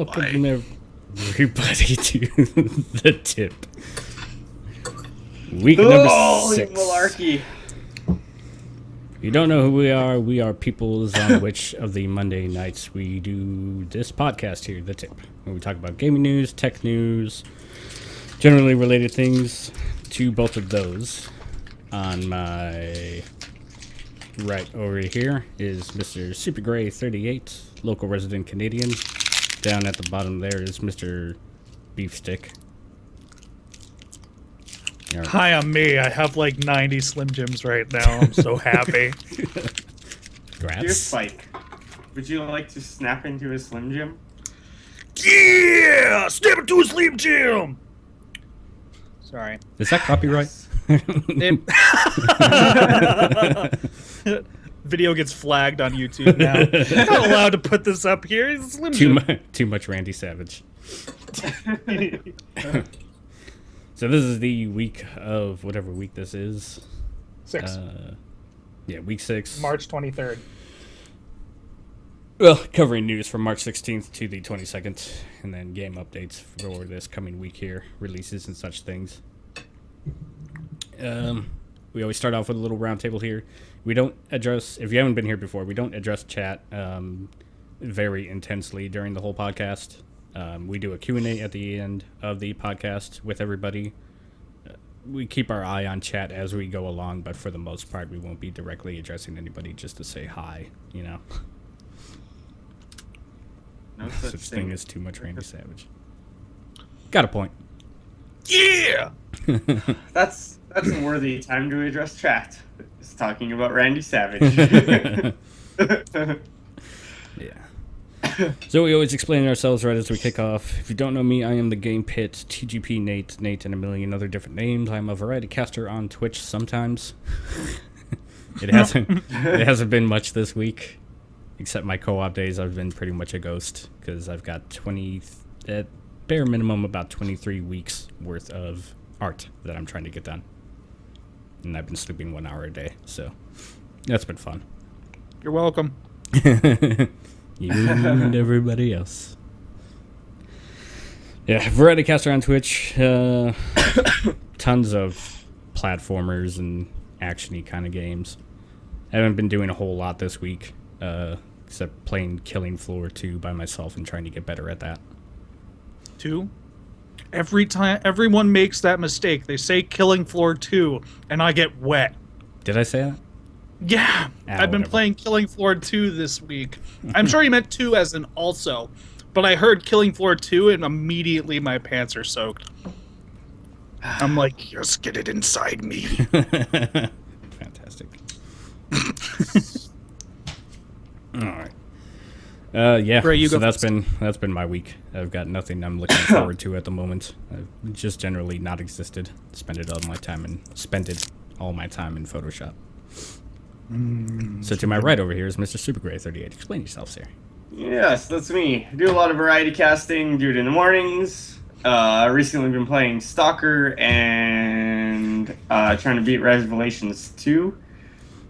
Welcome everybody to The Tip. Week number 6. Malarkey. You don't know who we are peoples on which of the Monday nights we do this podcast here, The Tip, where we talk about gaming news, tech news, generally related things to both of those. On my right over here is Mr. Supergrey38, local resident Canadian. Down at the bottom there is Mr. Beefstick. Right. Hi, I'm me. I have like 90 Slim Jims right now. I'm so happy. Congrats. Dear Spike, would you like to snap into a Slim Jim? Yeah! Snap into a Slim Jim! Sorry. Is that copyright? Video gets flagged on YouTube now. I'm not allowed to put this up here. It's a Slim Jim. Too much Randy Savage. So this is the week of whatever week this is. 6. Week 6. March 23rd. Well, covering news from March 16th to the 22nd, and then game updates for this coming week here, releases and such things. We always start off with a little roundtable here. We don't address, if you haven't been here before, we don't address chat very intensely during the whole podcast. We do a Q&A at the end of the podcast with everybody. We keep our eye on chat as we go along, but for the most part, we won't be directly addressing anybody just to say hi, you know. No such thing as too much Randy Savage. Got a point. Yeah! That's a worthy time to address chat. It's talking about Randy Savage. Yeah. So we always explain ourselves right as we kick off. If you don't know me, I am TheGamePit, TGPNate, Nate, and a million other different names. I'm a variety caster on Twitch sometimes. It hasn't been much this week, except my co-op days. I've been pretty much a ghost because I've got at bare minimum about 23 weeks worth of art that I'm trying to get done, and I've been sleeping 1 hour a day, so that's been fun. You're welcome. You and everybody else. Yeah, variety caster on Twitch. Tons of platformers and action-y kind of games. I haven't been doing a whole lot this week, except playing Killing Floor 2 by myself and trying to get better at that. 2? Every time everyone makes that mistake, they say Killing Floor 2, and I get wet. Did I say that? Yeah, I've been playing Killing Floor 2 this week. I'm sure you meant 2 as an also, but I heard Killing Floor 2 and immediately my pants are soaked. I'm like, yes, get it inside me. Fantastic. All right. Yeah, Ray, so that's been my week. I've got nothing I'm looking forward to at the moment. I've just generally not existed. Spent all my time in Photoshop. So to my right over here is Mr. Supergrey38. Explain yourself, sir. Yes, that's me. I do a lot of variety casting, do it in the mornings. Recently been playing Stalker and trying to beat Revelations 2,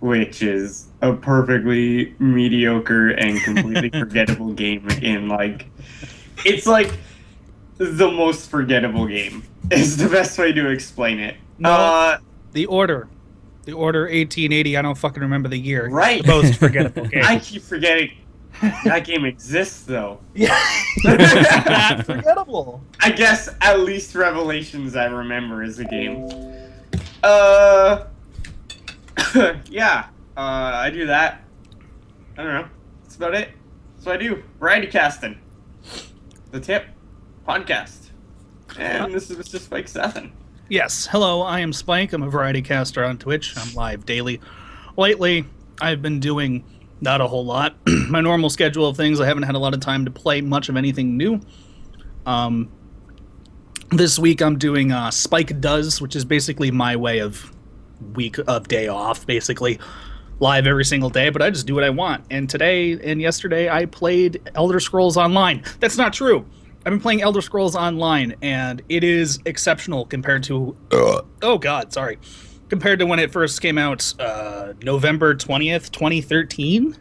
which is a perfectly mediocre and completely forgettable game it's like the most forgettable game is the best way to explain it. No, The Order 1880, I don't fucking remember the year. Right. The most forgettable game. I keep forgetting that game exists, though. Yeah. That's forgettable. I guess at least Revelations I remember as a game. Yeah. I do that. I don't know. That's about it. That's what I do. Variety casting. The Tip podcast. And this is Mr. SpikeSethen. Yes. Hello, I am Spike. I'm a variety caster on Twitch. I'm live daily. Lately, I've been doing not a whole lot. My normal schedule of things, I haven't had a lot of time to play much of anything new. This week I'm doing Spike Does, which is basically my way of day off, basically. Live every single day, but I just do what I want. And today and yesterday I played Elder Scrolls Online. That's not true. I've been playing Elder Scrolls Online, and it is exceptional compared to... Compared to when it first came out, November 20th, 2013,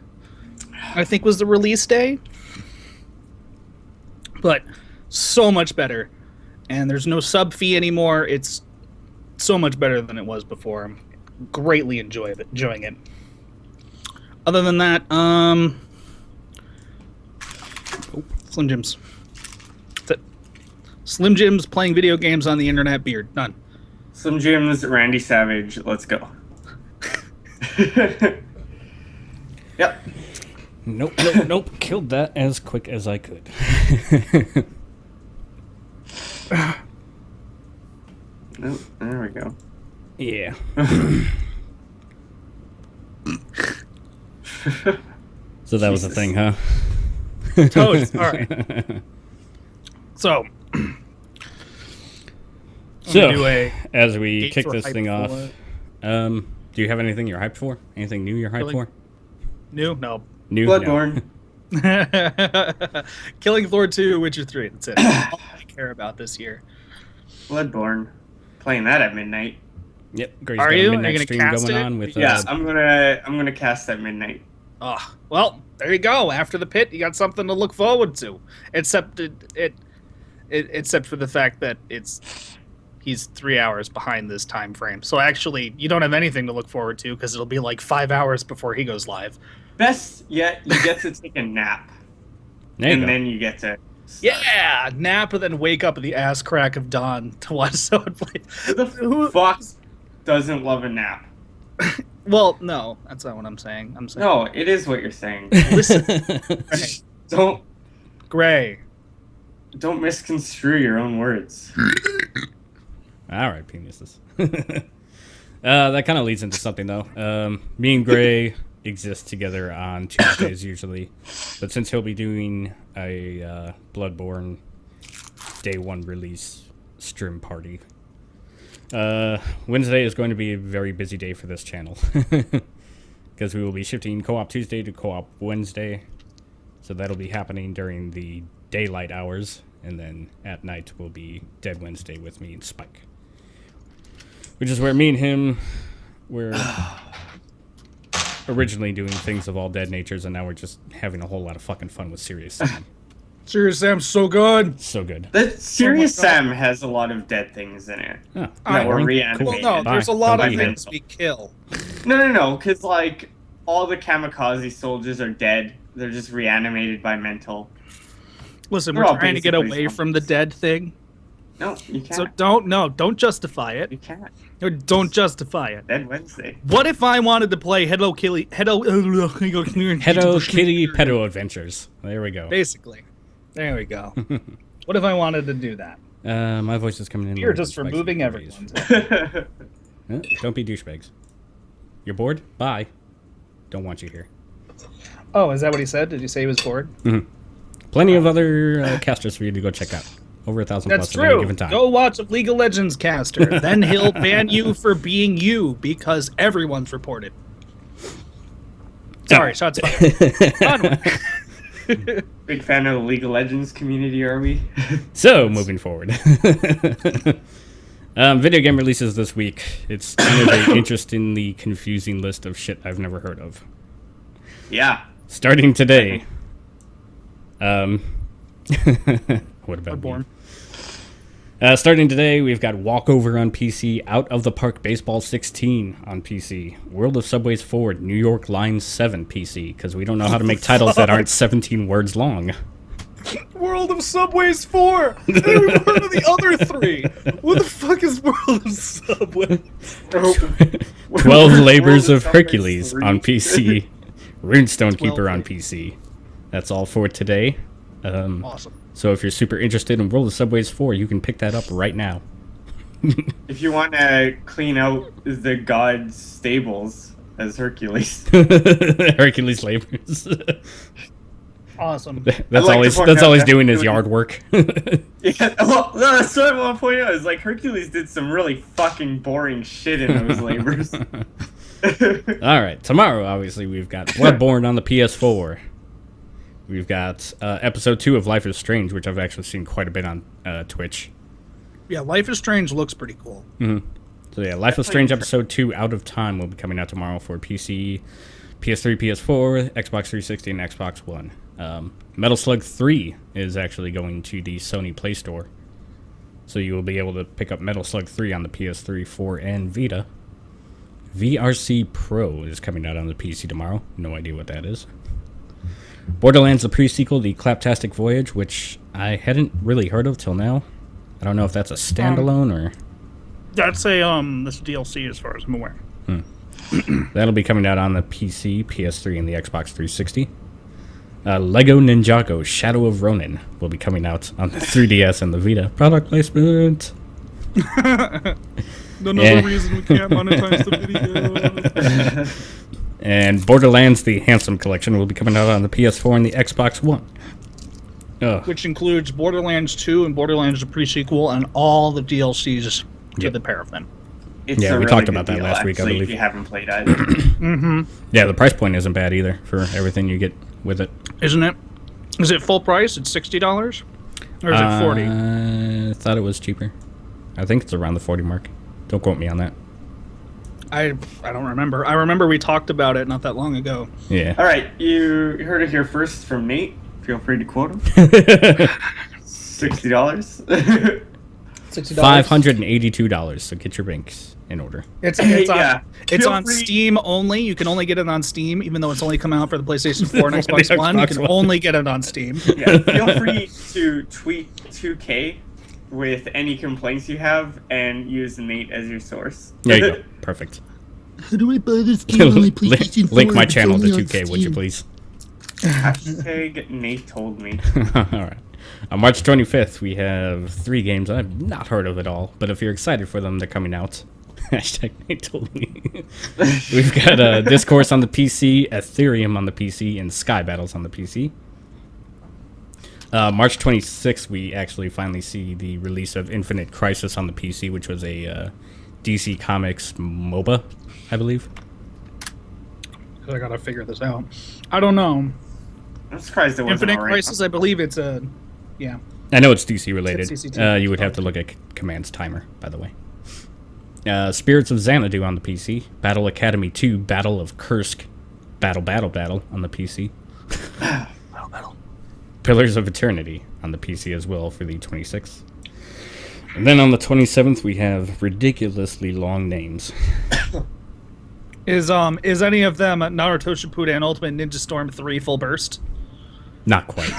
I think was the release day. but so much better. And there's no sub fee anymore. It's so much better than it was before. I'm greatly enjoying it. Other than that, Slim Jims. That's it. Slim Jims playing video games on the internet. Beard. Done. Slim Jims, Randy Savage. Let's go. Yep. Nope. Killed that as quick as I could. Nope. There we go. Yeah. So that was the thing, huh? Toads. All right. So, as we Gates kick we're this hyped thing off, for. do you have anything you're hyped for? Anything new you're hyped for? New? No. New? Bloodborne. No. Killing Floor 2, Witcher 3. That's it. That's all I care about this year. Bloodborne. Playing that at midnight. Yep. Grace Are got you? a Are midnight you gonna stream cast going it? on with. Yeah, I'm gonna cast at midnight. Oh, well, there you go. After the pit, you got something to look forward to. Except except for the fact that he's 3 hours behind this time frame. So actually, you don't have anything to look forward to because it'll be like 5 hours before he goes live. Best yet, you get to take a nap, and then you get to. Yeah, nap and then wake up at the ass crack of dawn to watch someone play. Who the fuck doesn't love a nap? Well, no, that's not what I'm saying. I'm saying No, it is what you're saying. listen, Gray. Don't misconstrue your own words. All right, penises. That kind of leads into something, though. Me and Gray exist together on Tuesdays usually, but since he'll be doing a Bloodborne Day 1 release stream party, Wednesday is going to be a very busy day for this channel because we will be shifting Co-op Tuesday to Co-op Wednesday, so that'll be happening during the daylight hours, and then at night will be Dead Wednesday with me and Spike, which is where me and him were originally doing things of all dead natures, and now we're just having a whole lot of fucking fun with Serious Sam. Serious Sam's so good. So good. That Serious Sam has a lot of dead things in it. Oh, That were boring? reanimated. Well, no, Bye. there's a lot Don't of be here. things we kill. No, because like all the kamikaze soldiers are dead. They're just reanimated by mental. Listen, They're we're all trying to get basically away from the dead thing. No, you can't. So don't justify it. You can't. Or don't justify it. Dead Wednesday. What if I wanted to play Hello Kitty Pedo Adventures. There we go. Basically. There we go. What if I wanted to do that? My voice is coming in. You're lower just than Spike's removing voice. everyone. Don't be douchebags. You're bored? Bye. Don't want you here. Oh, is that what he said? Did you say he was bored? Plenty of other casters for you to go check out. Over 1,000 That's plus at any true. given time. Go watch a League of Legends caster. Then he'll ban you for being you because everyone's reported. Sorry, shots fired. Onward. Big fan of the League of Legends community, are we? So, moving forward. Video game releases this week. It's kind of an interestingly confusing list of shit I've never heard of. Yeah. Starting today. What about Bloodborne. me? Starting today, we've got Walkover on PC, Out of the Park Baseball 16 on PC, World of Subways 4, New York Line 7 PC, because we don't know how to make titles that aren't 17 words long. World of Subways 4! I haven't even heard of the other three! What the fuck is World of Subways? 12 Labors World of Subways Hercules 3. on PC, Runestone Keeper 12 on PC. That's all for today. Awesome. So if you're super interested in World of Subways 4, you can pick that up right now. If you want to clean out the god's stables as Hercules. Hercules Labors. Awesome. That's like all to he's, point that's out all he's that doing is Hercules- yard work. Yeah, well, no, that's what I want to point out. Is like Hercules did some really fucking boring shit in those labors. All right, tomorrow, obviously, we've got Bloodborne on the PS4. We've got episode 2 of Life is Strange, which I've actually seen quite a bit on Twitch. Yeah, Life is Strange looks pretty cool. So yeah, Life is Strange episode 2, Out of Time, will be coming out tomorrow for PC, PS3, PS4, Xbox 360, and Xbox One. Metal Slug 3 is actually going to the Sony Play Store. So you will be able to pick up Metal Slug 3 on the PS3, 4, and Vita. VRC Pro is coming out on the PC tomorrow. No idea what that is. Borderlands, the pre-sequel, the Claptastic Voyage, which I hadn't really heard of till now. I don't know if that's a standalone or... That's a this DLC as far as I'm aware. That'll be coming out on the PC, PS3, and the Xbox 360. Lego Ninjago Shadow of Ronin will be coming out on the 3DS and the Vita. Product placement. Another reason we can't monetize the video. And Borderlands, the Handsome Collection, will be coming out on the PS4 and the Xbox One. Which includes Borderlands 2 and Borderlands the pre-sequel and all the DLCs to the pair of them. It's we really talked about that deal, last week, I actually, believe. if you haven't played either. Yeah, the price point isn't bad either for everything you get with it. Isn't it? Is it full price? It's $60? Or is it 40? I thought it was cheaper. I think it's around the 40 mark. Don't quote me on that. I don't remember. I remember we talked about it not that long ago. Yeah. All right, you heard it here first from Nate. Feel free to quote him. $60. $60. $582. So get your banks in order. It's Feel on free- Steam only. You can only get it on Steam, even though it's only come out for the PlayStation 4 and For the Xbox One. You Xbox can One. only get it on Steam. Yeah, feel free to tweet 2K with any complaints you have and use Nate as your source. There you go. Perfect. How do I buy this game on my PlayStation 4? Link my It's channel to only on 2K, would you Steam. please? Hashtag Nate told me. All right. On March 25th, we have 3 games I've not heard of at all, but if you're excited for them, they're coming out. Hashtag Nate told me. We've got Discourse on the PC, Ethereum on the PC, and Sky Battles on the PC. March 26th, we actually finally see the release of Infinite Crisis on the PC, which was a DC Comics MOBA, I believe. I gotta figure this out. I don't know. I'm surprised it wasn't Infinite already. Crisis, I believe it's a... Yeah. I know it's DC related. It's CCT. You would have to look at Command's timer, by the way. Spirits of Xanadu on the PC. Battle Academy 2, Battle of Kursk. Battle on the PC. Battle. Pillars of Eternity on the PC as well for the 26th. And then on the 27th, we have ridiculously long names. Is any of them Naruto Shippuden Ultimate Ninja Storm 3 Full Burst? Not quite.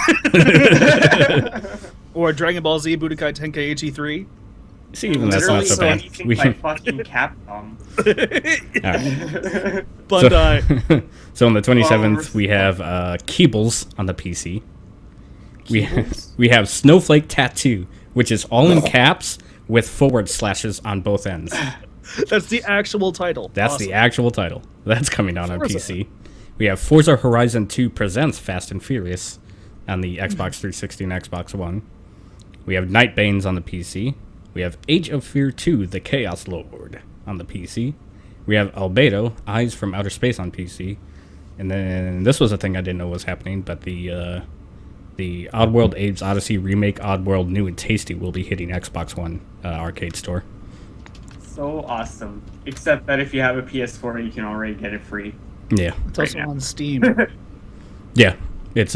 Or Dragon Ball Z Budokai Tenkaichi 3? See, even that's not so bad. Anything by fucking Capcom. All right. Bandai. So on the 27th, we have Keebles on the PC. We have Snowflake Tattoo, which is all in caps with forward slashes on both ends. That's the actual title. That's Awesome. the actual title. That's coming out on Forza. PC. We have Forza Horizon 2 Presents Fast and Furious on the Xbox 360 and Xbox One. We have Nightbanes on the PC. We have Age of Fear 2, The Chaos Lord on the PC. We have Albedo, Eyes from Outer Space on PC. And then this was a thing I didn't know was happening, but the Oddworld Abe's Odyssey remake, Oddworld New and Tasty, will be hitting Xbox One arcade store. So awesome. Except that if you have a PS4, you can already get it free. Yeah. It's also now. on Steam. Yeah. It's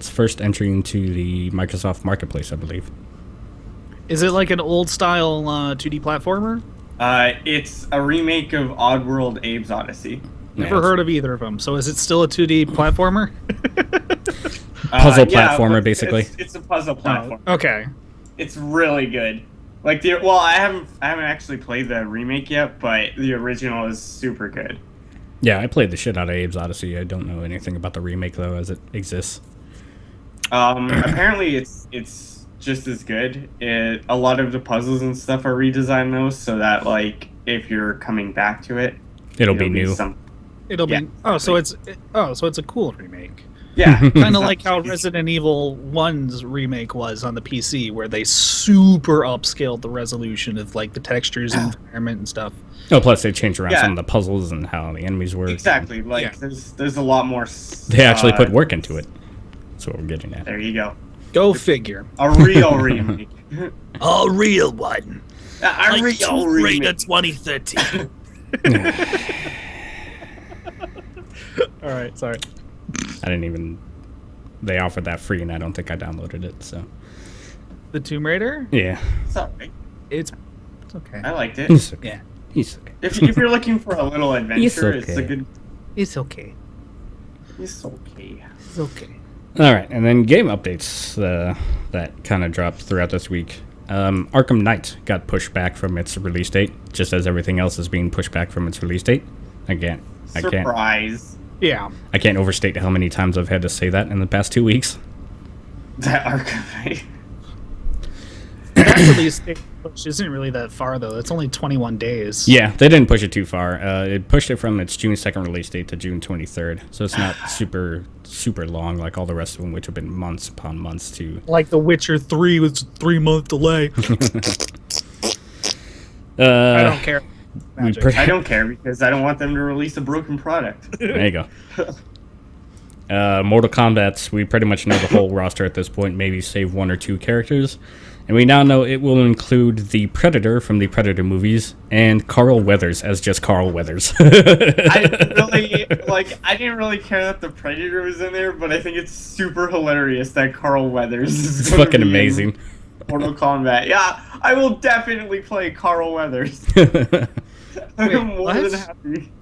first entry into the Microsoft Marketplace, I believe. Is it like an old style 2D platformer? It's a remake of Oddworld Abe's Odyssey. Never heard of either of them. So is it still a 2D platformer? Puzzle Yeah, platformer, but basically. It's a puzzle platform. Okay. It's really good. Like I haven't actually played the remake yet, but the original is super good. Yeah, I played the shit out of Abe's Odyssey. I don't know anything about the remake, though, as it exists. Apparently it's just as good. A lot of the puzzles and stuff are redesigned though, so that like if you're coming back to it, It'll be new. It'll Yeah. be so it's a cool remake. Yeah, Kind of like how Resident Evil 1's remake was on the PC, where they super upscaled the resolution of like the textures and environment and stuff. Oh, plus they changed around Yeah. some of the puzzles and how the enemies work. exactly. Like Yeah. there's a lot more. They actually put work into it. That's what we're getting at. There you go. Go figure. A real remake. A real one. A real remake. 2013. All right, sorry. I didn't even. They offered that free, and I don't think I downloaded it. So. The Tomb Raider? Yeah. It's alright. It's okay. I liked it. It's okay. Yeah. He's okay. If you're looking for a little adventure, it's a okay. good. It's okay. It's okay. It's okay. All right, and then game updates that kind of dropped throughout this week. Arkham Knight got pushed back from its release date, just as everything else is being pushed back from its release date. Surprise. Yeah. I can't overstate how many times I've had to say that in the past 2 weeks. That Arkham Knight. That release date push isn't really that far, though. It's only 21 days. Yeah, they didn't push it too far. It pushed it from its June 2nd release date to June 23rd, so it's not super long like all the rest of them, which have been months upon months to. Like The Witcher 3 was a 3-month delay. I don't care. I don't care because I don't want them to release a broken product. There you go. Mortal Kombat, we pretty much know the whole roster at this point, maybe save 1 or 2 characters. And we now know it will include the Predator from the Predator movies and Carl Weathers as just Carl Weathers. I didn't really care that the Predator was in there, but I think it's super hilarious that Carl Weathers is It's gonna fucking be in amazing. Mortal Kombat. Yeah, I will definitely play Carl Weathers. I'm more what? than happy.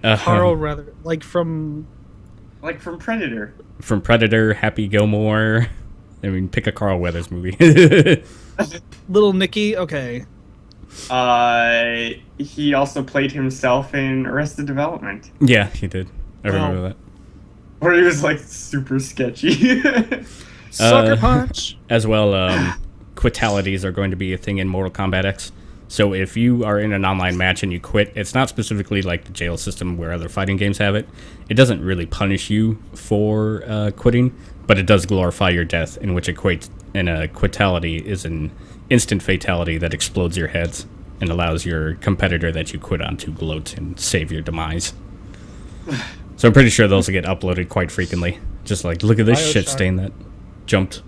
Carl, rather. Like from Predator. From Predator, Happy Gilmore. I mean, pick a Carl Weathers movie. Little Nicky? Okay. He also played himself in Arrested Development. Yeah, he did. I remember that. Where he was like super sketchy. Sucker Punch! As well, quitalities are going to be a thing in Mortal Kombat X. So if you are in an online match and you quit, it's not specifically like the jail system where other fighting games have it. It doesn't really punish you for quitting, but it does glorify your death, in which equates in a quitality is an instant fatality that explodes your heads and allows your competitor that you quit on to gloat and save your demise. So I'm pretty sure those will get uploaded quite frequently. Just like, look at this shit stain that jumped.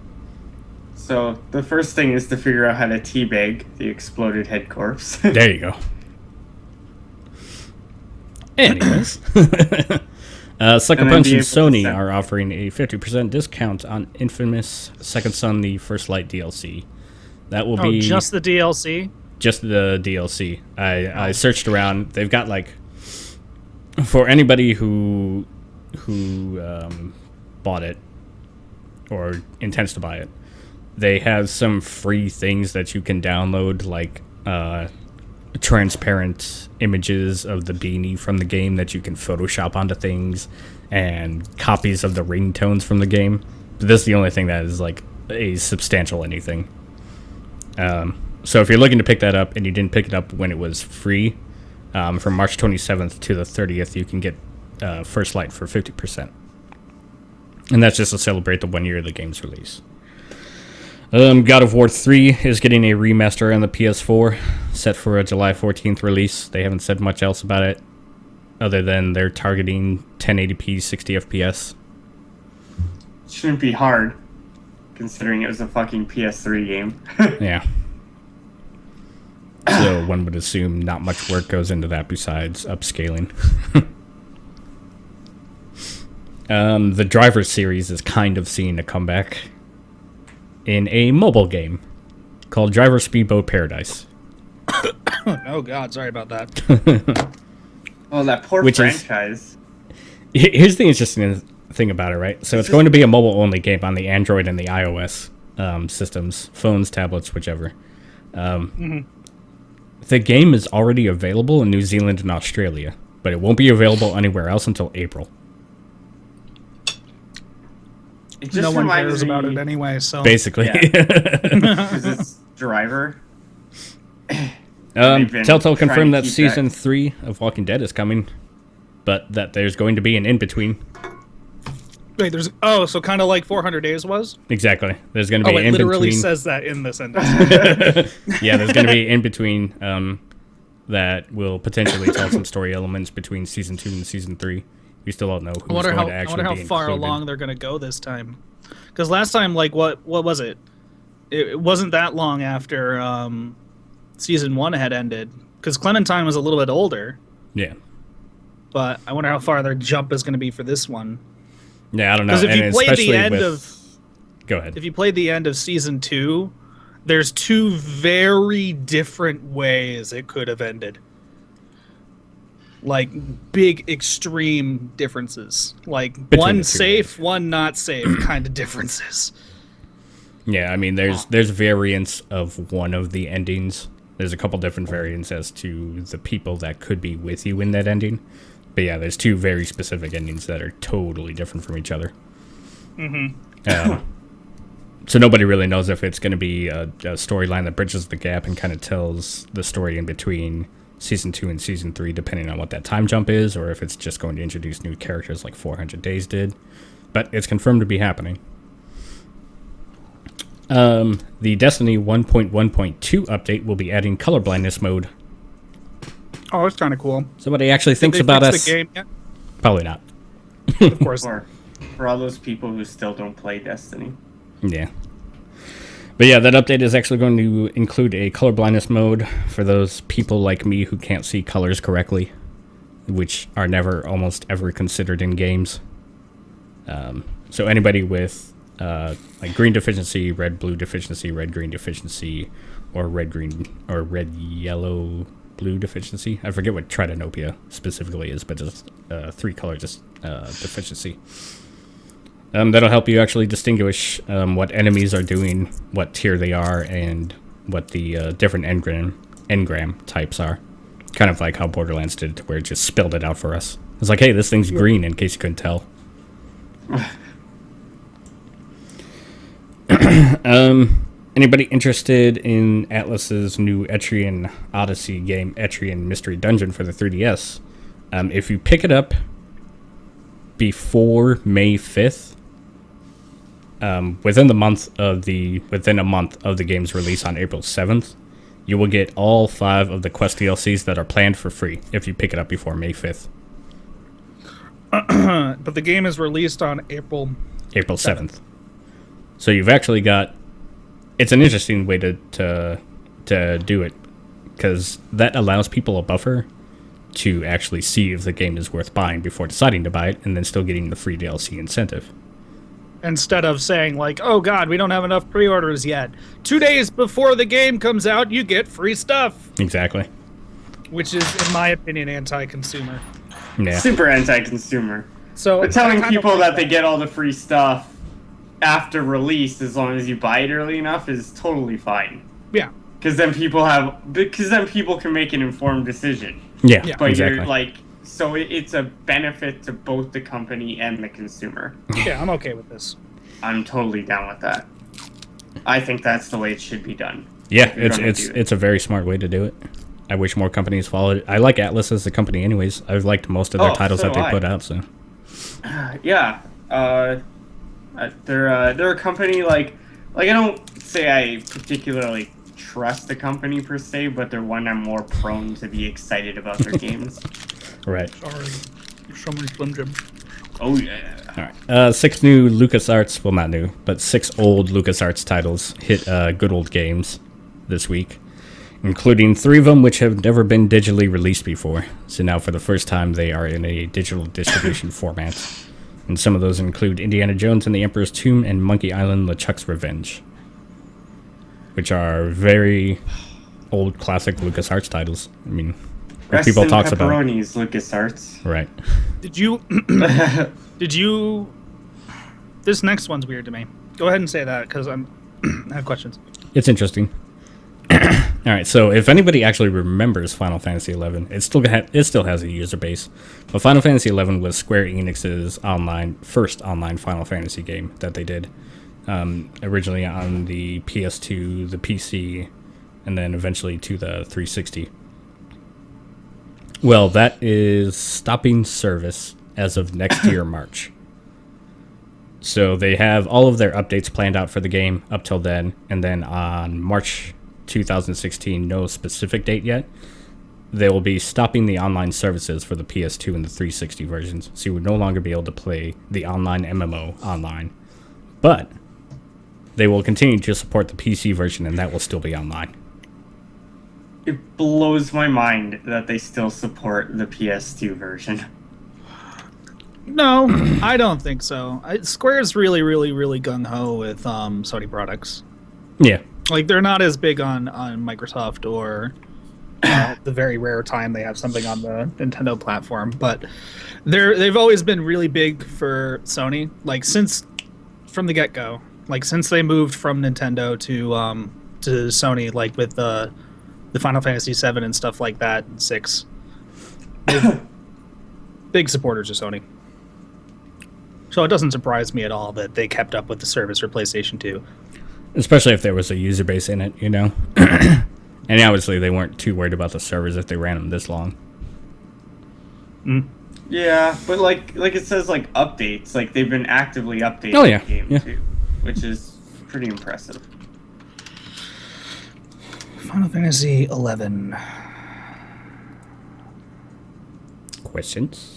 So the first thing is to figure out how to teabag the exploded head corpse. There you go. Anyways. Sucker And then Punch be and able to Sony send- are offering a 50% discount on Infamous Second Son, the First Light DLC. That will be just the DLC? just the DLC. I searched around. They've got like, for anybody who bought it or intends to buy it, they have some free things that you can download, like transparent images of the beanie from the game that you can Photoshop onto things, and copies of the ringtones from the game. But this is the only thing that is like a substantial anything. So if you're looking to pick that up and you didn't pick it up when it was free, from March 27th to the 30th, you can get First Light for 50%. And that's just to celebrate the 1 year of the game's release. God of War 3 is getting a remaster on the PS4, set for a July 14th release. They haven't said much else about it, other than they're targeting 1080p 60 FPS. Shouldn't be hard, considering it was a fucking PS3 game. Yeah. So one would assume not much work goes into that besides upscaling. The Driver series is kind of seeing a comeback in a mobile game called Driver Speedboat Paradise. Oh god, sorry about that. Oh, that poor Which franchise. Here's the interesting thing about it, right? So it's going to be a mobile-only game on the Android and the iOS systems, phones, tablets, whichever. The game is already available in New Zealand and Australia, but it won't be available anywhere else until April. It just No one reminds cares me, about it anyway, so... Basically. Yeah. Because it's Driver. They've been Telltale trying confirmed to that keep Season 3 of Walking Dead is coming, but that there's going to be an in-between. Wait, there's... Oh, so kind of like 400 Days was? Exactly. There's going to be Oh, an it in-between. literally says that in the sentence. Yeah, there's going to be in-between that will potentially tell some story elements between Season 2 and Season 3. We still don't know who's going to I actually wonder how be far included. along they're going to go this time. Because last time, like, what was it? It wasn't that long after Season 1 had ended. Because Clementine was a little bit older. Yeah. but I wonder how far their jump is going to be for this one. Yeah, I don't know. Because if you played the end Go ahead. If you played the end of season 2, there's 2 very different ways it could have ended. Like big extreme differences. Like Between one the two safe, ways. one not safe kind of differences. Yeah, I mean, there's variants of one of the endings. There's a couple different variants as to the people that could be with you in that ending. But yeah, there's 2 very specific endings that are totally different from each other. So nobody really knows if it's going to be a storyline that bridges the gap and kind of tells the story in between Season 2 and Season 3, depending on what that time jump is, or if it's just going to introduce new characters like 400 Days did. But it's confirmed to be happening. The Destiny 1.1.2 update will be adding colorblindness mode. Oh, that's kind of cool. Somebody actually Did thinks they about fix us. the game yet? Probably not. Of course. For all those people who still don't play Destiny. Yeah. But yeah, that update is actually going to include a colorblindness mode for those people like me who can't see colors correctly, which are never, almost ever considered in games. So anybody with like green deficiency, red-blue deficiency, red-green deficiency, or red-green or red-yellow-blue deficiency. I forget what tritanopia specifically is, but just 3-color deficiency. That'll help you actually distinguish what enemies are doing, what tier they are, and what the different engram types are. Kind of like how Borderlands did, where it just spelled it out for us. It's like, hey, this thing's green, in case you couldn't tell. Anybody interested in Atlas's new Etrian Odyssey game, Etrian Mystery Dungeon for the 3DS? If you pick it up before May 5th, within a month of the game's release on April 7th, you will get all 5 of the quest DLCs that are planned for free if you pick it up before May 5th. But the game is released on April 7th. So you've actually got... It's an interesting way to do it, because that allows people a buffer to actually see if the game is worth buying before deciding to buy it, and then still getting the free DLC incentive. Instead of saying, like, oh god, we don't have enough pre-orders yet. 2 days before the game comes out, you get free stuff. Exactly. Which is, in my opinion, anti-consumer. Yeah. Super anti-consumer. So But telling people that they get all the free stuff after release, as long as you buy it early enough, is totally fine. Yeah. Because then people can make an informed decision. Yeah, Yeah. But exactly. you're like, so it's a benefit to both the company and the consumer. Yeah, I'm okay with this. I'm totally down with that. I think that's the way it should be done. Yeah, If you're gonna do it. it's a very smart way to do it. I wish more companies followed it. I like Atlas as a company anyways. I've liked most of their titles so that they do I. put out, so... Yeah, they're a company like I don't say I particularly trust the company per se, but they're one I'm more prone to be excited about their games. Right. Sorry. There's so many Slim Jim. Oh yeah. Alright. 6 new LucasArts, well not new, but 6 old LucasArts titles hit Good Old Games this week, including 3 of them which have never been digitally released before. So now for the first time they are in a digital distribution format. And some of those include Indiana Jones and the Emperor's Tomb and Monkey Island LeChuck's Revenge, which are very old classic LucasArts titles. I mean, what people talks about. Pepperoni's LucasArts. Right. Did you... This next one's weird to me. Go ahead and say that, because I have questions. It's interesting. Alright, so if anybody actually remembers Final Fantasy XI, it still has a user base. But Final Fantasy XI was Square Enix's first online Final Fantasy game that they did. Originally on the PS2, the PC, and then eventually to the 360. Well, that is stopping service as of next year, March. So they have all of their updates planned out for the game up till then, and then on March 2016, no specific date yet, they will be stopping the online services for the PS2 and the 360 versions, so you would no longer be able to play the online MMO online. But they will continue to support the PC version, and that will still be online. It blows my mind that they still support the PS2 version. No, I don't think so. Square's really, really, really gung-ho with Sony products. Yeah. Like, they're not as big on Microsoft or the very rare time they have something on the Nintendo platform. But they've always been really big for Sony. Like, from the get-go. Like, since they moved from Nintendo to Sony, like, with the Final Fantasy VII and stuff like that, and 6. Big supporters of Sony. So it doesn't surprise me at all that they kept up with the service for PlayStation 2. Especially if there was a user base in it, you know? And obviously they weren't too worried about the servers if they ran them this long. Yeah, but like it says, like, updates. Like, they've been actively updating the game, too. Which is pretty impressive. Final Fantasy 11. Questions?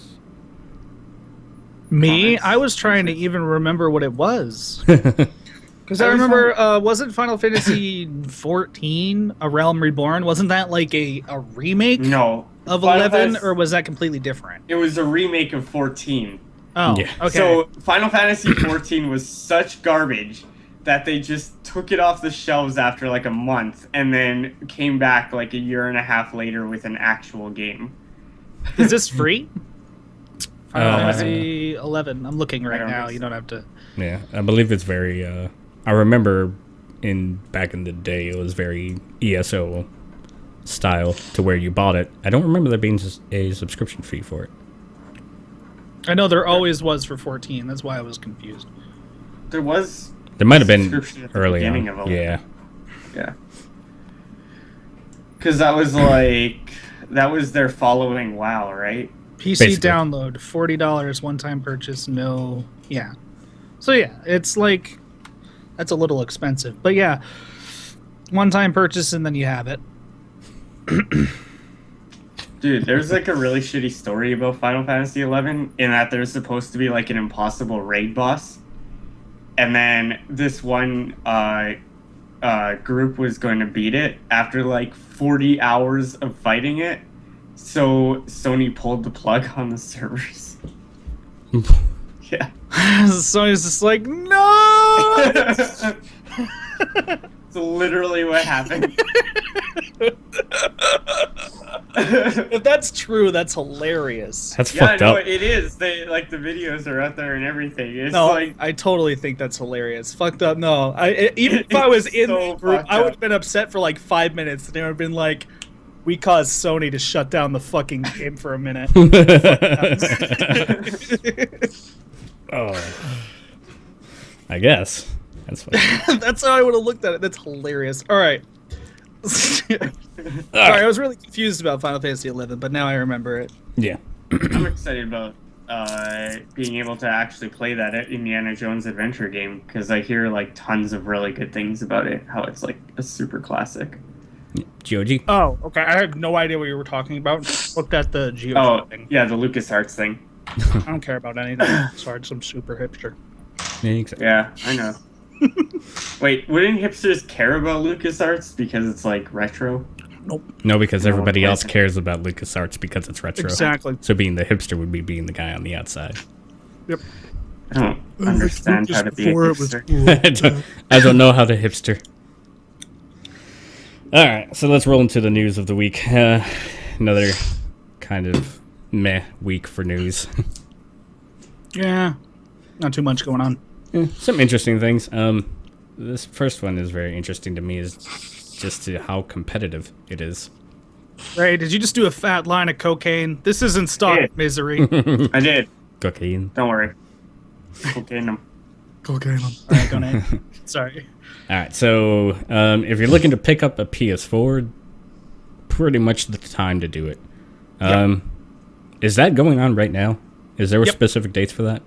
Me? I was trying to even remember what it was. Because I remember, wasn't Final Fantasy 14 A Realm Reborn? Wasn't that like a remake of 11, or was that completely different? It was a remake of 14. Oh, yeah. Okay. So Final Fantasy 14 was such garbage that they just took it off the shelves after like a month and then came back like a year and a half later with an actual game. Is this free? Final Fantasy 11. I'm looking right now. You don't have to. Yeah, I believe it's very. I remember back in the day, it was very ESO style to where you bought it. I don't remember there being a subscription fee for it. I know there always was for 14. That's why I was confused. There was. There might have been early on. Yeah. Yeah. Because that was their following WoW, right? PC Basically. download, $40, one-time purchase, no... Yeah. So yeah, it's like... That's a little expensive. But yeah, one-time purchase and then you have it. Dude, there's like a really shitty story about Final Fantasy 11 in that there's supposed to be like an impossible raid boss. And then this one group was going to beat it after like 40 hours of fighting it. So Sony pulled the plug on the servers. Yeah. Sony's just like, no! It's literally what happened. If that's true, that's hilarious. That's fucked up. It is. They like the videos are out there and everything. It's no, like I totally think that's hilarious. Fucked up. No, even if I was in the group, I would have been upset for like 5 minutes. And they would have been like, "We caused Sony to shut down the fucking game for a minute." Oh, I guess that's funny. That's how I would have looked at it. That's hilarious. All right. Sorry, I was really confused about Final Fantasy 11, but now I remember it. Yeah. I'm excited about being able to actually play that Indiana Jones adventure game because I hear like tons of really good things about it. How it's like a super classic. GOG. Oh, okay. I had no idea what you were talking about. Looked at the GOG thing. Yeah, the LucasArts thing. I don't care about anything. Sorry, some super hipster. Yeah, I know. Wait, wouldn't hipsters care about LucasArts because it's like retro? Nope. No, because everybody else cares about LucasArts because it's retro. Exactly. So being the hipster would be being the guy on the outside. Yep. I don't understand how to be a hipster. I don't know how to hipster. All right, so let's roll into the news of the week. Another kind of meh week for news. Yeah, not too much going on. Yeah, some interesting things. This first one is very interesting to me, is just to how competitive it is. Ray, did you just do a fat line of cocaine? This isn't stock misery. I did. Cocaine. Don't worry. Cocaine them. Cocaine. All right, go ahead. Sorry. All right, so if you're looking to pick up a PS4, pretty much the time to do it. Is that going on right now? Is there specific dates for that?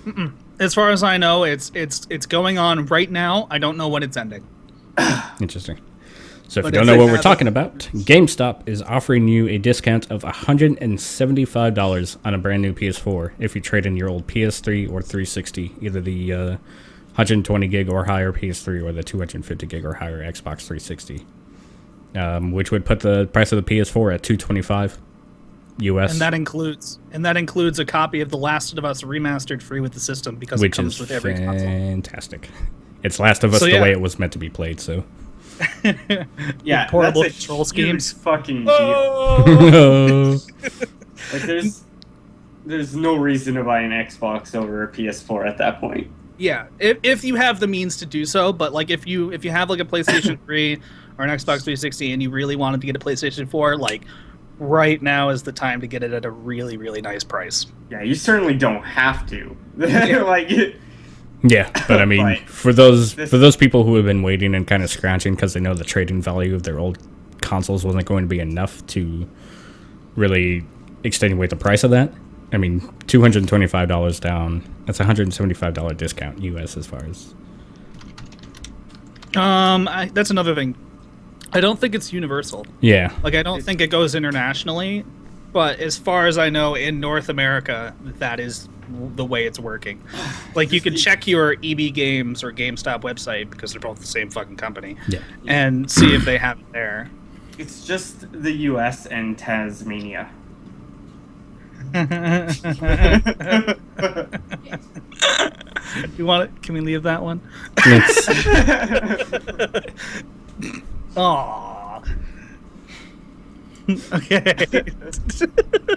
Mm-mm. As far as I know, it's going on right now. I don't know when it's ending. Interesting. So if you don't know what we're talking about, GameStop is offering you a discount of $175 on a brand new PS4 if you trade in your old PS3 or 360, either the 120 gig or higher PS3 or the 250 gig or higher Xbox 360, which would put the price of the PS4 at $225. US. And that includes a copy of The Last of Us remastered free with the system because it comes with every console. Fantastic. It's Last of Us the way it was meant to be played, so. Yeah, portable that's a control schemes. Fucking deal. Oh. Like there's no reason to buy an Xbox over a PS4 at that point. Yeah, if you have the means to do so, but like if you have like a PlayStation 3 or an Xbox 360 and you really wanted to get a PlayStation 4, like right now is the time to get it at a really, really nice price. Yeah, you certainly don't have to. Yeah, but I mean, for those people who have been waiting and kind of scratching because they know the trading value of their old consoles wasn't going to be enough to really extenuate the price of that. I mean, $225 down. That's a $175 discount US as far as. That's another thing. I don't think it's universal. Yeah. Like I don't think it goes internationally, but as far as I know, in North America, that is the way it's working. Like you can check your EB Games or GameStop website because they're both the same fucking company. Yeah. And see if they have it there. It's just the US and Tasmania. You want it? Can we leave that one? Aww. Okay.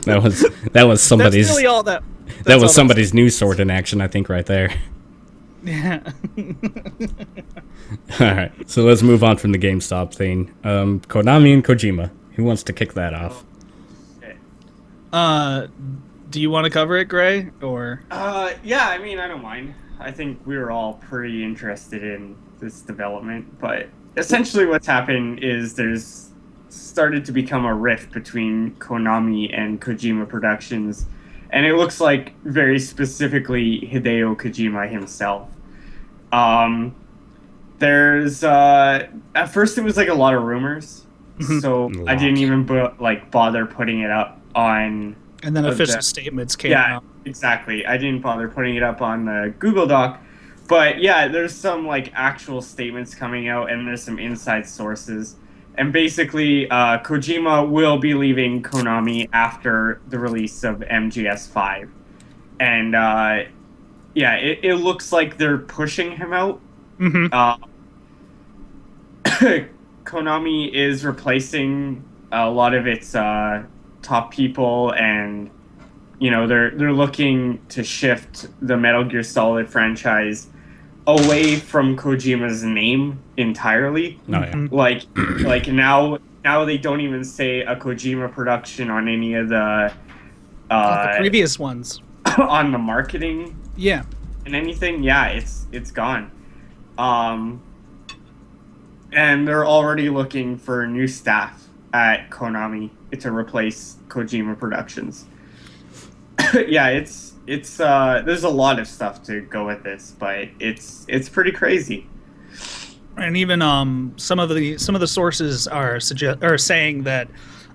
That was somebody's. That's really all that. That was somebody's news sword in action, I think, right there. Yeah. All right, so let's move on from the GameStop thing. Konami and Kojima. Who wants to kick that off? Do you want to cover it, Gray, or? Yeah, I mean, I don't mind. I think we were all pretty interested in this development, but essentially what's happened is there's started to become a rift between Konami and Kojima Productions, and it looks like very specifically Hideo Kojima himself. There's at first it was like a lot of rumors, so I didn't even bother putting it up on. And then official statements came out. Yeah, exactly. I didn't bother putting it up on the Google Doc, but yeah, there's some like actual statements coming out, and there's some inside sources. And basically, Kojima will be leaving Konami after the release of MGS5. And, yeah, it looks like they're pushing him out. Konami is replacing a lot of its top people, and, you know, they're looking to shift the Metal Gear Solid franchise away from Kojima's name entirely. Oh, yeah. Like now they don't even say a Kojima production on any of the previous ones on the marketing. Yeah. And anything. Yeah, it's gone. And they're already looking for new staff at Konami to replace Kojima Productions. Yeah, it's there's a lot of stuff to go with this, but it's pretty crazy. And even some of the sources are saying that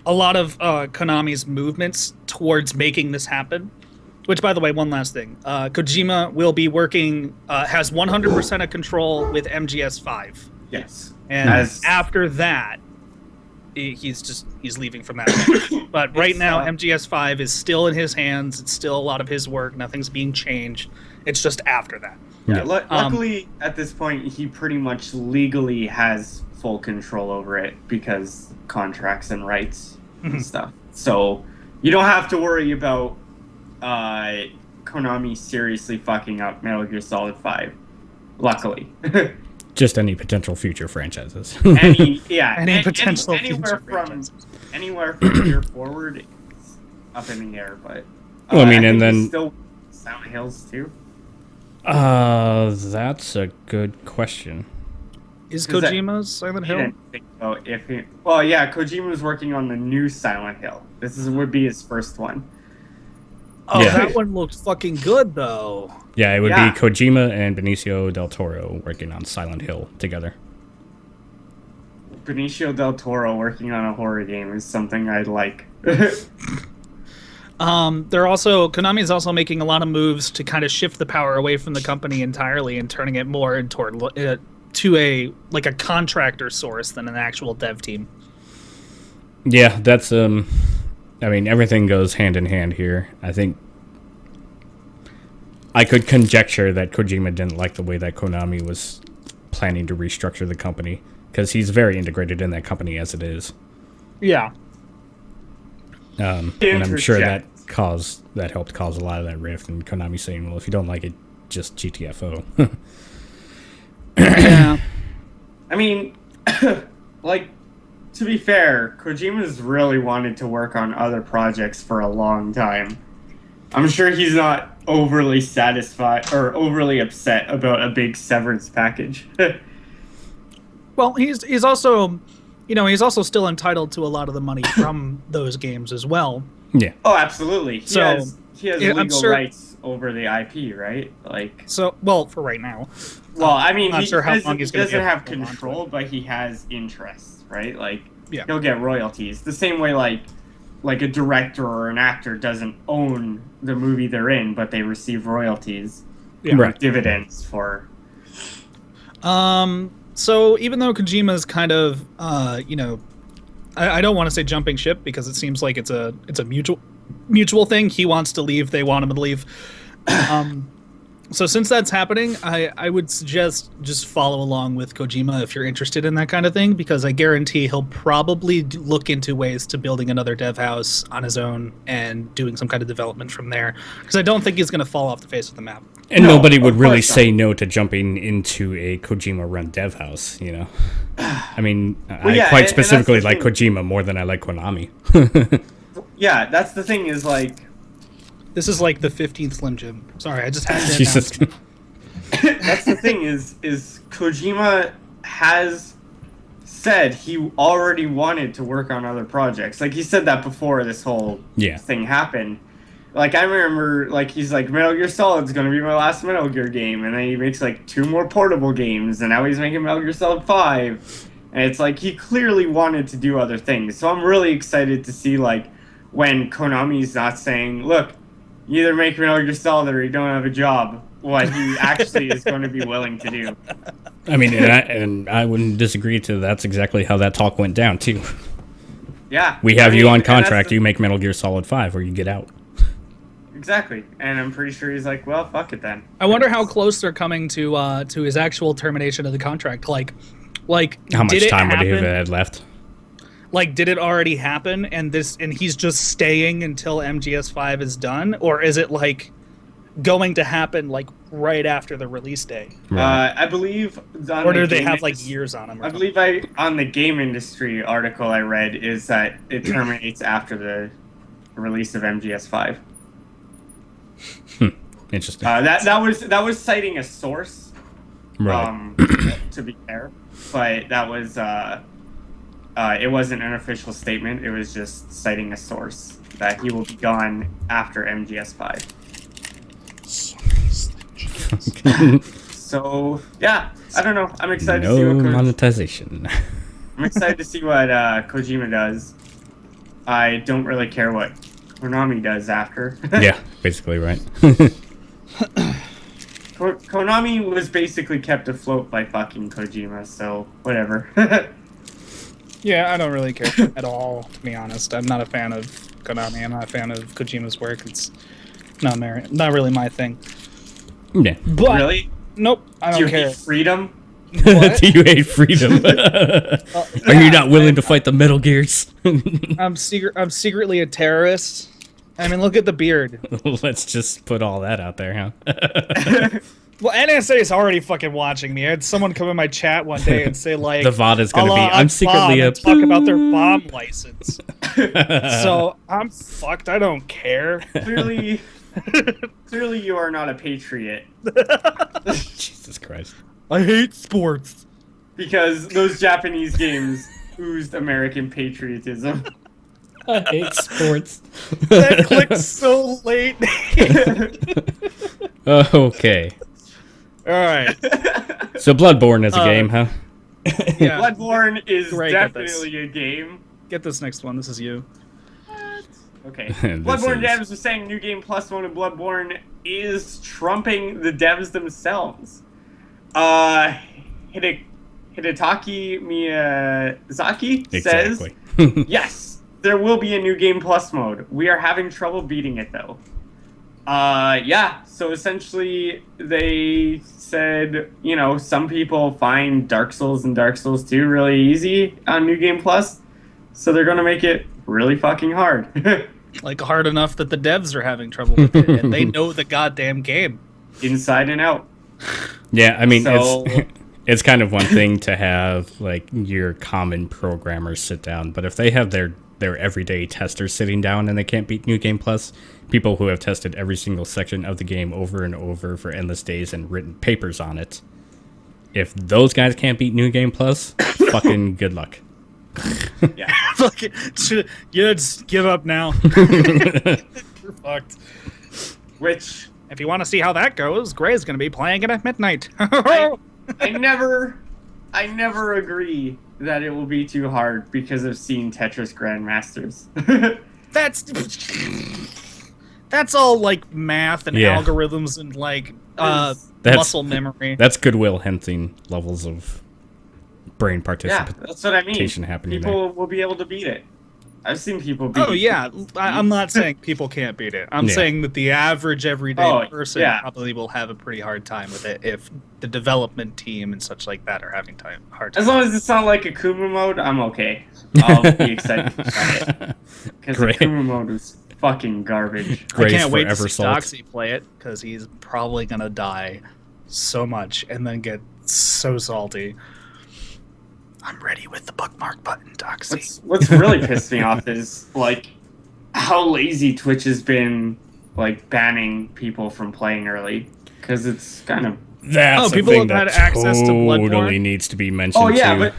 a lot of Konami's movements towards making this happen. Which, by the way, one last thing, Kojima will be working has 100% of control with MGS5. Yes, and after that, he's leaving from that. But right now, MGS5 is still in his hands. It's still a lot of his work. Nothing's being changed. It's just after that. Yeah. Luckily, at this point, he pretty much legally has full control over it because contracts and rights and stuff. So you don't have to worry about Konami seriously fucking up Metal Gear Solid 5. Luckily. Just any potential future franchises. Any potential future franchises. Anywhere from here forward, it's up in the air. But well, I mean, and then still Silent Hills too. That's a good question. Is Kojima's Silent Hill? Well, yeah, Kojima's working on the new Silent Hill. Would be his first one. Oh, yeah. That one looks fucking good, though. Yeah, it would be Kojima and Benicio del Toro working on Silent Hill together. Benicio del Toro working on a horror game is something I'd like. Konami is also making a lot of moves to kind of shift the power away from the company entirely and turning it more toward to a contractor source than an actual dev team. Yeah, that's I mean, everything goes hand in hand here. I think I could conjecture that Kojima didn't like the way that Konami was planning to restructure the company, because he's very integrated in that company as it is. Yeah. And I'm sure that helped cause a lot of that rift, and Konami saying, well, if you don't like it, just GTFO. Yeah. I mean, like, to be fair, Kojima's really wanted to work on other projects for a long time. I'm sure he's not overly satisfied or overly upset about a big severance package. Well, he's also, he's also still entitled to a lot of the money from those games as well. Yeah. Oh, absolutely. He has legal sure, rights over the IP, right? Like, so, well, for right now. Well, I mean, he doesn't have control, but he has interests, right? Like, he'll get royalties. The same way, like a director or an actor doesn't own the movie they're in, but they receive royalties, right. Dividends for. So even though Kojima's kind of, I don't want to say jumping ship, because it seems like it's a mutual thing. He wants to leave, they want him to leave. So since that's happening, I would suggest just follow along with Kojima if you're interested in that kind of thing, because I guarantee he'll probably look into ways to building another dev house on his own and doing some kind of development from there, because I don't think he's going to fall off the face of the map. And nobody would really say no to jumping into a Kojima-run dev house, I mean, I quite specifically like Kojima more than I like Konami. Yeah, that's the thing is, like... This is like the 15th Slim Jim. Sorry, I just had to Jesus. That's the thing is Kojima has said he already wanted to work on other projects. Like, he said that before this whole thing happened. Like, I remember, like, he's like, Metal Gear Solid's gonna be my last Metal Gear game, and then he makes, like, 2 more portable games, and now he's making Metal Gear Solid 5. And it's like, he clearly wanted to do other things. So I'm really excited to see, like, when Konami's not saying, look, you either make Metal Gear Solid or you don't have a job, what he actually is going to be willing to do. I mean, and I wouldn't disagree to that's exactly how that talk went down, too. Yeah. We have you on contract, you make Metal Gear Solid 5 or you get out. Exactly. And I'm pretty sure he's like, well, fuck it then. I wonder how close they're coming to his actual termination of the contract. Like how much time would he have had left? Like, did it already happen, and he's just staying until MGS5 is done, or is it like going to happen like right after the release day? Right. I believe. Or do they have like years on them? I believe on the game industry article I read is that it terminates after the release of MGS5. Interesting. That was citing a source. Right. To be fair, but that was. It wasn't an official statement. It was just citing a source that he will be gone after MGS5. So, yeah, I don't know. I'm excited to see what monetization. I'm excited to see what Kojima does. I don't really care what Konami does after. Yeah, basically, right. Konami was basically kept afloat by fucking Kojima, so whatever. Yeah, I don't really care at all, to be honest. I'm not a fan of Konami. I'm not a fan of Kojima's work. It's not really my thing. Yeah. But, really? Nope, I don't care. Do you hate freedom? Do you hate freedom? Are you not willing to fight the Metal Gears? I'm secretly a terrorist. I mean, look at the beard. Let's just put all that out there, huh? Well, NSA is already fucking watching me. I had someone come in my chat one day and say, like... the VOD is going to be, I'm secretly a... talk about their bomb license. So, I'm fucked. I don't care. Clearly you are not a patriot. Jesus Christ. I hate sports. Because those Japanese games oozed American patriotism. I hate sports. That clicked so late. Okay. All right. So Bloodborne is a game, huh? Yeah. Bloodborne is definitely a game. Get this next one. This is you. What? Okay. Bloodborne devs are saying New Game Plus One of Bloodborne is trumping the devs themselves. Hidetaki Miyazaki says, yes, there will be a New Game Plus mode. We are having trouble beating it, though. Yeah, so essentially they said, you know, some people find Dark Souls and Dark Souls 2 really easy on New Game Plus, so they're going to make it really fucking hard. Like, hard enough that the devs are having trouble with it, and they know the goddamn game. Inside and out. Yeah, I mean, So- it's kind of one thing to have, like, your common programmers sit down, but if they have their everyday testers sitting down and they can't beat New Game Plus, people who have tested every single section of the game over and over for endless days and written papers on it, if those guys can't beat New Game Plus, fucking good luck. Yeah. Fuck it. Yeah, just give up now. You're fucked. Which If you want to see how that goes, Gray's going to be playing it at midnight. I never agree that it will be too hard because of seeing Tetris Grandmasters. That's all like math and Yeah. algorithms and like That's- muscle memory. That's Goodwill Hunting levels of brain Yeah, participation that's what I mean. happening People will be able to beat it. I've seen people beat it. Oh yeah, I'm not saying people can't beat it. I'm Yeah. saying that the average everyday person yeah. probably will have a pretty hard time with it if the development team and such like that are having hard time. As long as it's not like a Kuma mode, I'm okay. I'll be excited to try it. Because the Great. Kuma mode was fucking garbage. I Grace can't wait to forever see salt. Doxy play it because he's probably gonna die so much and then get so salty. I'm ready with the bookmark button, Doxy. What's really pissed me off is like how lazy Twitch has been like banning people from playing early because it's kind of That's people a thing have that had access to totally Bloodborne? needs to be mentioned. oh yeah, too.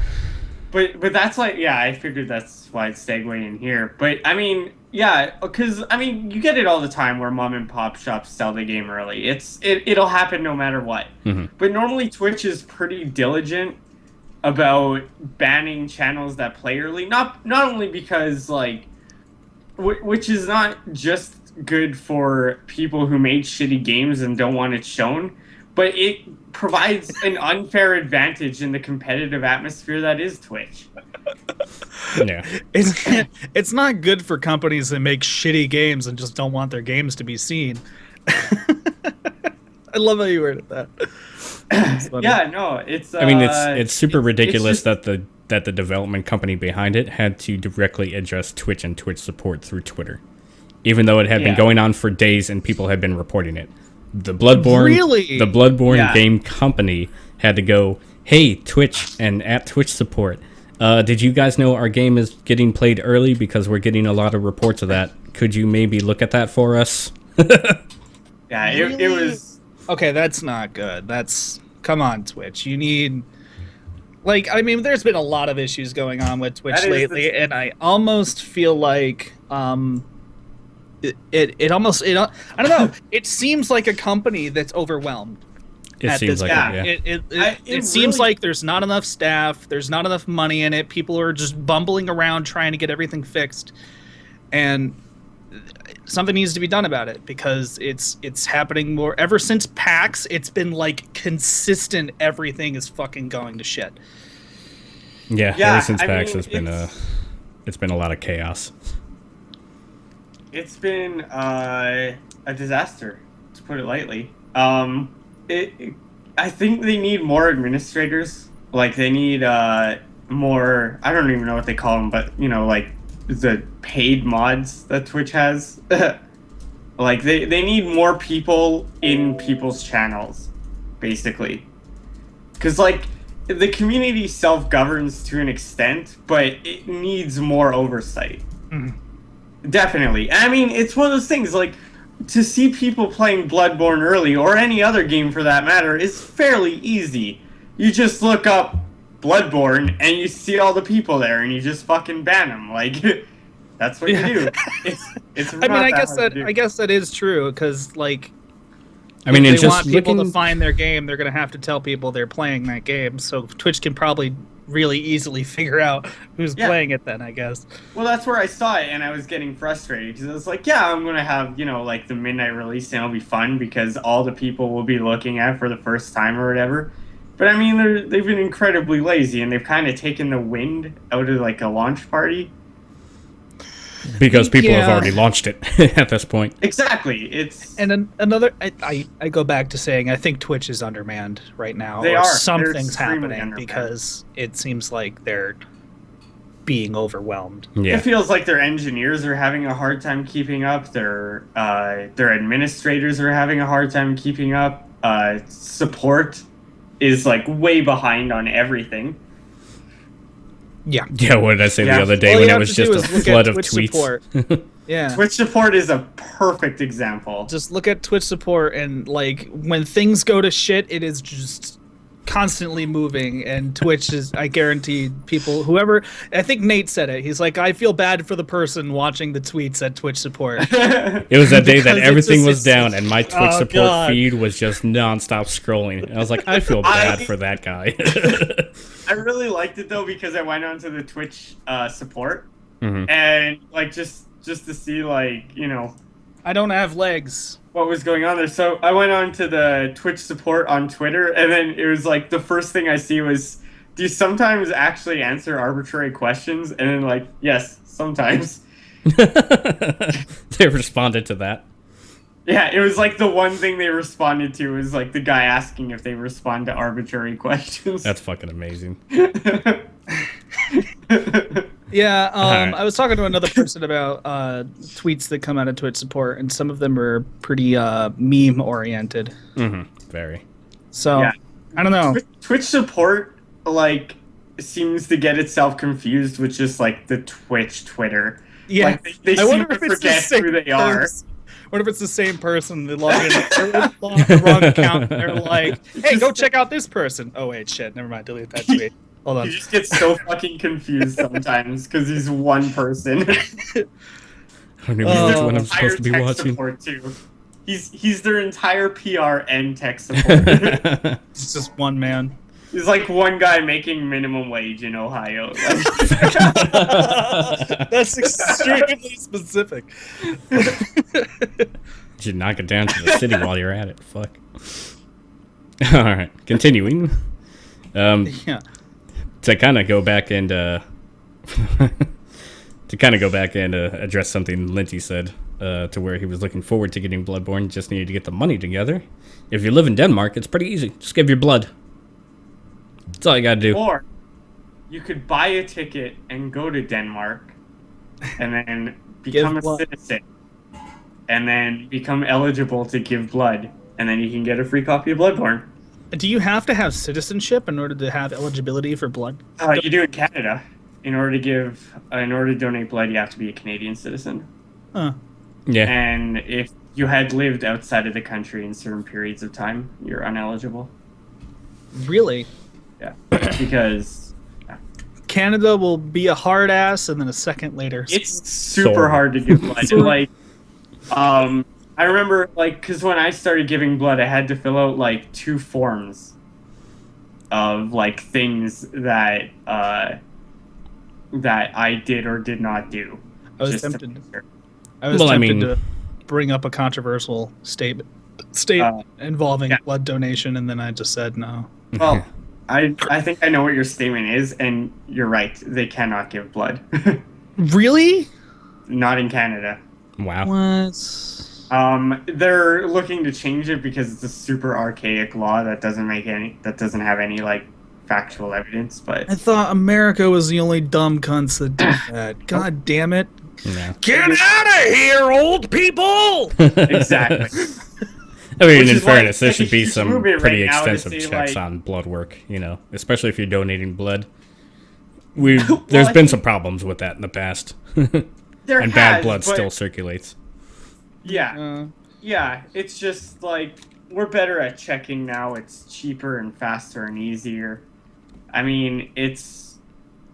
but that's like yeah, I figured that's why it's segueing here. But I mean yeah, because I mean you get it all the time where mom and pop shops sell the game early. It'll happen no matter what. Mhm. But normally Twitch is pretty diligent about banning channels that play early. Not only because like, which is not just good for people who made shitty games and don't want it shown, but it provides an unfair advantage in the competitive atmosphere that is Twitch. Yeah. It's not good for companies that make shitty games and just don't want their games to be seen. I love how you worded that. It's funny. Yeah, no, it's. I mean, it's super ridiculous just- that the development company behind it had to directly address Twitch and Twitch support through Twitter, even though it had been Yeah. going on for days and people had been reporting it. The Bloodborne Yeah. game company had to go, hey, Twitch and at Twitch support, did you guys know our game is getting played early because we're getting a lot of reports of that? Could you maybe look at that for us? Yeah, it was. Okay, that's not good. Come on, Twitch. You need, like, I mean, there's been a lot of issues going on with Twitch That is lately, and I almost feel like I don't know. It seems like a company that's overwhelmed. It at seems this like point. it, yeah. It seems really- like there's not enough staff, there's not enough money in it. People are just bumbling around trying to get everything fixed, and something needs to be done about it because it's happening more ever since PAX. It's been like consistent. Everything is fucking going to shit. Yeah, Yeah, ever since I PAX, mean, it's been a lot of chaos. It's been a disaster, to put it lightly. I think they need more administrators. Like they need more. I don't even know what they call them, but you know, like the paid mods that Twitch has. Like they need more people in people's channels, basically. Because like the community self-governs to an extent, but it needs more oversight. Mhm. Definitely. I mean, it's one of those things, like, to see people playing Bloodborne early, or any other game for that matter, is fairly easy. You just look up Bloodborne, and you see all the people there, and you just fucking ban them. Like, that's what you do. It's I mean, not I that guess hard to do. I guess that is true because like. I mean, if it's they just want people looking. to find their game, they're going to have to tell people they're playing that game. So Twitch can probably really easily figure out who's Yeah. playing it then, I guess. Well, that's where I saw it, and I was getting frustrated, because I was like, yeah, I'm going to have, you know, like, the midnight release, and it'll be fun, because all the people will be looking at for the first time or whatever. But, I mean, they've been incredibly lazy, and they've kind of taken the wind out of, like, a launch party. Because people have Yeah. already launched it at this point. Exactly. It's Another, I go back to saying I think Twitch is undermanned right now. They or are. Something's extremely happening undermanned. because it seems like they're being overwhelmed. Yeah. It feels like their engineers are having a hard time keeping up. Their administrators are having a hard time keeping up. Support is like way behind on everything. Yeah. Yeah, what did I say Yeah. the other day All when you it have was to do just a is look flood at of Twitch tweets? support. Yeah. Twitch support is a perfect example. Just look at Twitch support, and like when things go to shit, it is just constantly moving. And Twitch is, I guarantee people, whoever, I think Nate said it. He's like, I feel bad for the person watching the tweets at Twitch support. It was that day that Because it's everything just- was it's- down and my Twitch Oh, support God. feed was just nonstop scrolling. And I was like, I feel bad for that guy. I really liked it though because I went onto the Twitch support Mhm. and like just to see like I don't have legs. what was going on there. So I went on to the Twitch support on Twitter, and then it was like the first thing I see was, do you sometimes actually answer arbitrary questions? And then like, yes, sometimes. They responded to that. Yeah, it was like the one thing they responded to was like the guy asking if they respond to arbitrary questions. That's fucking amazing. Yeah, Alright. I was talking to another person about tweets that come out of Twitch support, and some of them are pretty meme oriented. Very. So Yeah. I don't know. Twitch support like seems to get itself confused with just like the Twitch Twitter. Yeah, Like, they I seem wonder to if it's the forget same who they are. person. What if it's the same person? They log in the wrong account. And they're like, "Hey, go check out this person." Oh wait, shit. Never mind. Delete that tweet. Hold on. You just get so fucking confused sometimes because he's one person. I don't even know which one I'm Entire supposed to be tech watching. support too. He's their entire PR and tech support. It's just one man. He's like one guy making minimum wage in Ohio. That's extremely specific. You should knock it down to the city while you're at it. Fuck. Alright, continuing. Yeah. To kind of go back and address something Linty said, to where he was looking forward to getting Bloodborne, just needed to get the money together. If you live in Denmark, it's pretty easy. Just give your blood. That's all you gotta do. Or you could buy a ticket and go to Denmark and then become a blood. citizen and then become eligible to give blood, and then you can get a free copy of Bloodborne. Do you have to have citizenship in order to have eligibility for blood? You do in Canada. In order to donate blood, you have to be a Canadian citizen. Huh. Yeah. And if you had lived outside of the country in certain periods of time, you're ineligible. Really? Yeah, because Canada will be a hard ass, and then a second later. it's super Sorry. hard to give blood. Like, I remember, like, because when I started giving blood, I had to fill out like 2 forms of like things that I did or did not do. I was just to tempted. make sure. I was Well, I tempted mean- to bring up a controversial statement involving yeah. blood donation, and then I just said no. Well, I think I know what your statement is, and you're right. They cannot give blood. Really? Not in Canada. Wow. What? They're looking to change it because it's a super archaic law that doesn't have any like factual evidence. But I thought America was the only dumb cunts that did that. God damn it! Yeah. Get out of here, old people! exactly. I mean, Which in is why fairness, there it's a should be huge some movement pretty right now to extensive say, checks like- on blood work, especially if you're donating blood. There's I been some problems with that in the past. There And bad has, blood but- still circulates. Yeah, yeah. It's just like we're better at checking now. It's cheaper and faster and easier. I mean, it's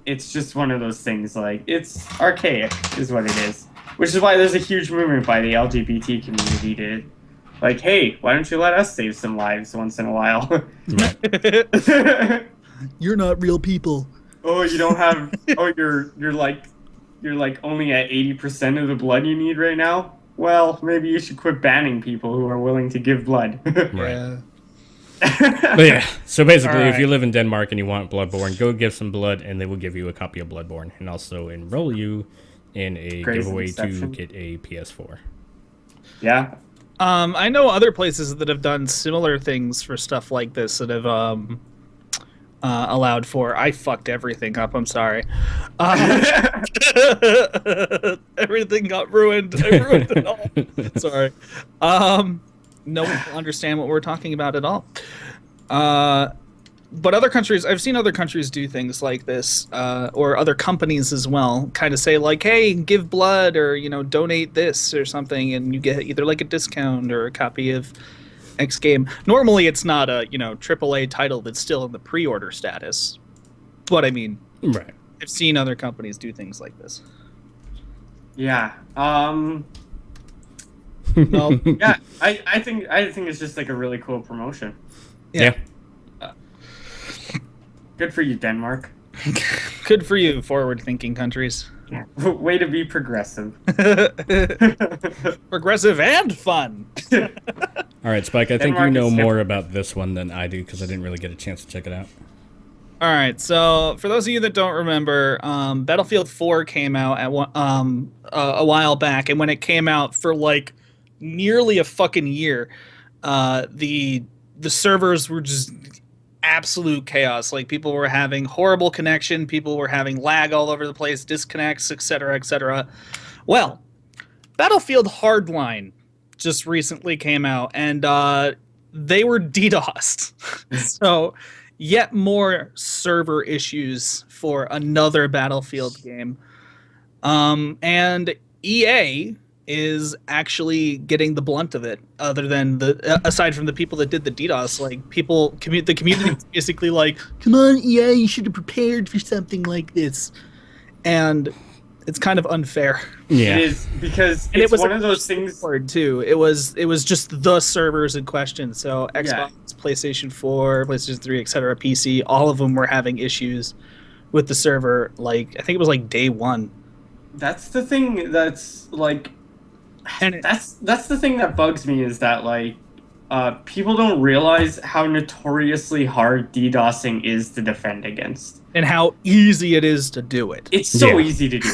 just one of those things. Like, it's archaic, is what it is. Which is why there's a huge movement by the LGBT community to, like, hey, why don't you let us save some lives once in a while? Right. You're not real people. Oh, you don't have. Oh, you're like only at 80% of the blood you need right now. Well, maybe you should quit banning people who are willing to give blood. Right. Yeah. But yeah, so basically, if Alright. you live in Denmark and you want Bloodborne, go give some blood, and they will give you a copy of Bloodborne, and also enroll you in a Crazy giveaway exception. to get a PS4. Yeah. I know other places that have done similar things for stuff like this that have allowed for. I fucked everything up. I'm sorry. Everything got ruined. I ruined it all. Sorry. No one will understand what we're talking about at all. But other countries, I've seen other countries do things like this, or other companies as well, kind of say like, hey, give blood or, donate this or something, and you get either like a discount or a copy of X game. Normally it's not a, AAA title that's still in the pre-order status. But I mean, Right. I've seen other companies do things like this. Yeah. No, Yeah. I think it's just like a really cool promotion. Yeah. Good for you, Denmark. good for you, forward-thinking countries. Way to be progressive. Progressive and fun. All right, Spike, I think you Denmark know is more about this one than I do because I didn't really get a chance to check it out. All right, so for those of you that don't remember, Battlefield 4 came out at a while back, and when it came out for like nearly a fucking year, the servers were just absolute chaos. Like, people were having horrible connection, people were having lag all over the place, disconnects, etc., etc. Well, Battlefield Hardline just recently came out, and they were DDoSed. So, yet more server issues for another Battlefield game. And EA is actually getting the blunt of it, other than aside from the people that did the DDoS. Like, the community is basically like, Come on, EA, you should have prepared for something like this. and it's kind of unfair. Yeah. It is, because And it's it was one of those things. Hard too. It was just the servers in question. So Xbox, PlayStation 4, PlayStation 3, etc., PC, all of them were having issues with the server. Like, I think it was like day one. That's the thing that's like, And that's the thing that bugs me, is that like, people don't realize how notoriously hard DDoSing is to defend against. and how easy it is to do it. It's so Yeah. easy to do.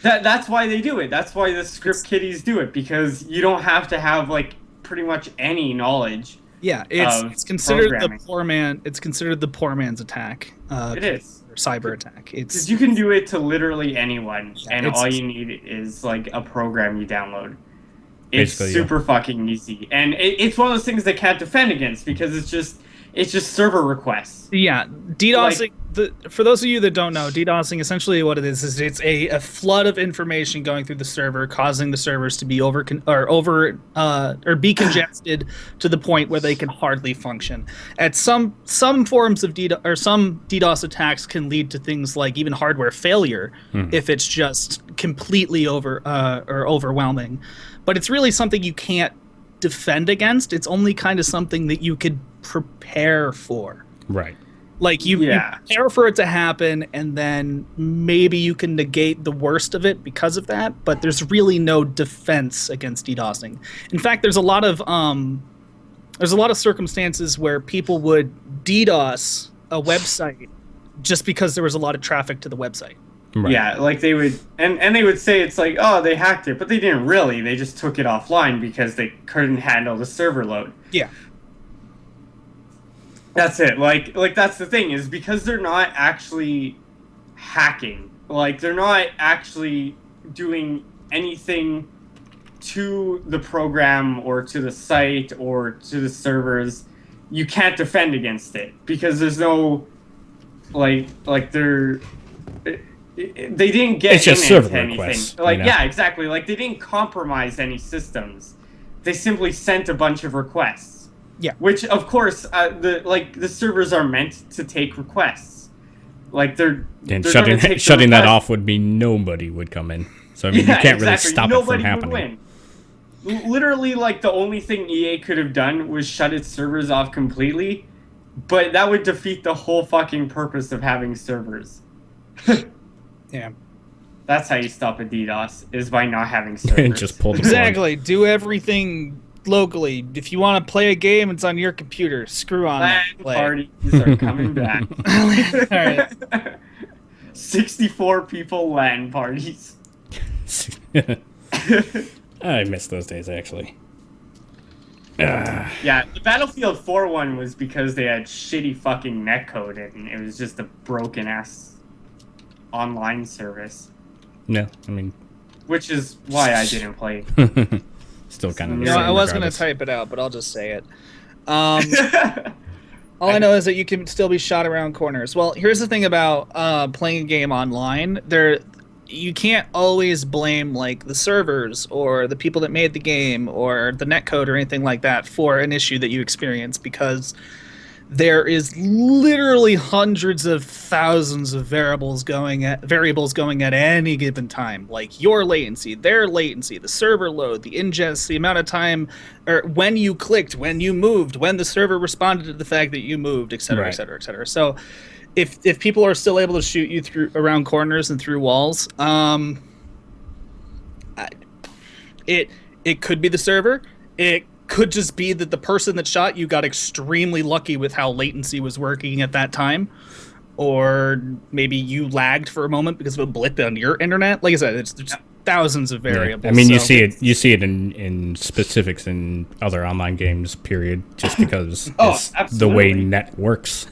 That's why they do it. That's why the script kiddies do it, because you don't have to have like pretty much any knowledge. Yeah, of it's considered programming. the poor man. It's considered the poor man's attack. It is. Or cyber attack. Because It's you can do it to literally anyone, Yeah, and it's- all you need is like a program you download. It's Basically, yeah. super fucking easy, and it's one of those things they can't defend against, because it's just server requests. yeah, DDoSing. For those of you that don't know, DDoSing, essentially what it is it's a flood of information going through the server, causing the servers to be be congested to the point where they can hardly function. At some forms of some DDoS attacks can lead to things like even hardware failure if it's just completely overwhelming. But it's really something you can't defend against. It's only kind of something that you could prepare for. Right. Like, you prepare for it to happen, and then maybe you can negate the worst of it because of that, but there's really no defense against DDoSing. In fact, there's a lot of circumstances where people would DDoS a website just because there was a lot of traffic to the website. Right. Yeah, like they would, and they would say it's like, oh, they hacked it, but they didn't really. They just took it offline because they couldn't handle the server load. Yeah. That's it. Like that's the thing, is because they're not actually hacking. Like, they're not actually doing anything to the program or to the site or to the servers. You can't defend against it because there's no they didn't get It's just in server into anything. requests, Like, you know? yeah, exactly. Like, they didn't compromise any systems. They simply sent a bunch of requests. Yeah. Which, of course, the servers are meant to take requests. Like, they're And gonna take the shutting that request. off would mean nobody would come in. So I mean, Yeah, you can't really exactly. stop Nobody it from would happening. win. Literally, like, the only thing EA could have done was shut its servers off completely, but that would defeat the whole fucking purpose of having servers. Yeah. That's how you stop a DDoS, is by not having servers. Just pull the plug. Exactly. Do everything locally. If you want to play a game, it's on your computer. Screw on LAN that. Play. parties are coming back. All right. 64 people LAN parties. I miss those days, actually. Yeah, the Battlefield 4 one was because they had shitty fucking netcode and it was just a broken ass online service. No, I mean, which is why I didn't play. still kind of. You know, I was going to type it out, but I'll just say it. All I know is that you can still be shot around corners. Well, here's the thing about playing a game online. You can't always blame like the servers or the people that made the game or the netcode or anything like that for an issue that you experience, because there is literally hundreds of thousands of variables going at any given time, like your latency, their latency, the server load, the ingest, the amount of time, or when you clicked, when you moved, when the server responded to the fact that you moved, etc., etc., etc. So if people are still able to shoot you through around corners and through walls, it could be the server. It could just be that the person that shot you got extremely lucky with how latency was working at that time, or maybe you lagged for a moment because of a blip on your internet. Like I said, there's thousands of variables. Yeah. I mean, you see it in specifics in other online games. Period. Just because it's the way net works.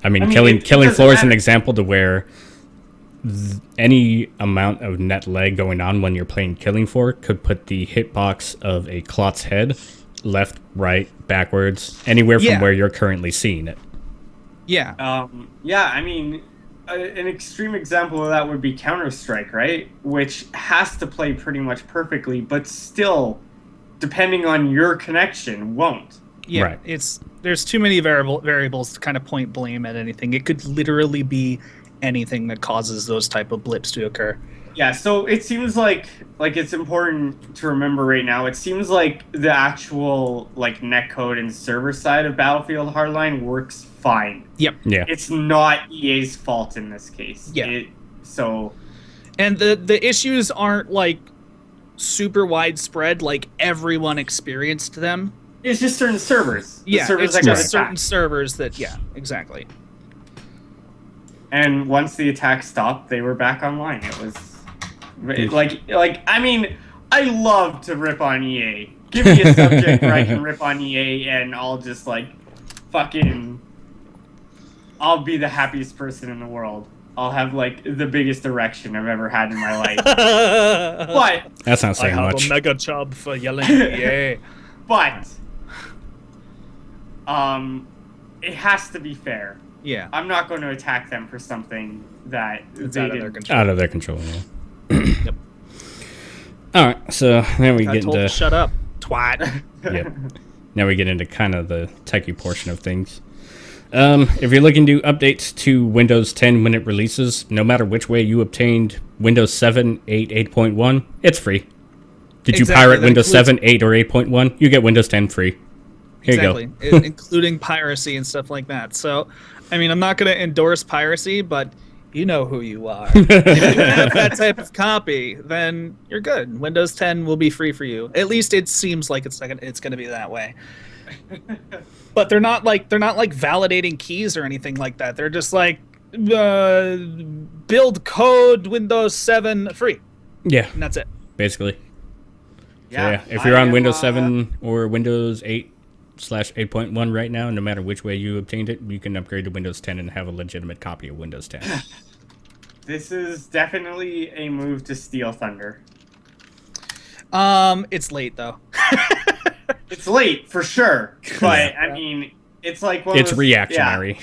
I mean, Killing Floor is an example to where any amount of net lag going on when you're playing Killing Floor could put the hitbox of a Klotz head left, right, backwards, anywhere from where you're currently seeing it. Yeah. I mean, an extreme example of that would be Counter-Strike, right? Which has to play pretty much perfectly, but still, depending on your connection, won't. Yeah, right. There's too many variables to kind of point blame at anything. It could literally be anything that causes those type of blips to occur. Yeah, so it seems like it's important to remember right now. It seems like the actual netcode and server side of Battlefield Hardline works fine. Yep. Yeah. It's not EA's fault in this case. Yeah. And the issues aren't super widespread. Like everyone experienced them. It's just certain servers. Yeah, it's just certain servers that. Yeah, exactly. And once the attack stopped, they were back online. It was I mean, I love to rip on EA. Give me a subject where I can rip on EA and I'll just I'll be the happiest person in the world. I'll have the biggest erection I've ever had in my life. But that's not saying much. I have a mega chub for yelling at EA. But it has to be fair. Yeah. I'm not going to attack them for something that it's they out of their control. Out of their control, yeah. Yep. All right, so now we get into shut up, twat. Yep. Now we get into kind of the techie portion of things. If you're looking to updates to Windows 10 when it releases, no matter which way you obtained Windows 7, 8, 8.1, it's free. Did you pirate Windows 7, 8, or 8.1? You get Windows 10 free. Here you go. Including piracy and stuff like that. So, I mean, I'm not going to endorse piracy, but you know who you are. If you have that type of copy, then you're good. Windows 10 will be free for you. At least it seems like it's going to be that way. But they're not validating keys or anything like that. They're just build code Windows 7 free. Yeah. And that's it. Basically. Yeah. If you're on Windows 7 or Windows 8/8.1 right now, no matter which way you obtained it, you can upgrade to Windows 10 and have a legitimate copy of Windows 10. This is definitely a move to steal thunder. It's late though. It's late for sure, but I mean, it's it's reactionary.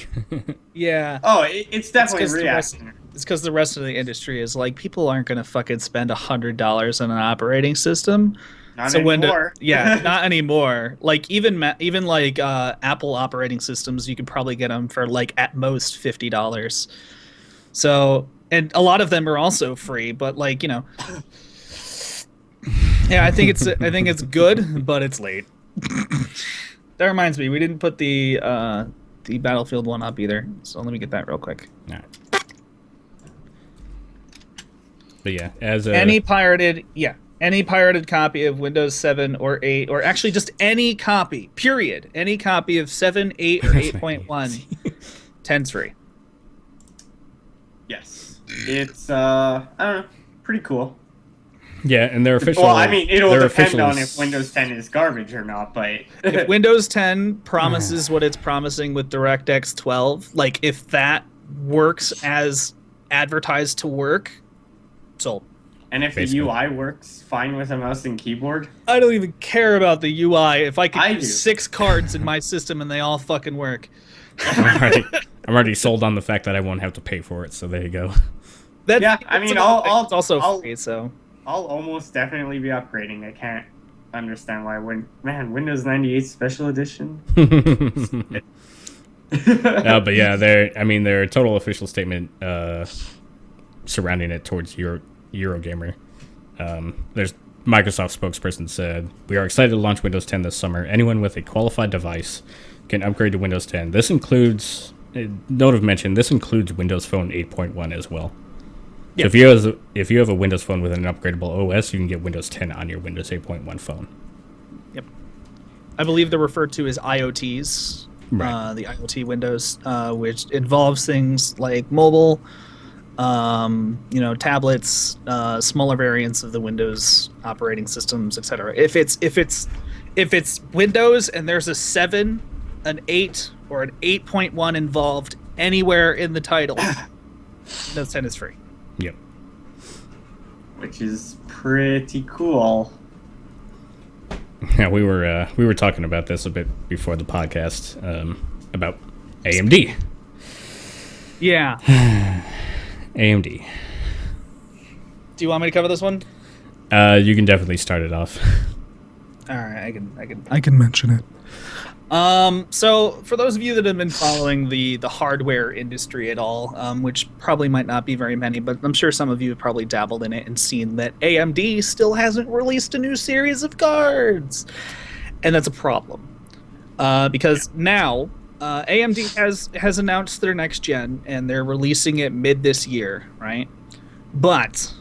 Yeah. Oh, it's definitely reactionary. It's because the rest of the industry is people aren't going to fucking spend $100 on an operating system. Not anymore. Not anymore. Even Apple operating systems, you could probably get them for at most $50. So, and a lot of them are also free, but yeah, I think it's good, but it's late. That reminds me, we didn't put the Battlefield one up either. So let me get that real quick. All right. But yeah, any pirated copy of Windows 7 or 8, or actually just any copy, period. Any copy of 7, 8, or 8.1, 10's free. Yes. It's, I don't know, pretty cool. Yeah, and their official. Well, I mean, it'll their depend on officials- if Windows 10 is garbage or not, but If Windows 10 promises what it's promising with DirectX 12, like if that works as advertised to work, sold. and if Basically. the UI works fine with a mouse and keyboard, I don't even care about the UI. If I I can do. use 6 cards in my system and they all fucking work. I'm already sold on the fact that I won't have to pay for it. So there you go. That's, Yeah, I that's mean, another thing. I'll- It's also I'll- free, so. I'll almost definitely be upgrading. I can't understand why. Windows 98 Special Edition. But yeah, their total official statement surrounding it towards Eurogamer. There's Microsoft spokesperson said, "We are excited to launch Windows 10 this summer. Anyone with a qualified device can upgrade to Windows 10. This includes, note of mention, this includes Windows Phone 8.1 as well. Yep. So if you have a Windows Phone with an upgradable OS, you can get Windows 10 on your Windows 8.1 phone. Yep. I believe they're referred to as IoTs, Right. the IoT Windows, which involves things like mobile, tablets, smaller variants of the Windows operating systems, etc. If it's Windows and there's a 7, an 8, or an 8.1 involved anywhere in the title, Windows 10 is free. Yep. Which is pretty cool. Yeah, we were talking about this a bit before the podcast about AMD. Yeah. AMD. Do you want me to cover this one? You can definitely start it off. All right, I can mention it. So for those of you that have been following the hardware industry at all, which probably might not be very many, but I'm sure some of you have probably dabbled in it and seen that AMD still hasn't released a new series of cards, and that's a problem because now AMD has announced their next gen and they're releasing it mid this year, right? But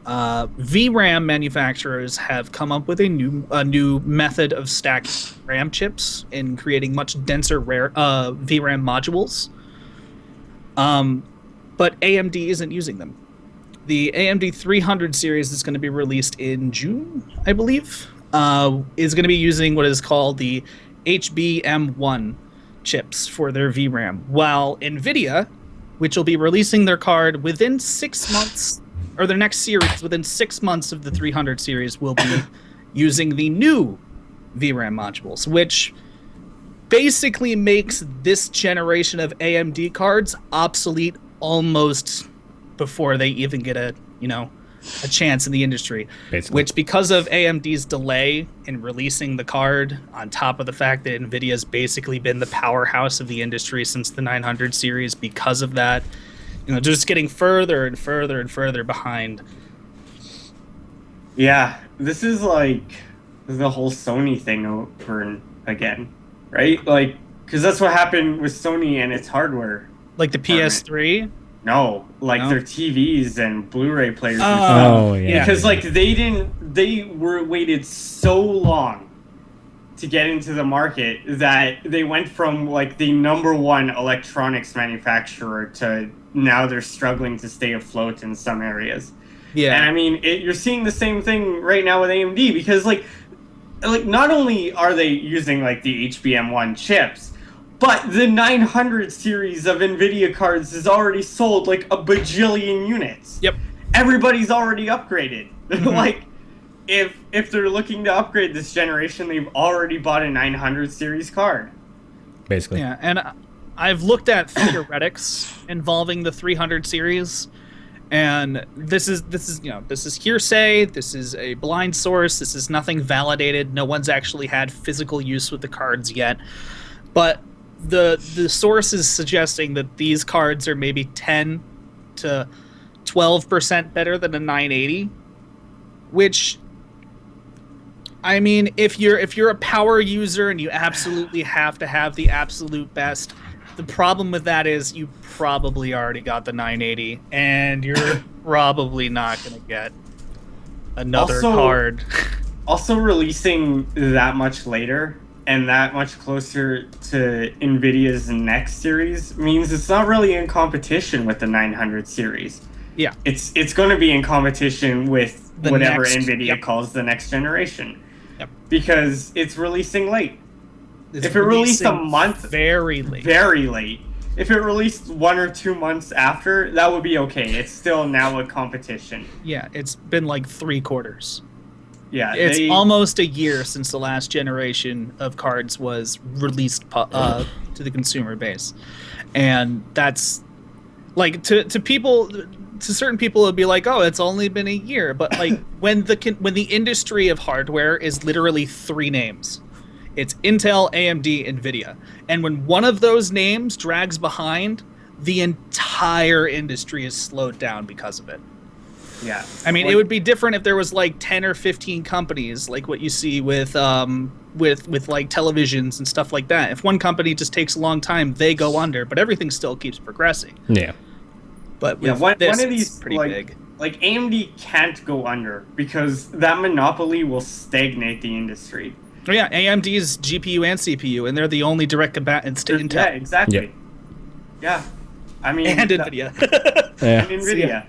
VRAM manufacturers have come up with a new method of stacking RAM chips and creating much denser VRAM modules. But AMD isn't using them. The AMD 300 series is going to be released in June, I believe, is going to be using what is called the HBM1 chips for their VRAM, while NVIDIA, which will be releasing their card within 6 months, or their next series within 6 months of the 300 series, will be using the new VRAM modules, which basically makes this generation of AMD cards obsolete almost before they even get a chance in the industry. Basically. Which, because of AMD's delay in releasing the card, on top of the fact that NVIDIA's basically been the powerhouse of the industry since the 900 series, because of that, just getting further and further and further behind. Yeah, this is like the whole Sony thing over again, right? Like, because that's what happened with Sony and its hardware. Like the PS3? No, like No? their TVs and Blu-ray players. and Oh, stuff. Oh, yeah. Because like they were waited so long to get into the market that they went from like the #1 electronics manufacturer to now they're struggling to stay afloat in some areas. Yeah. And I mean, you're seeing the same thing right now with AMD, because like not only are they using like the HBM1 chips, but the 900 series of NVIDIA cards is already sold like a bajillion units. Yep. Everybody's already upgraded. Like, if they're looking to upgrade this generation, they've already bought a 900 series card. Basically. Yeah, and I've looked at theoretics involving the 300 series, and this is hearsay. This is a blind source. This is nothing validated. No one's actually had physical use with the cards yet. But the source is suggesting that these cards are maybe 10 to 12% better than a 980, which, I mean, if you're a power user and you absolutely have to have the absolute best, the problem with that is you probably already got the 980 and you're probably not going to get another Also- card. Also, releasing that much later and that much closer to NVIDIA's next series means it's not really in competition with the 900 series. Yeah. It's going to be in competition with The whatever next- NVIDIA yep. calls the next generation. Yep. Because it's releasing late. It's If it released a releasing month, very late. very late. If it released 1 or 2 months after, that would be okay. It's still now a competition. Yeah, it's been like 3 quarters. Yeah, It's almost a year since the last generation of cards was released to the consumer base, and that's like to people, to certain people, it'd be like, oh, it's only been a year, but like when the industry of hardware is literally 3 names. It's Intel, AMD, NVIDIA. And when one of those names drags behind, the entire industry is slowed down because of it. Yeah. I mean, it would be different if there was like 10 or 15 companies, like what you see with like televisions and stuff like that. If one company just takes a long time, they go under, but everything still keeps progressing. Yeah. But yeah, with one this, of these it's pretty like, big. Like AMD can't go under because that monopoly will stagnate the industry. Oh, yeah, AMD's GPU and CPU, and they're the only direct combatants to Intel. Yeah, exactly. Yep. Yeah. I mean, And NVIDIA. Yeah. And NVIDIA. Yeah.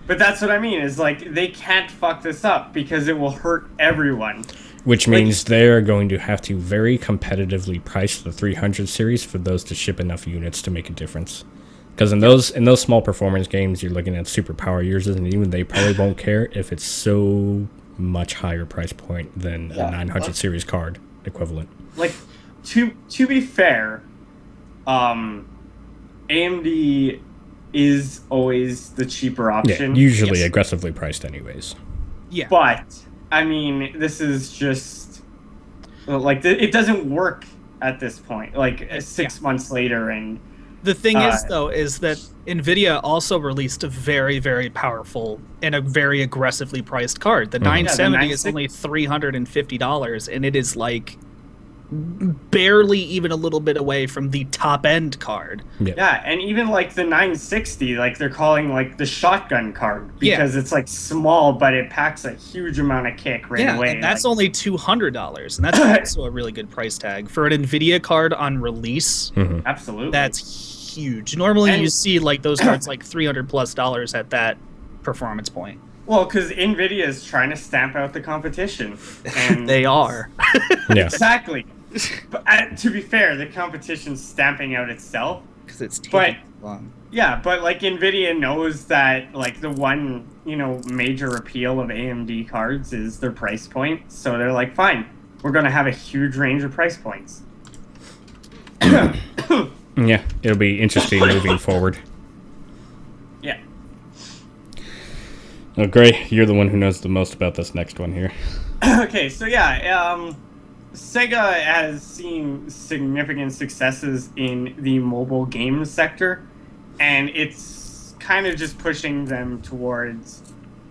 But that's what I mean, is like they can't fuck this up because it will hurt everyone. Which means they're going to have to very competitively price the 300 series for those to ship enough units to make a difference. Because in those small performance games, you're looking at super power users, and even they probably won't care if it's so much higher price point than a 900 series card equivalent. Like, to be fair, AMD is always the cheaper option. Yeah, usually Yes. aggressively priced anyways. Yeah. But I mean, this is just like it doesn't work at this point. Like 6 months later, and The thing is, though, is that NVIDIA also released a very, very powerful and a very aggressively priced card. The 970 is only $350, and it is like barely even a little bit away from the top-end card. yeah, and even like the 960, like they're calling like the shotgun card because it's like small, but it packs a huge amount of kick right away. And that's like, only $200, and that's also a really good price tag for an NVIDIA card on release. absolutely. That's huge. Normally, you see like those cards like $300+ at that performance point. well, because NVIDIA is trying to stamp out the competition, and They are. Yeah. exactly. But to be fair, the competition's stamping out itself. Because it's taking But- too long. Yeah, but like NVIDIA knows that like the one, major appeal of AMD cards is their price point. So they're like, fine, we're going to have a huge range of price points. Yeah, it'll be interesting moving forward. Yeah. Oh, Gray, you're the one who knows the most about this next one here. Okay, so yeah, Sega has seen significant successes in the mobile games sector, and it's kind of just pushing them towards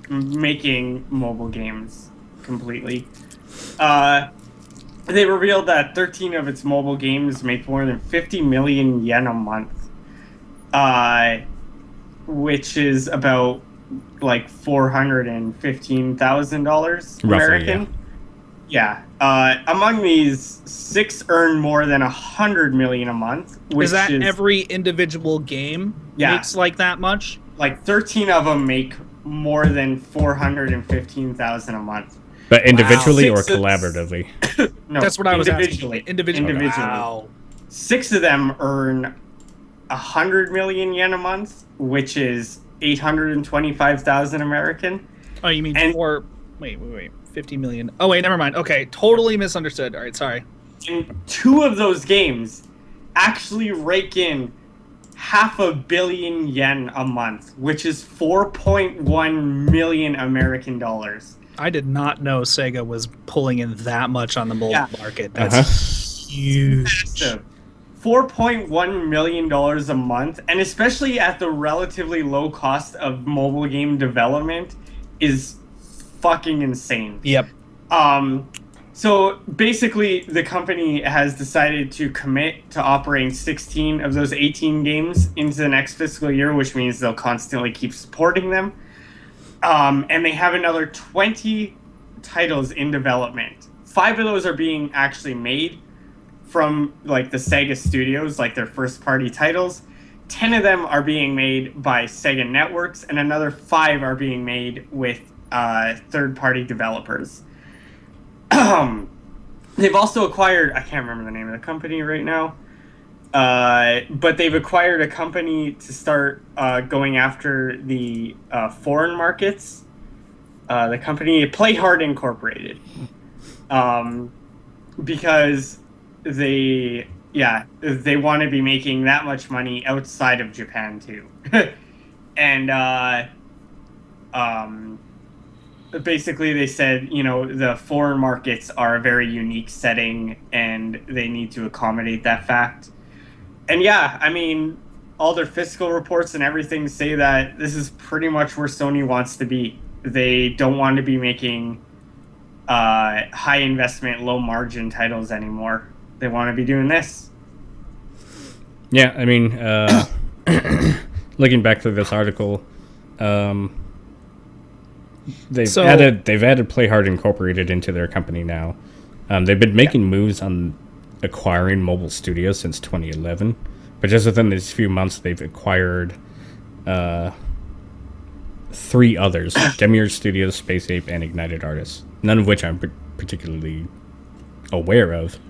making mobile games completely. They revealed that 13 of its mobile games make more than 50 million yen a month, which is about like $415,000 American. Yeah. Among these, 6 earn more than 100 million a month. Which Is that every individual game makes like that much? Like 13 of them make more than 415,000 a month. But individually or Six of- collaboratively? No, That's what I was individually. asking. Individually. Individually. Wow. 6 of them earn 100 million yen a month, which is 825,000 American. Oh, you mean And- for... Wait. 50 million. Oh, wait, never mind. Okay, totally misunderstood. All right, sorry. And 2 of those games actually rake in 500 million yen a month, which is 4.1 million American dollars. I did not know Sega was pulling in that much on the mobile market. That's huge. Massive. $4.1 million a month, and especially at the relatively low cost of mobile game development, is fucking insane. Yep. So basically, the company has decided to commit to operating 16 of those 18 games into the next fiscal year, which means they'll constantly keep supporting them. And they have another 20 titles in development. 5 of those are being actually made from like the Sega Studios, like their first party titles. 10 of them are being made by Sega Networks, and another 5 are being made with third-party developers. They've also acquired, I can't remember the name of the company right now, but they've acquired a company to start going after the foreign markets. The company Play Hard Incorporated, because they want to be making that much money outside of Japan too. And basically they said, the foreign markets are a very unique setting and they need to accommodate that fact. And yeah, I mean, all their fiscal reports and everything say that this is pretty much where Sony wants to be. They don't want to be making high investment, low margin titles anymore. They want to be doing this. Yeah, I mean, looking back to this article, they've added Play Hard Incorporated into their company now. They've been making moves on acquiring mobile studios since 2011, but just within these few months, they've acquired 3 others: Demiurge Studios, Space Ape, and Ignited Artists. None of which I'm particularly aware of.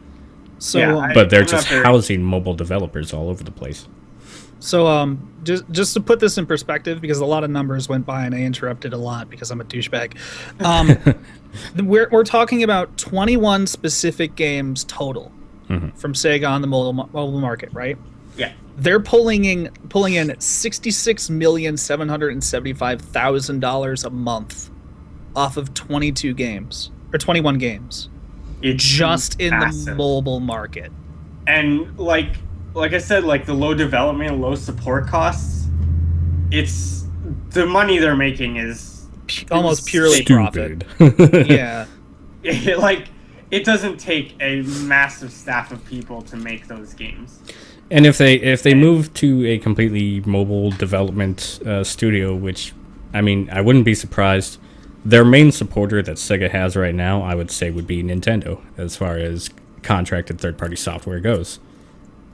So, but they're just housing mobile developers all over the place. So, just to put this in perspective, because a lot of numbers went by and I interrupted a lot because I'm a douchebag. We're talking about 21 specific games total from Sega on the mobile market, right? Yeah. They're pulling in $66,775,000 a month off of 22 games or 21 games. It's just massive. In the mobile market. And like I said, like the low development, low support costs, it's the money they're making is almost purely stupid. Profit. Yeah. It doesn't take a massive staff of people to make those games. And if they move to a completely mobile development studio, which, I mean, I wouldn't be surprised. Their main supporter that Sega has right now, I would say, would be Nintendo, as far as contracted third-party software goes.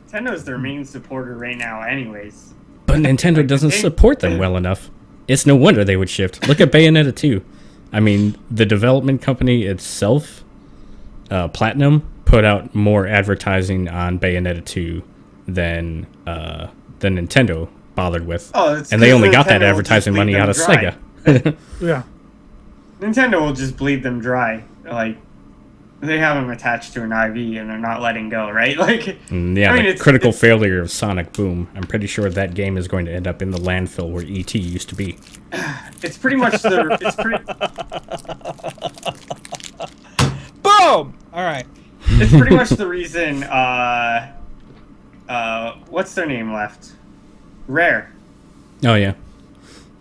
Nintendo's their main supporter right now anyways. But Nintendo doesn't support them well enough. It's no wonder they would shift. Look at Bayonetta 2. I mean, the development company itself, Platinum, put out more advertising on Bayonetta 2 than Nintendo bothered with. And they only got that advertising money out of Sega. Yeah. Nintendo will just bleed them dry. Like, they have them attached to an IV and they're not letting go, right? Like, yeah, the critical failure of Sonic Boom. I'm pretty sure that game is going to end up in the landfill where E.T. used to be. It's pretty much the... Boom! All right. It's pretty much the reason, what's their name left? Rare. Oh, yeah.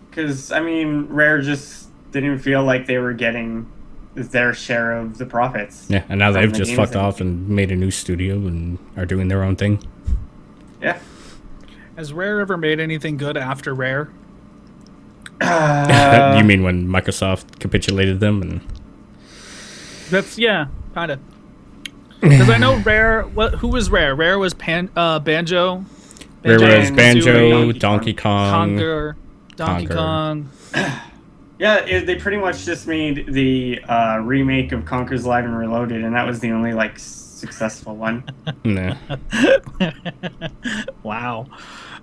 Because, I mean, Rare just didn't feel like they were getting their share of the profits. Yeah, and now they've just fucked off and made a new studio and are doing their own thing. Yeah. Has Rare ever made anything good after Rare? You mean when Microsoft capitulated them? And that's, yeah, kind of. Because I know Rare, who was Rare? Rare was Banjo. Rare was Banjo, Donkey Kong. Donkey Kong. Yeah, they pretty much just made the remake of Conker's Live and Reloaded, and that was the only successful one. Nah. Wow.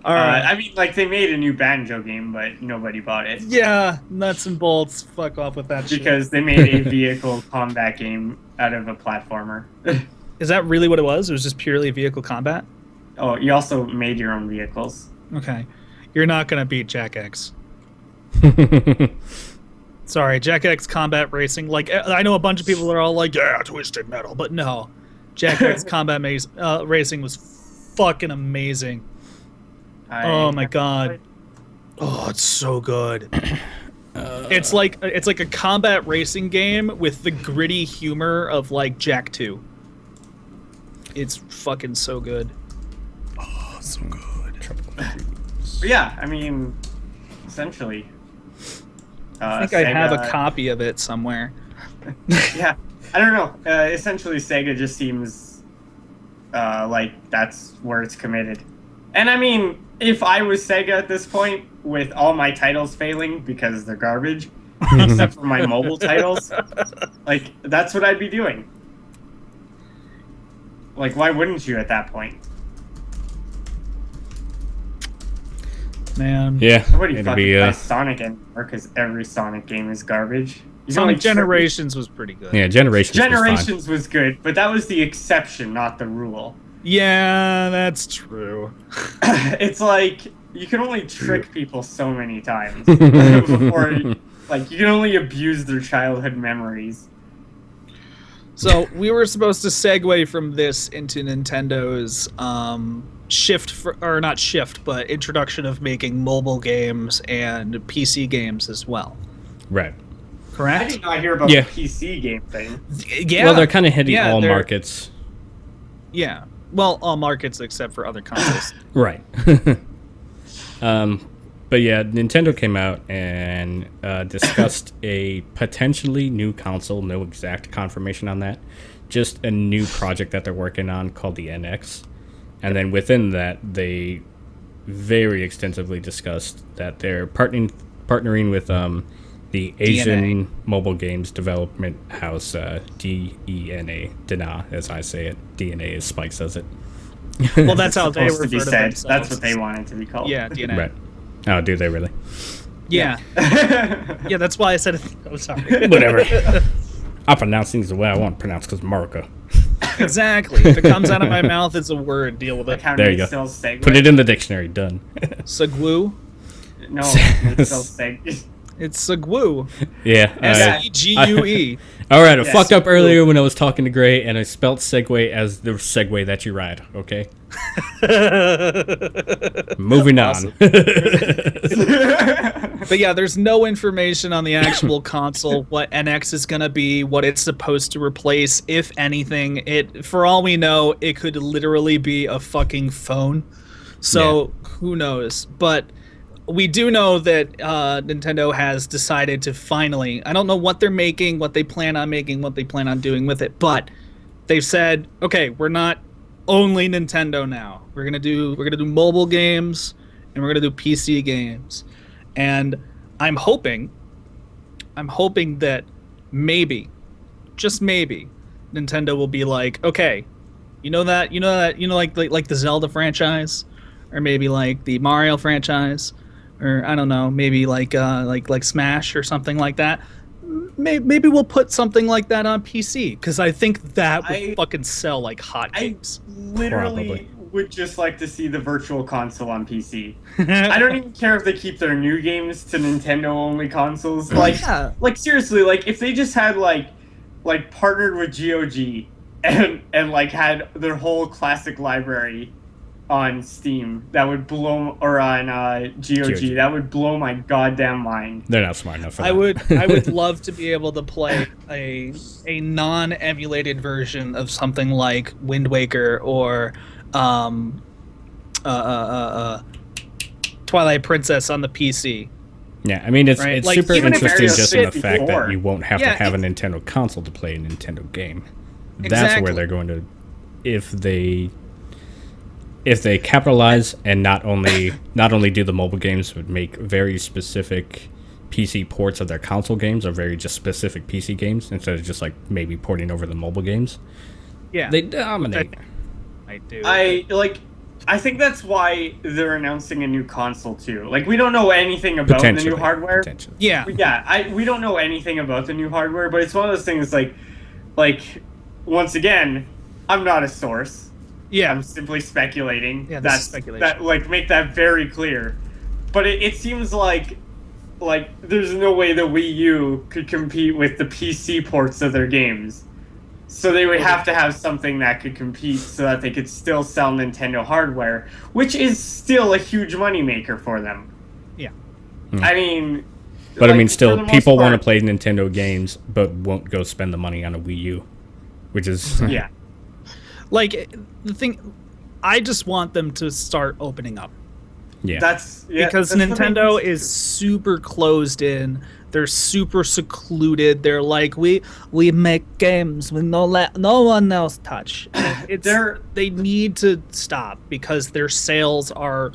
All right. I mean, they made a new Banjo game, but nobody bought it. Yeah, nuts and bolts. Fuck off with that shit. Because they made a vehicle combat game out of a platformer. Is that really what it was? It was just purely vehicle combat? Oh, you also made your own vehicles. Okay. You're not going to beat Jack X. Sorry, Jack X Combat Racing. I know a bunch of people that are all like, yeah, Twisted Metal, but no. Jack X Combat Racing was fucking amazing. Oh my god. Oh, it's so good. It's like a combat racing game with the gritty humor of Jak 2. It's fucking so good. Oh, so good. But yeah, I mean, essentially. I think I have a copy of it somewhere. Yeah, I don't know. Essentially, Sega just seems like that's where it's committed. And I mean, if I was Sega at this point, with all my titles failing because they're garbage, except for my mobile titles, like, that's what I'd be doing. Like, why wouldn't you at that point? Man. Yeah. Nobody it'll fucking be, plays Sonic anymore because every Sonic game is garbage. You Sonic don't Generations was pretty good. yeah, Generations was fine. Generations was good, but that was the exception, not the rule. Yeah, that's true. It's like you can only trick people so many times before, like, you can only abuse their childhood memories. So we were supposed to segue from this into Nintendo's introduction of making mobile games and PC games as well. Right. I Correct? did not hear about Yeah. the PC game thing. Yeah. Well, they're kind of hitting all they're- markets. Yeah. Well, all markets except for other consoles. Right. But yeah, Nintendo came out and discussed a potentially new console. No exact confirmation on that. Just a new project that they're working on called the NX. And then within that, they very extensively discussed that they're partnering with the Asian mobile games development house, DENA, as I say it. DNA as Spike says it. Well, that's how It's they supposed refer to be to said. themselves. That's what they want it to be called. Yeah, DNA. Right. Oh, do they really? Yeah. Yeah, that's why I said it. Oh, sorry. Whatever. I pronounce things the way I want to pronounce because America. Exactly. If it comes out of my mouth, it's a word. Deal with Like it. how There you Nate go. still segue. Put it in the dictionary. Done. Segwoo. No, Nate still segue. It's Segwoo. Yeah. S-E-G-U-E. All right. I Yes. fucked up earlier when I was talking to Gray, and I spelt Segway as the Segway that you ride. Okay. Moving on. But yeah, there's no information on the actual console, what NX is going to be, what it's supposed to replace, if anything. It, for all we know, it could literally be a fucking phone. So who knows? But we do know that Nintendo has decided to finally, I don't know what they're making, what they plan on making, what they plan on doing with it, but they've said, okay, we're not only Nintendo now. We're gonna do mobile games and we're gonna do PC games. And I'm hoping that maybe, just maybe, Nintendo will be like, okay, like the Zelda franchise, or maybe like the Mario franchise, or I don't know, maybe like Smash or something like that. Maybe we'll put something like that on PC, because I think that would fucking sell like hotcakes. Literally Probably. would just like to see the virtual console on PC. I don't even care if they keep their new games to Nintendo only consoles. Like, Yeah. like seriously, like if they just had like partnered with GOG and like had their whole classic library on Steam, that would blow, or on GOG, that would blow my goddamn mind. They're not smart enough for that. I would love to be able to play a non-emulated version of something like Wind Waker or Twilight Princess on the PC. Yeah, I mean, it's Right, it's like, super even if interesting Mario just in the 64. fact that you won't have to Yeah, have a Nintendo console to play a Nintendo game. That's Exactly. where they're going to, if they capitalize and not only do the mobile games, but make very specific PC ports of their console games, or very just specific PC games, instead of just like maybe porting over the mobile games. Yeah, They dominate. I do. I think that's why they're announcing a new console too. Like, we don't know anything about the new hardware. Potentially. Yeah, We don't know anything about the new hardware, but it's one of those things like once again, I'm not a source. yeah. I'm simply speculating. Yeah, this is speculation. That, like, make that very clear. But it seems like there's no way the Wii U could compete with the PC ports of their games. So they would have to have something that could compete so that they could still sell Nintendo hardware, which is still a huge moneymaker for them. Yeah. I mean... But I mean, for still, the most people want to part- play Nintendo games, but won't go spend the money on a Wii U, which is Yeah. Like, the thing, I just want them to start opening up. yeah. Because Nintendo is super closed in. They're super secluded. They're like, we make games with no one else touch. They need to stop, because their sales are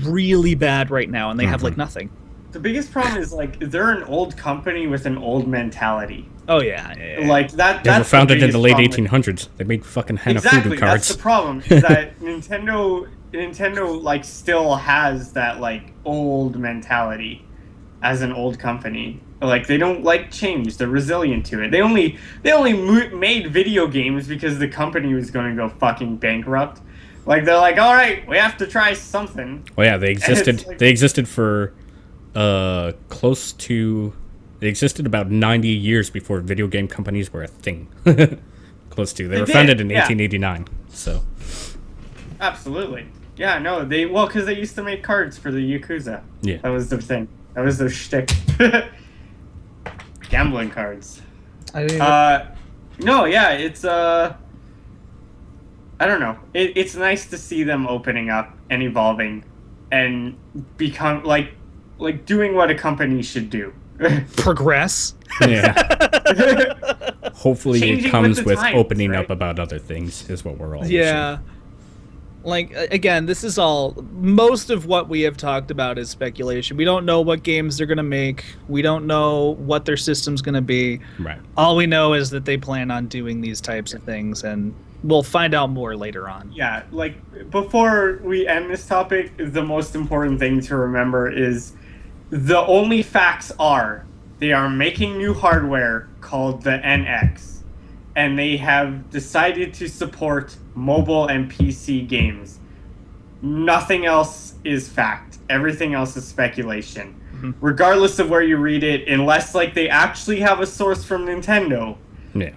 really bad right now, and they have like nothing. The biggest problem is like they're an old company with an old mentality. Oh yeah. Like that. They were That's founded in the late problem. 1800s. They made fucking Hanafuda Exactly, cards. that's the problem. Is that Nintendo like still has that like old mentality as an old company. Like they don't like change. They're resilient to it. They only made video games because the company was going to go fucking bankrupt. Like they're like, all right, we have to try something. Well, yeah, they existed. Like, they existed for close to. They existed about 90 years before video game companies were a thing. Close to. They were founded in 1889. So. Absolutely. Yeah. No. Because they used to make cards for the Yakuza. Yeah. That was their thing. That was their shtick. Gambling cards. No. Yeah. It's I don't know. It's nice to see them opening up and evolving, and become like doing what a company should do. Progress. Yeah. Hopefully Changing it comes with times, opening right? up about other things is what we're all Yeah. Like, again, this is all... Most of what we have talked about is speculation. We don't know what games they're going to make. We don't know what their system's going to be. Right. All we know is that they plan on doing these types of things, and we'll find out more later on. Yeah. Like, before we end this topic, the most important thing to remember is the only facts are they are making new hardware called the NX, and they have decided to support mobile and PC games. Nothing else is fact. Everything else is speculation. Regardless of where you read it, unless like they actually have a source from Nintendo. Yeah.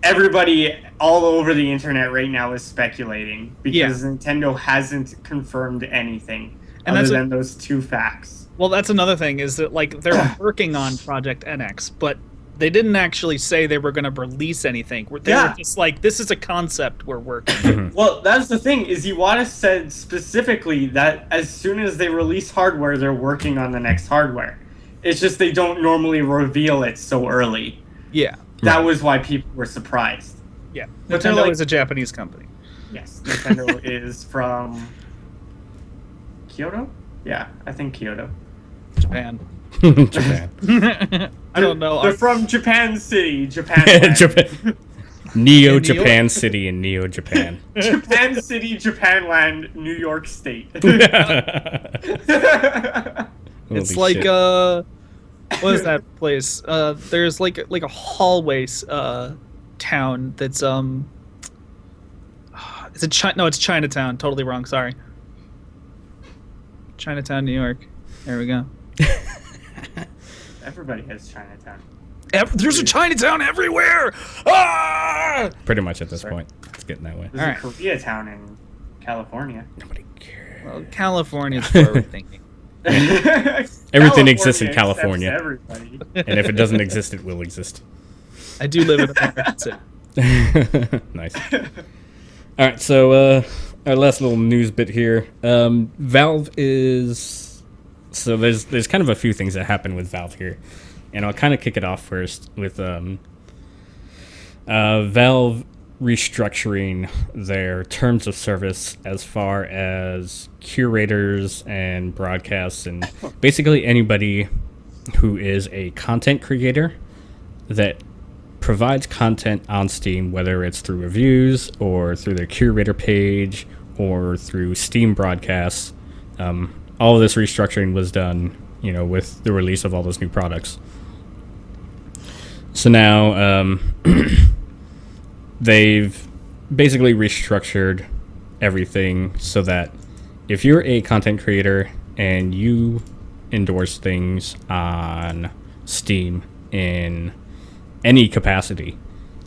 Everybody all over the internet right now is speculating because Nintendo hasn't confirmed anything other than those two facts. Well, that's another thing, is that like they're working on Project NX, but they didn't actually say they were going to release anything. They were just like, this is a concept we're working. Well, that's the thing, is Iwata said specifically that as soon as they release hardware, they're working on the next hardware. It's just they don't normally reveal it so early. Yeah. That was why people were surprised. Yeah. But Nintendo like, is a Japanese company. Yes, Nintendo is from Kyoto? Yeah, I think Kyoto. Japan. Japan. I don't know. They're from Japan City, Japan. Japan. Neo Japan City in Neo Japan. Japan City, Japanland, New York State. It's like shit. what is that place? There's like a hallway town that's is it China? No, it's Chinatown. Totally wrong. Sorry. Chinatown, New York. There we go. Everybody has Chinatown. There's a Chinatown everywhere. Ah! Pretty much at this point. It's getting that way. There's a Koreatown in California. Nobody cares. Well, California's forward thinking. Everything exists in California. Everybody. And if it doesn't exist, it will exist. I do live in America too. Nice. All right, so our last little news bit here. Valve is... So there's kind of a few things that happen with Valve here. And I'll kind of kick it off first with Valve restructuring their terms of service as far as curators and broadcasts and basically anybody who is a content creator that provides content on Steam, whether it's through reviews or through their curator page or through Steam broadcasts. All of this restructuring was done, with the release of all those new products. So now they've basically restructured everything so that if you're a content creator and you endorse things on Steam in any capacity,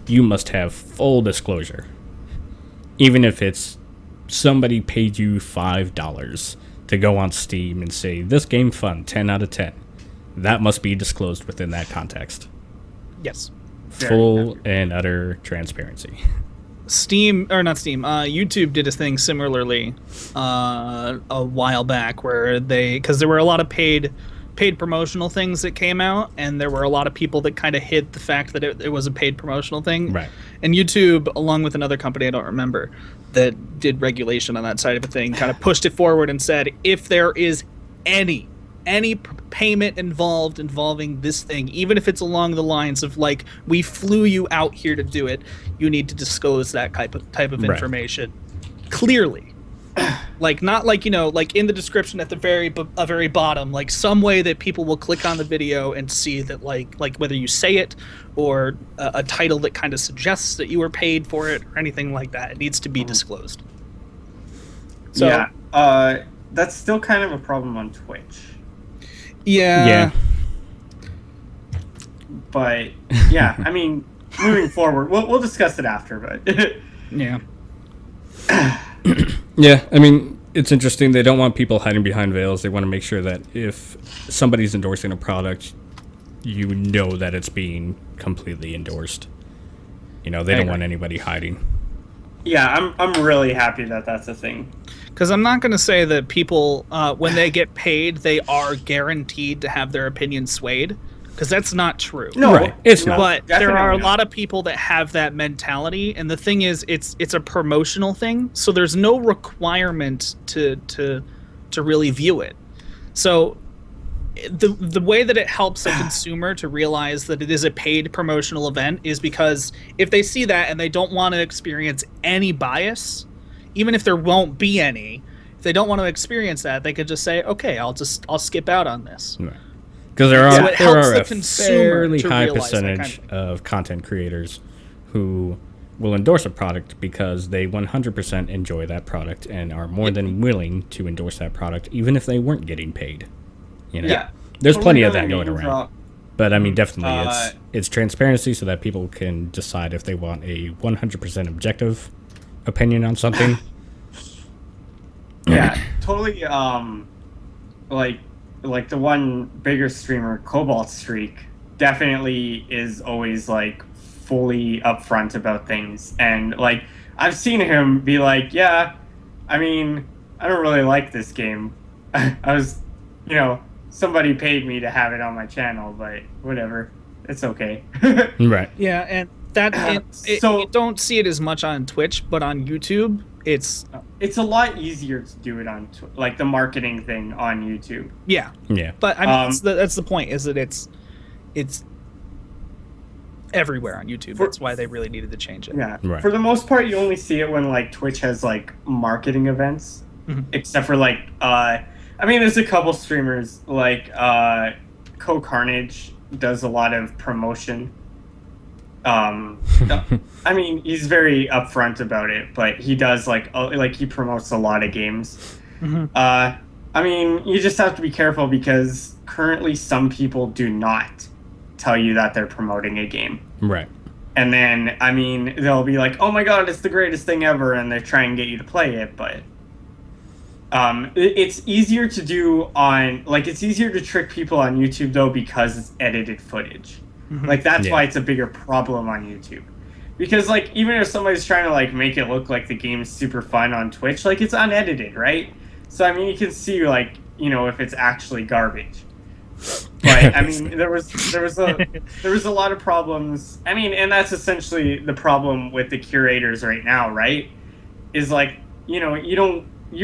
you must have full disclosure. Even if it's somebody paid you $5 to go on Steam and say, this game fun, 10 out of 10. That must be disclosed within that context. Yes. Full and utter transparency. YouTube did a thing similarly a while back where because there were a lot of paid paid promotional things that came out, and there were a lot of people that kind of hid the fact that it was a paid promotional thing. Right. And YouTube, along with another company I don't remember, that did regulation on that side of a thing, kind of pushed it forward and said, if there is any payment involving this thing, even if it's along the lines of like, we flew you out here to do it, you need to disclose that type of information clearly. Like, not like, like in the description at the very bottom, like some way that people will click on the video and see that like whether you say it or a title that kind of suggests that you were paid for it or anything like that, it needs to be disclosed. So yeah, that's still kind of a problem on Twitch. Yeah. But yeah, I mean, moving forward, we'll discuss it after, but yeah. Yeah, I mean, it's interesting. They don't want people hiding behind veils. They want to make sure that if somebody's endorsing a product, you know that it's being completely endorsed. They don't want anybody hiding. Yeah, I'm really happy that that's a thing. Because I'm not going to say that people, when they get paid, they are guaranteed to have their opinion swayed. Because that's not true. No, right. It's not. But there are a not. lot of people that have that mentality, and the thing is, it's a promotional thing, so there's no requirement to really view it. So the way that it helps a consumer to realize that it is a paid promotional event is because if they see that and they don't want to experience any bias, even if there won't be any, if they don't want to experience that, they could just say, okay, I'll skip out on this. Right. Because there So are it helps the a consumer fairly to high realize that percentage kind of of content creators who will endorse a product because they 100% enjoy that product and are more than willing to endorse that product, even if they weren't getting paid. Yeah, there's totally plenty of that doesn't going mean around. drop. But I mean, definitely, it's transparency so that people can decide if they want a 100% objective opinion on something. Yeah, totally. Like the one bigger streamer, Cobalt Streak, definitely is always like fully upfront about things, and like I've seen him be like, yeah, I mean, I don't really like this game. I was, somebody paid me to have it on my channel, but whatever, it's okay. Right. Yeah, and that you don't see it as much on Twitch, but on YouTube, it's a lot easier to do it on like the marketing thing on YouTube. Yeah. But I mean, that's the point, is that it's everywhere on YouTube. That's why they really needed to change it. Yeah. Right. For the most part, you only see it when like Twitch has like marketing events, except for like I mean, there's a couple streamers like Carnage does a lot of promotion. I mean, he's very upfront about it, but he does like he promotes a lot of games. I mean, you just have to be careful because currently some people do not tell you that they're promoting a game. Right. And then, I mean, they'll be like, oh my god, it's the greatest thing ever, and they try and get you to play it, but it's easier to do it's easier to trick people on YouTube, though, because it's edited footage. Like, that's why it's a bigger problem on YouTube. Because, like, even if somebody's trying to, like, make it look like the game's super fun on Twitch, like, it's unedited, right? So, I mean, you can see, like, if it's actually garbage. But, I mean, there was a lot of problems. I mean, and that's essentially the problem with the curators right now, right? Is, like, you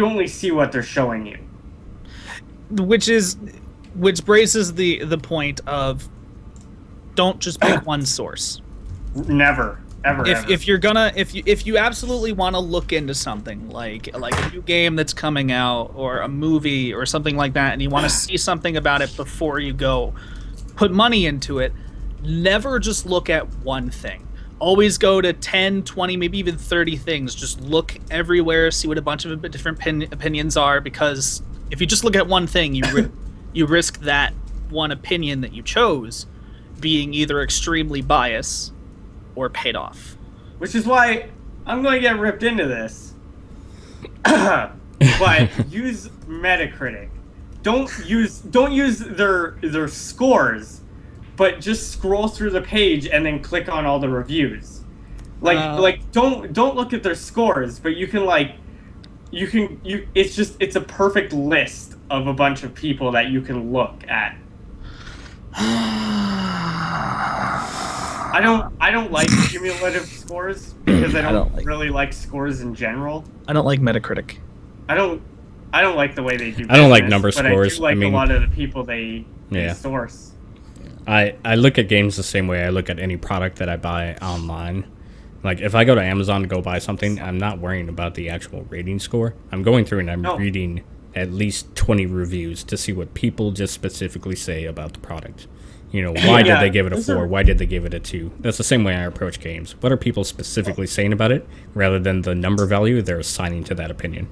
only see what they're showing you. Which raises the point of, don't just pick one source. Never, ever. If you absolutely want to look into something like a new game that's coming out or a movie or something like that, and you want to see something about it before you go put money into it, never just look at one thing. Always go to 10, 20, maybe even 30 things. Just look everywhere, see what a bunch of different opinions are, because if you just look at one thing, you risk that one opinion that you chose being either extremely biased or paid off. Which is why I'm going to get ripped into this. But use Metacritic. Don't use their scores, but just scroll through the page and then click on all the reviews. Don't look at their scores, but it's a perfect list of a bunch of people that you can look at. I don't like cumulative scores because I don't really like scores in general. I don't like Metacritic. I don't like the way they do. I don't like number but scores. I do like I mean, a lot of the people they source. I look at games the same way I look at any product that I buy online. Like, if I go to Amazon to go buy something, I'm not worrying about the actual rating score. I'm going through and I'm reading at least 20 reviews to see what people just specifically say about the product. You know, why did they give it a 4? Why did they give it a 2? That's the same way I approach games. What are people specifically saying about it, rather than the number value they're assigning to that opinion?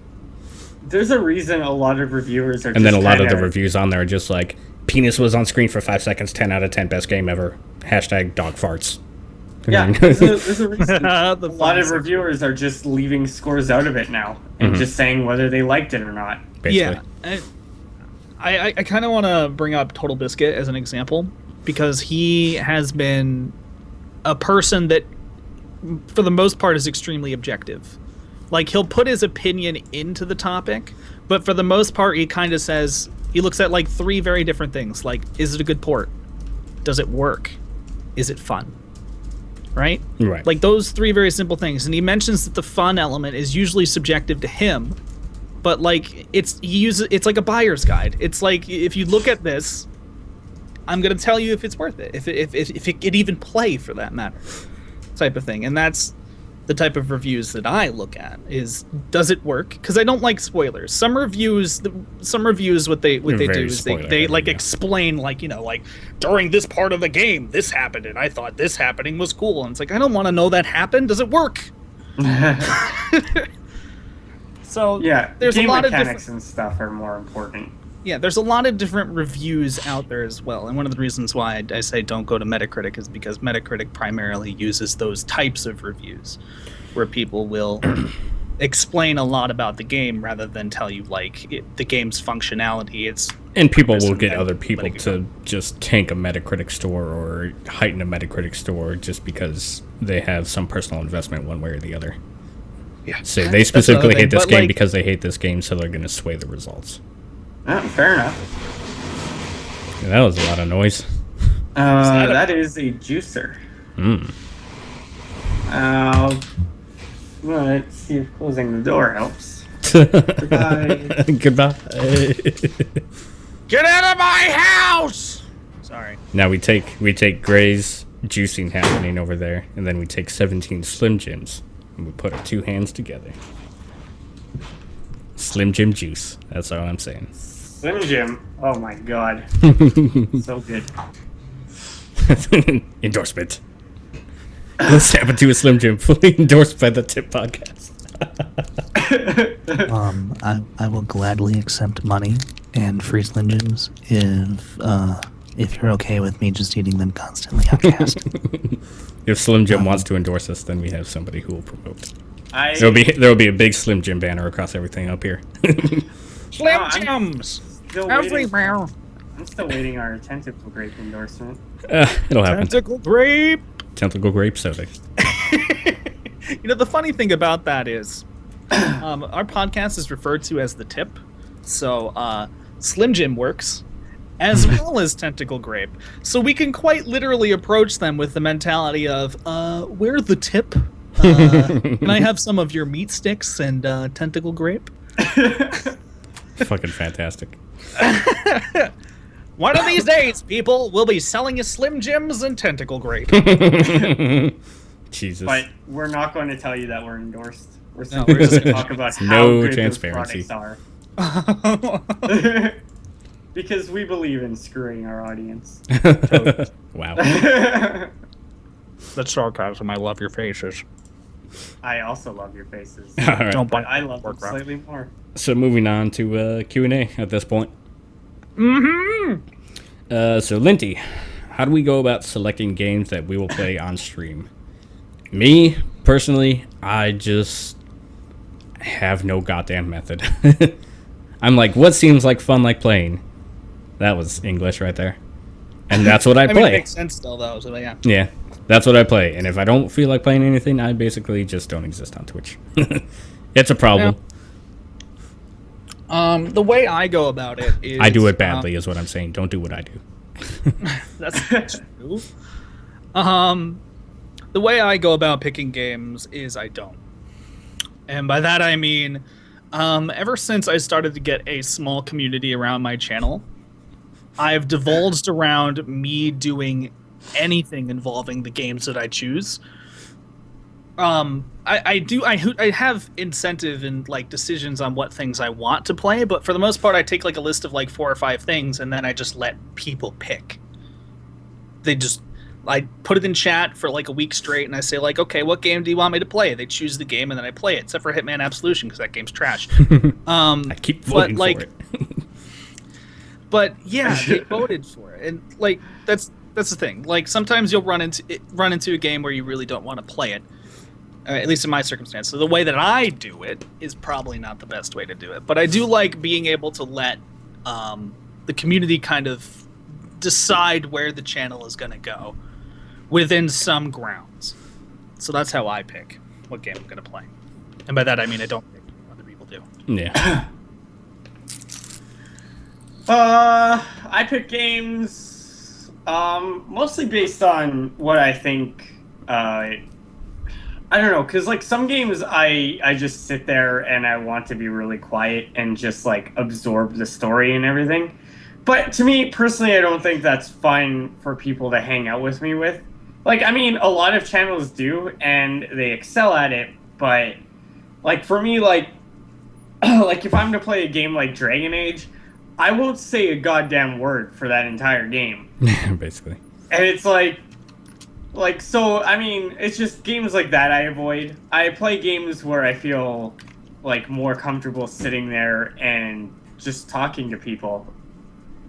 There's a reason a lot of reviewers are. And then a lot of the reviews on there are just like, penis was on screen for 5 seconds, 10 out of 10, best game ever. # dog farts. Yeah, there's a reason. A lot of reviewers are just leaving scores out of it now and just saying whether they liked it or not. Basically. Yeah, I kind of want to bring up Total Biscuit as an example, because he has been a person that, for the most part, is extremely objective. Like, he'll put his opinion into the topic, but for the most part, he kind of says, he looks at like 3 very different things. Like, is it a good port? Does it work? Is it fun? Right? Like, those 3 very simple things. And he mentions that the fun element is usually subjective to him, but like, it's like a buyer's guide. It's like, if you look at this, I'm gonna tell you if it's worth it, if it could even play, for that matter, type of thing. And that's the type of reviews that I look at, is, does it work? Because I don't like spoilers. Some reviews what they do is they like explain, like, you know, like, during this part of the game this happened and I thought this happening was cool, and it's like, I don't want to know that happened. Does it work? So yeah, there's game a lot mechanics of and stuff are more important. Yeah, there's a lot of different reviews out there as well. And one of the reasons why I say don't go to Metacritic is because Metacritic primarily uses those types of reviews, where people will explain a lot about the game rather than tell you, like, the game's functionality. And people will get other people to just tank a Metacritic score or heighten a Metacritic score just because they have some personal investment one way or the other. Yeah. Say they specifically hate this game because they hate this game, so they're going to sway the results. Fair enough. Yeah, that was a lot of noise. That is a juicer. Let's see if closing the door helps. Goodbye. Goodbye. Get out of my house! Sorry. Now we take Gray's juicing happening over there, and then we take 17 Slim Jims, and we put our 2 hands together. Slim Jim juice. That's all I'm saying. Slim Jim. Oh my god. So good. Endorsement. Let's happen to a Slim Jim, fully endorsed by the Tip Podcast. I will gladly accept money and free Slim Jims if you're okay with me just eating them constantly on cast. If Slim Jim wants to endorse us, then we have somebody who will promote. There will be a big Slim Jim banner across everything up here. Slim Jims everywhere. I'm still waiting our Tentacle Grape endorsement. It'll happen. Tentacle Grape. Tentacle Grape soda. You know, the funny thing about that is, our podcast is referred to as the Tip, so Slim Jim works, as well as Tentacle Grape. So we can quite literally approach them with the mentality of, we're the Tip. Can I have some of your meat sticks and Tentacle Grape? Fucking fantastic. One of these days, people will be selling you Slim Jims and Tentacle Grape. Jesus. But we're not going to tell you that we're endorsed. We're just going to talk about how good transparency. those products are. Because we believe in screwing our audience. Wow. That's sarcasm. I love your faces. I also love your faces. Right. Don't but I love them slightly more. So moving on to Q&A at this point. So Linty, how do we go about selecting games that we will play on stream? Me, personally, I just have no goddamn method. I'm like, what seems like fun like playing? That was English right there. And that's what I play. Mean, it makes sense still, though, so yeah. Yeah, that's what I play. And if I don't feel like playing anything, I basically just don't exist on Twitch. It's a problem. The way I go about it is I do it badly, is what I'm saying. Don't do what I do. That's true. The way I go about picking games is I don't. And by that I mean, ever since I started to get a small community around my channel, I've divulged around me doing anything involving the games that I choose. I have incentive and like decisions on what things I want to play, but for the most part I take like a list of like 4 or 5 things and then I just let people pick. I put it in chat for like a week straight and I say like, okay, what game do you want me to play? They choose the game and then I play it, except for Hitman Absolution because that game's trash. I keep voting for it. But yeah, they voted for it, and like that's the thing. Like sometimes you'll run into a game where you really don't want to play it. At least in my circumstance. So the way that I do it is probably not the best way to do it. But I do like being able to let the community kind of decide where the channel is going to go within some grounds. So that's how I pick what game I'm going to play. And by that I mean I don't pick what other people do. Yeah. I pick games mostly based on what I think. I don't know, because like some games I just sit there and I want to be really quiet and just like absorb the story and everything. But to me personally, I don't think that's fine for people to hang out with me with. Like, I mean, a lot of channels do and they excel at it, but like for me, like like if I'm to play a game like Dragon Age, I won't say a goddamn word for that entire game. Basically. And it's like, so, I mean, it's just games like that I avoid. I play games where I feel, like, more comfortable sitting there and just talking to people.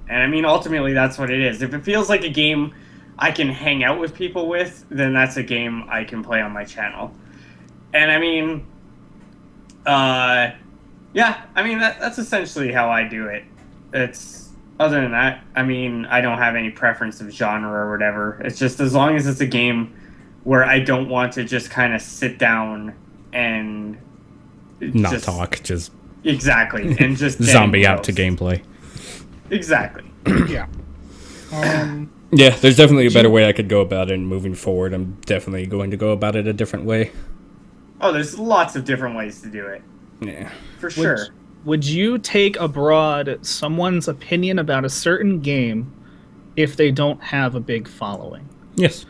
And, I mean, ultimately, that's what it is. If it feels like a game I can hang out with people with, then that's a game I can play on my channel. And, I mean, yeah, I mean, that's essentially how I do it. Other than that, I mean, I don't have any preference of genre or whatever. It's just as long as it's a game where I don't want to just kind of sit down and not talk, just exactly, and just zombie out to gameplay. Exactly. Yeah. Yeah, there's definitely a better way I could go about it, and moving forward, I'm definitely going to go about it a different way. Oh, there's lots of different ways to do it. Yeah. For sure. Would you take abroad someone's opinion about a certain game if they don't have a big following? Yes.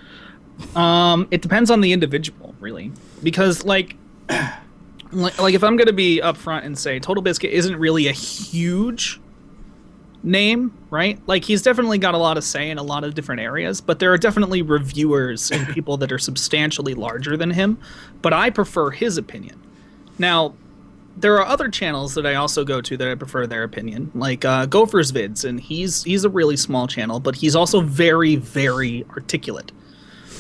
It depends on the individual, really. Because, like if I'm going to be upfront and say Total Biscuit isn't really a huge name, right? Like, he's definitely got a lot of say in a lot of different areas, but there are definitely reviewers and people that are substantially larger than him, but I prefer his opinion. Now, there are other channels that I also go to that I prefer their opinion, like Gopher's Vids, and he's a really small channel, but he's also very, very articulate.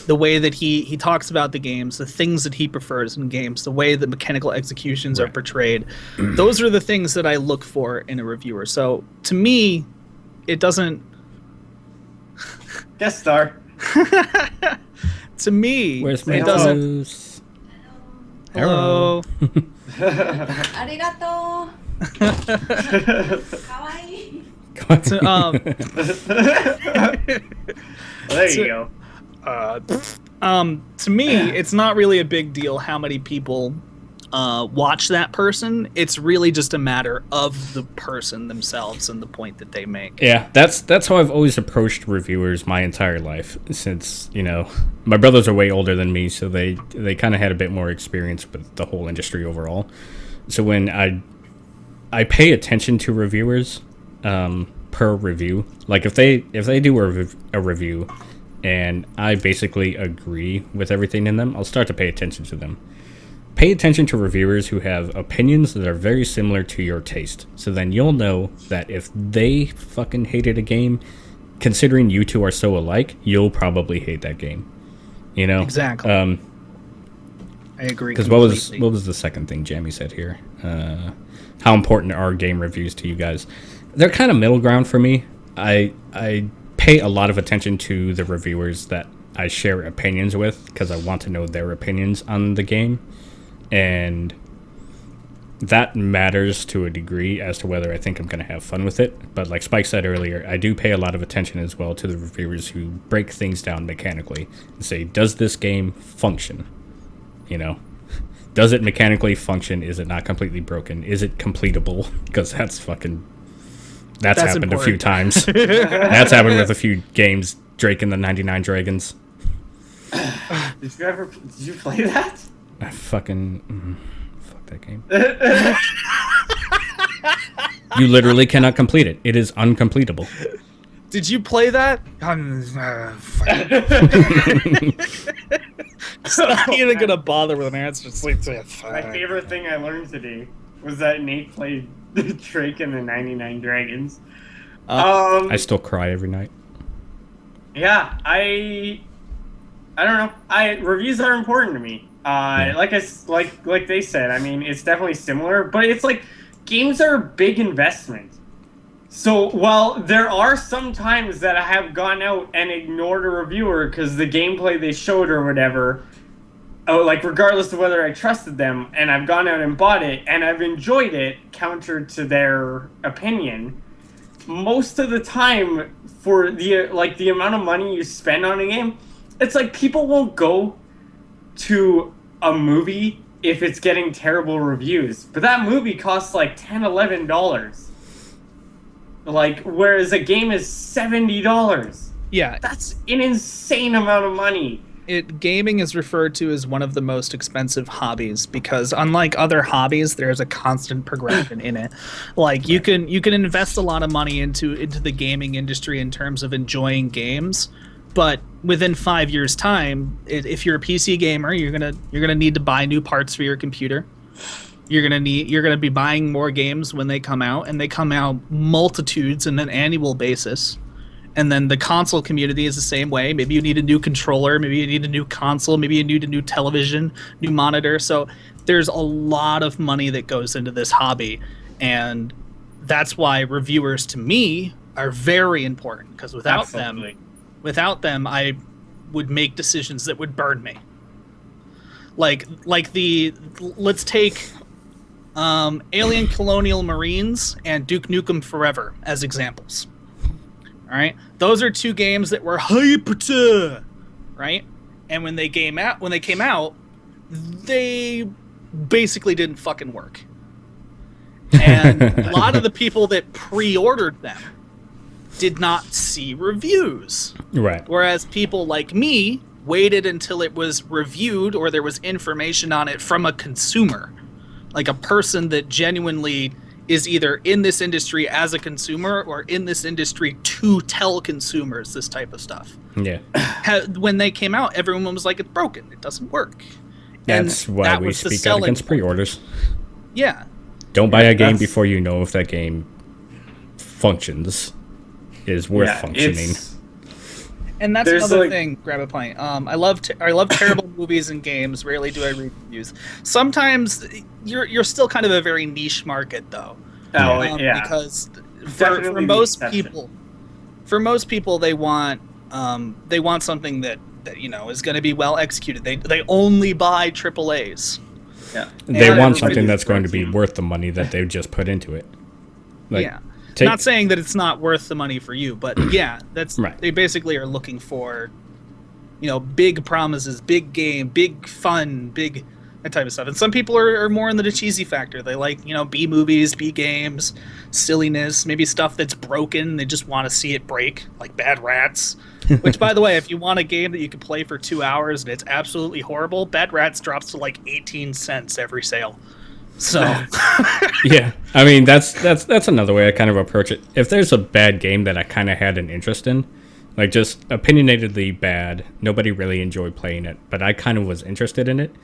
The way that he talks about the games, the things that he prefers in games, the way that mechanical executions are portrayed, those are the things that I look for in a reviewer. So to me, it doesn't... Guest star. To me, Where's my it doesn't... Hello. ありがとう。かわいい。There you go. To me, it's not really a big deal how many people watch that person. It's really just a matter of the person themselves and the point that they make. Yeah, that's how I've always approached reviewers my entire life, since, you know, my brothers are way older than me, so they kind of had a bit more experience with the whole industry overall. So when I pay attention to reviewers per review, like if they do a review and I basically agree with everything in them, I'll start to pay attention to them. Pay attention to reviewers who have opinions that are very similar to your taste. So then you'll know that if they fucking hated a game, considering you two are so alike, you'll probably hate that game. You know? Exactly. I agree. Because what was the second thing Jamie said here? How important are game reviews to you guys? They're kind of middle ground for me. I pay a lot of attention to the reviewers that I share opinions with, because I want to know their opinions on the game. And that matters to a degree as to whether I think I'm going to have fun with it. But like Spike said earlier, I do pay a lot of attention as well to the reviewers who break things down mechanically and say, does this game function? You know, does it mechanically function? Is it not completely broken? Is it completable? Because that's happened important. A few times. That's happened with a few games. Drake and the 99 Dragons. Did you play that? I fucking fuck that game. You literally cannot complete it. It is uncompletable. Did you play that? I'm not even gonna bother with an answer. My favorite thing I learned today was that Nate played Drake and the 99 Dragons. I still cry every night. Yeah, I don't know. Reviews are important to me. Like they said, I mean, it's definitely similar, but it's like games are a big investment. So while there are some times that I have gone out and ignored a reviewer because the gameplay they showed or whatever, like regardless of whether I trusted them, and I've gone out and bought it and I've enjoyed it counter to their opinion, most of the time for the amount of money you spend on a game, it's like people won't go to a movie if it's getting terrible reviews, but that movie costs like $10-11. Like, whereas a game is $70. Yeah, that's an insane amount of money. Gaming is referred to as one of the most expensive hobbies because, unlike other hobbies, there's a constant progression in it. Like you can invest a lot of money into the gaming industry in terms of enjoying games, but within 5 years' time, if you're a PC gamer, you're gonna need to buy new parts for your computer. You're gonna be buying more games when they come out, and they come out multitudes on an annual basis. And then the console community is the same way. Maybe you need a new controller, maybe you need a new console, maybe you need a new television, new monitor. So there's a lot of money that goes into this hobby, and that's why reviewers to me are very important, because without them, I would make decisions that would burn me. Let's take Alien Colonial Marines and Duke Nukem Forever as examples. All right, those are two games that were hyped, right? And when they came out, they basically didn't fucking work. And a lot of the people that pre-ordered them did not see reviews. Right. Whereas people like me waited until it was reviewed or there was information on it from a consumer, like a person that genuinely is either in this industry as a consumer or in this industry to tell consumers this type of stuff. Yeah. When they came out, everyone was like, it's broken. It doesn't work. That's why we speak out against pre-orders. Yeah. Don't buy a game before you know if that game functions, is worth functioning. And that's another thing. Grab a pint. I love terrible movies and games. Rarely do I read reviews. Sometimes you're still kind of a very niche market, though. Because for most people, they want something that is going to be well executed. They only buy AAAs. Yeah. They want something that's going to be worth the money that they've just put into it. Not saying that it's not worth the money for you, but that's right. They basically are looking for, big promises, big game, big fun, big that type of stuff. And some people are more into the cheesy factor. They like, B movies, B games, silliness, maybe stuff that's broken. They just want to see it break, like Bad Rats. Which, by the way, if you want a game that you can play for 2 hours and it's absolutely horrible, Bad Rats drops to like 18 cents every sale. So yeah, I mean that's another way I kind of approach it. If there's a bad game that I kind of had an interest in, like just opinionatedly bad, nobody really enjoyed playing it, but I kind of was interested in it.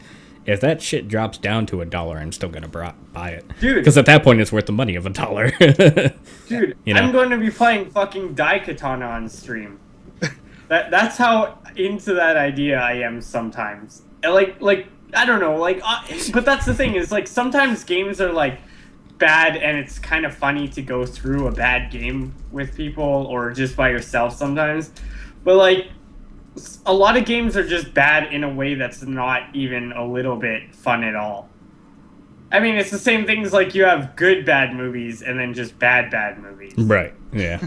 If that shit drops down to $1, I'm still gonna buy it, dude. Because at that point, it's worth the money of $1. Dude, I'm going to be playing fucking Daikatana on stream. That's how into that idea I am sometimes. Like. I don't know, but that's the thing is, like, sometimes games are, like, bad and it's kind of funny to go through a bad game with people or just by yourself sometimes. But, like, a lot of games are just bad in a way that's not even a little bit fun at all. I mean, it's the same things like you have good bad movies and then just bad movies. Right. Yeah.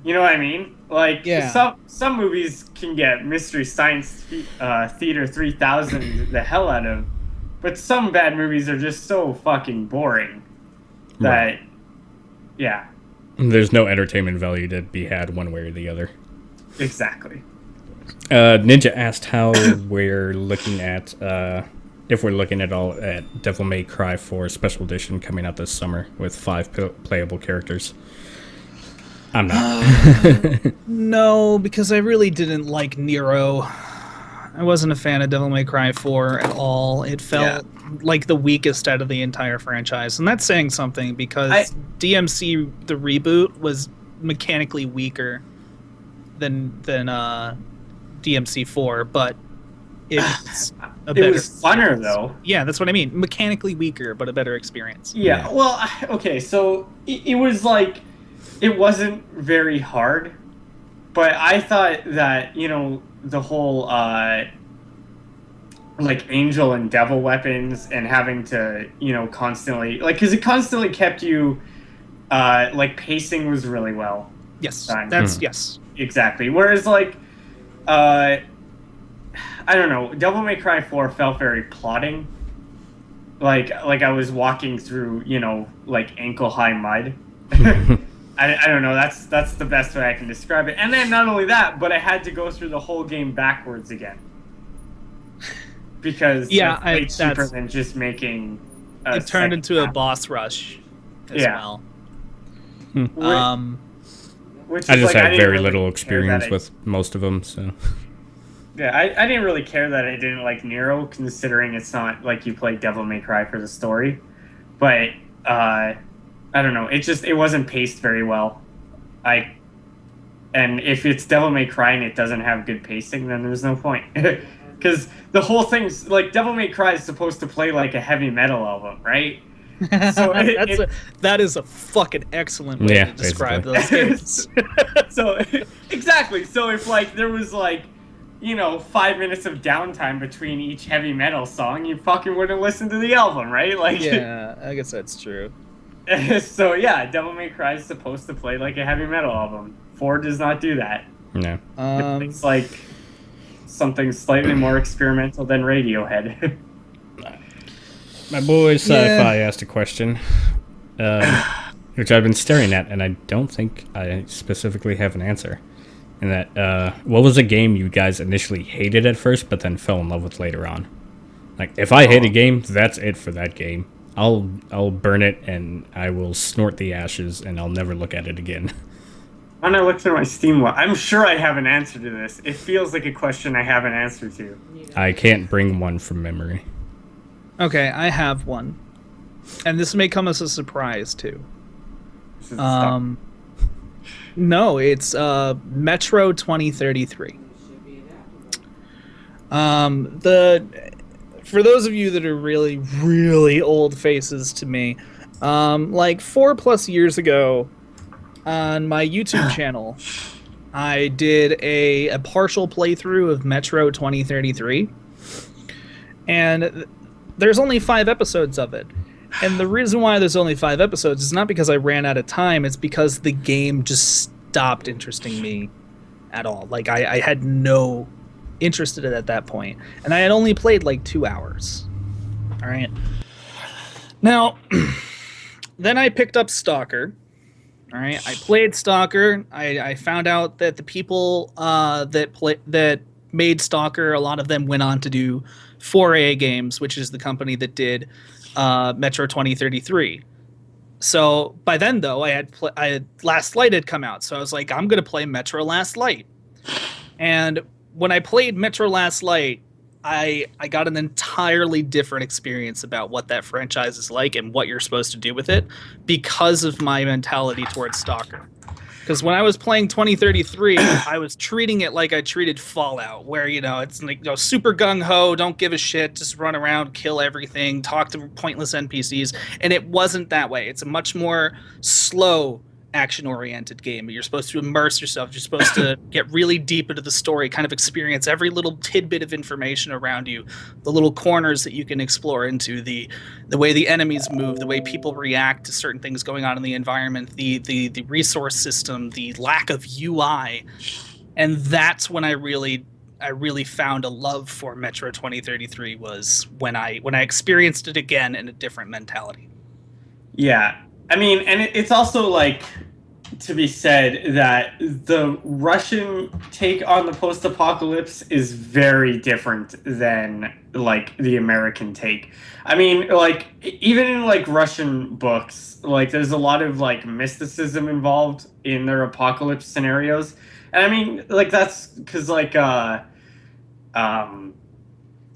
You know what I mean? Like, Yeah. some movies can get Mystery Science Theater 3000 the hell out of, but some bad movies are just so fucking boring that, yeah. There's no entertainment value to be had one way or the other. Exactly. Ninja asked how we're looking at, if we're looking at all at Devil May Cry 4 Special Edition coming out this summer with 5 playable characters. I'm not. No, because I really didn't like Nero. I wasn't a fan of Devil May Cry 4 at all. It felt like the weakest out of the entire franchise. And that's saying something because DMC, the reboot, was mechanically weaker than DMC 4, but it's a better. It was funner, though. Yeah, that's what I mean. Mechanically weaker, but a better experience. Yeah, well, okay, so it was like, it wasn't very hard, but I thought that, you know, the whole, like, angel and devil weapons and having to, you know, constantly, like, because it constantly kept you, like, pacing was really well. Yes, done. that's, yes. Exactly. Whereas, like, I don't know, Devil May Cry 4 felt very plotting. Like I was walking through, you know, like, ankle-high mud. I don't know, that's the best way I can describe it. And then not only that, but I had to go through the whole game backwards again. Because it's way cheaper than just making it turned into a boss rush as well. Which I just like, had very little experience with most of them, so... Yeah, I didn't really care that I didn't like Nero, considering it's not like you play Devil May Cry for the story. But, I don't know, it wasn't paced very well. And if it's Devil May Cry and it doesn't have good pacing, then there's no point. Because the whole thing's, like, Devil May Cry is supposed to play like a heavy metal album, right? So that is a fucking excellent way to describe those games. So, exactly. So if, like, there was, like, you know, 5 minutes of downtime between each heavy metal song, you fucking wouldn't listen to the album, right? Like, yeah, I guess that's true. So yeah, Devil May Cry is supposed to play like a heavy metal album. 4 does not do that. No. It's like something slightly more experimental than Radiohead. My boy Sci-Fi asked a question, which I've been staring at, and I don't think I specifically have an answer. And that, what was a game you guys initially hated at first, but then fell in love with later on? Like, if I hate a game, that's it for that game. I'll burn it, and I will snort the ashes, and I'll never look at it again. When I look through my Steam log, I'm sure I have an answer to this. It feels like a question I have an answer to. I can't bring one from memory. Okay, I have one. And this may come as a surprise, too. This is stuff. No, it's Metro 2033. For those of you that are really, really old faces to me, like 4+ years ago on my YouTube channel, I did a partial playthrough of Metro 2033. And there's only 5 episodes of it. And the reason why there's only 5 episodes is not because I ran out of time, it's because the game just stopped interesting me at all. Like, I had no interest in it at that point. And I had only played like 2 hours. All right. Now, then I picked up Stalker. All right. I played Stalker. I found out that the people that made Stalker, a lot of them went on to do 4A Games, which is the company that did Metro 2033. So by then, though, I had Last Light had come out, so I was like, I'm gonna play Metro Last Light. And when I played Metro Last Light, I got an entirely different experience about what that franchise is like and what you're supposed to do with it because of my mentality towards Stalker. Because when I was playing 2033, I was treating it like I treated Fallout, where, you know, it's like, you know, super gung-ho, don't give a shit, just run around, kill everything, talk to pointless NPCs. And it wasn't that way. It's a much more slow action-oriented game. You're supposed to immerse yourself. You're supposed to get really deep into the story, kind of experience every little tidbit of information around you, the little corners that you can explore into, the way the enemies move, the way people react to certain things going on in the environment, the resource system, the lack of UI. And that's when I really found a love for Metro 2033, was when I experienced it again in a different mentality. Yeah. I mean, and it's also like to be said that the Russian take on the post-apocalypse is very different than like the American take. I mean, like even in like Russian books, like there's a lot of like mysticism involved in their apocalypse scenarios. And I mean, like that's because like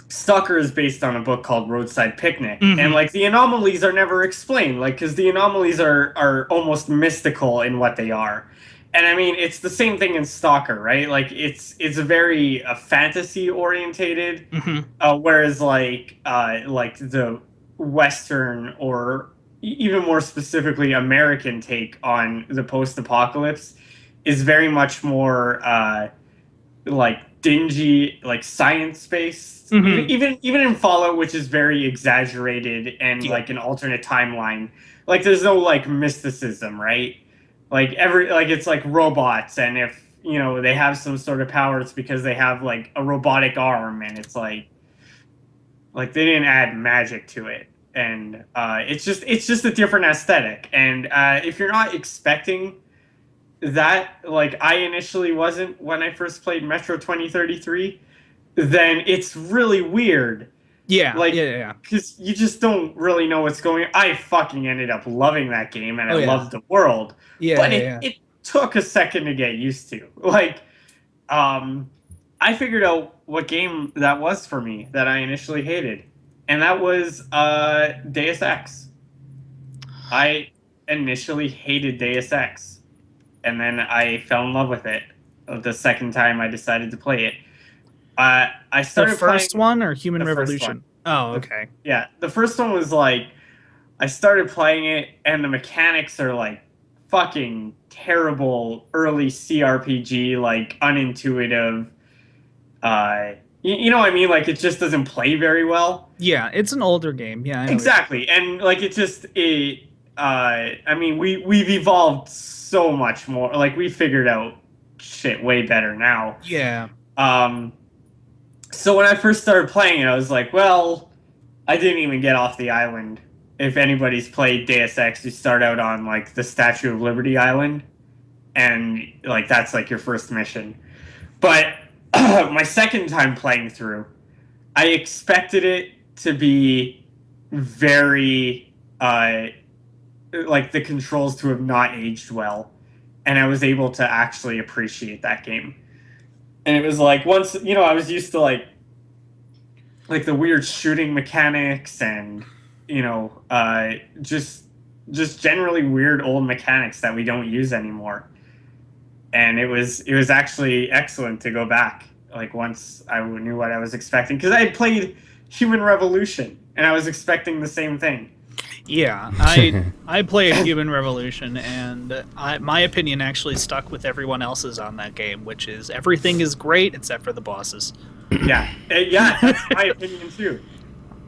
Stalker is based on a book called Roadside Picnic, and like the anomalies are never explained, like because the anomalies are almost mystical in what they are. And I mean, it's the same thing in Stalker, right? Like it's a very fantasy orientated, whereas like the Western or even more specifically American take on the post-apocalypse is very much more like dingy, like science-based. Even in Fallout, which is very exaggerated and like an alternate timeline, like there's no like mysticism, right? Like it's like robots, and if you know they have some sort of power, it's because they have like a robotic arm, and it's like they didn't add magic to it, and it's just a different aesthetic. And if you're not expecting that, like I initially wasn't when I first played Metro 2033, then it's really weird. Yeah, like yeah. Because you just don't really know what's going on. I fucking ended up loving that game, and I loved the world. Yeah, but it took a second to get used to. Like, I figured out what game that was for me that I initially hated, and that was Deus Ex. I initially hated Deus Ex, and then I fell in love with it the second time I decided to play it. I started the first playing one or Human Revolution? Oh, okay. Yeah, the first one was like, I started playing it, and the mechanics are like fucking terrible, early CRPG, like unintuitive. You know what I mean? Like it just doesn't play very well. Yeah, it's an older game. Yeah, I know exactly, and like it just I mean, we've evolved so much more. Like we figured out shit way better now. Yeah. So when I first started playing it, I was like, well, I didn't even get off the island. If anybody's played Deus Ex, you start out on like the Statue of Liberty Island, and like that's like your first mission. But my second time playing through, I expected it to be very like the controls to have not aged well, and I was able to actually appreciate that game. And it was like once, you know, I was used to like the weird shooting mechanics and, you know, just generally weird old mechanics that we don't use anymore. And it was actually excellent to go back, like once I knew what I was expecting, because I had played Human Revolution and I was expecting the same thing. Yeah, I played Human Revolution, and my opinion actually stuck with everyone else's on that game, which is everything is great except for the bosses. Yeah, that's my opinion too.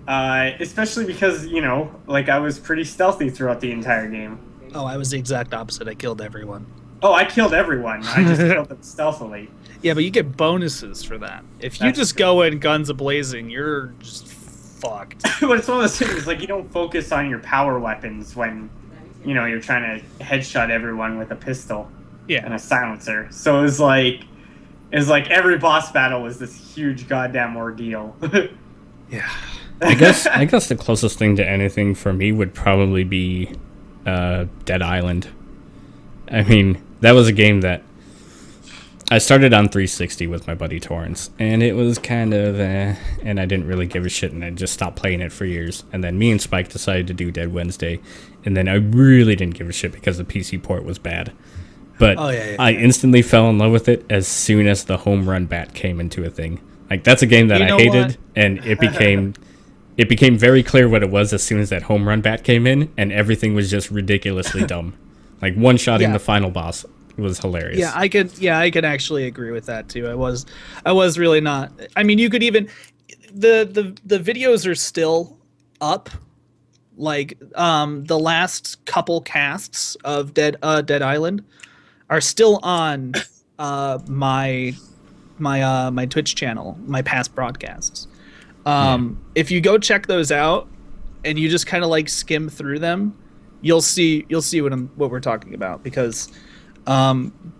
Especially because, you know, like I was pretty stealthy throughout the entire game. Oh, I was the exact opposite. I killed everyone. Oh, I killed everyone. I just killed them stealthily. Yeah, but you get bonuses for that. If you just go in guns a-blazing, you're just fucked. But it's one of those things, like, you don't focus on your power weapons when, you know, you're trying to headshot everyone with a pistol and a silencer. So it was like every boss battle was this huge goddamn ordeal. Yeah. I guess the closest thing to anything for me would probably be Dead Island. I mean, that was a game that I started on 360 with my buddy Torrance, and it was kind of and I didn't really give a shit, and I just stopped playing it for years. And then me and Spike decided to do Dead Wednesday, and then I really didn't give a shit because the PC port was bad. But I instantly fell in love with it as soon as the home run bat came into a thing. Like, that's a game that I hated, and it became very clear what it was as soon as that home run bat came in, and everything was just ridiculously dumb. Like one-shotting Yeah. the final boss was hilarious. Yeah, I could actually agree with that too. I was really not. I mean, you could even the videos are still up. Like the last couple casts of Dead Island are still on my Twitch channel, my past broadcasts. If you go check those out and you just kind of like skim through them, you'll see what we're talking about, because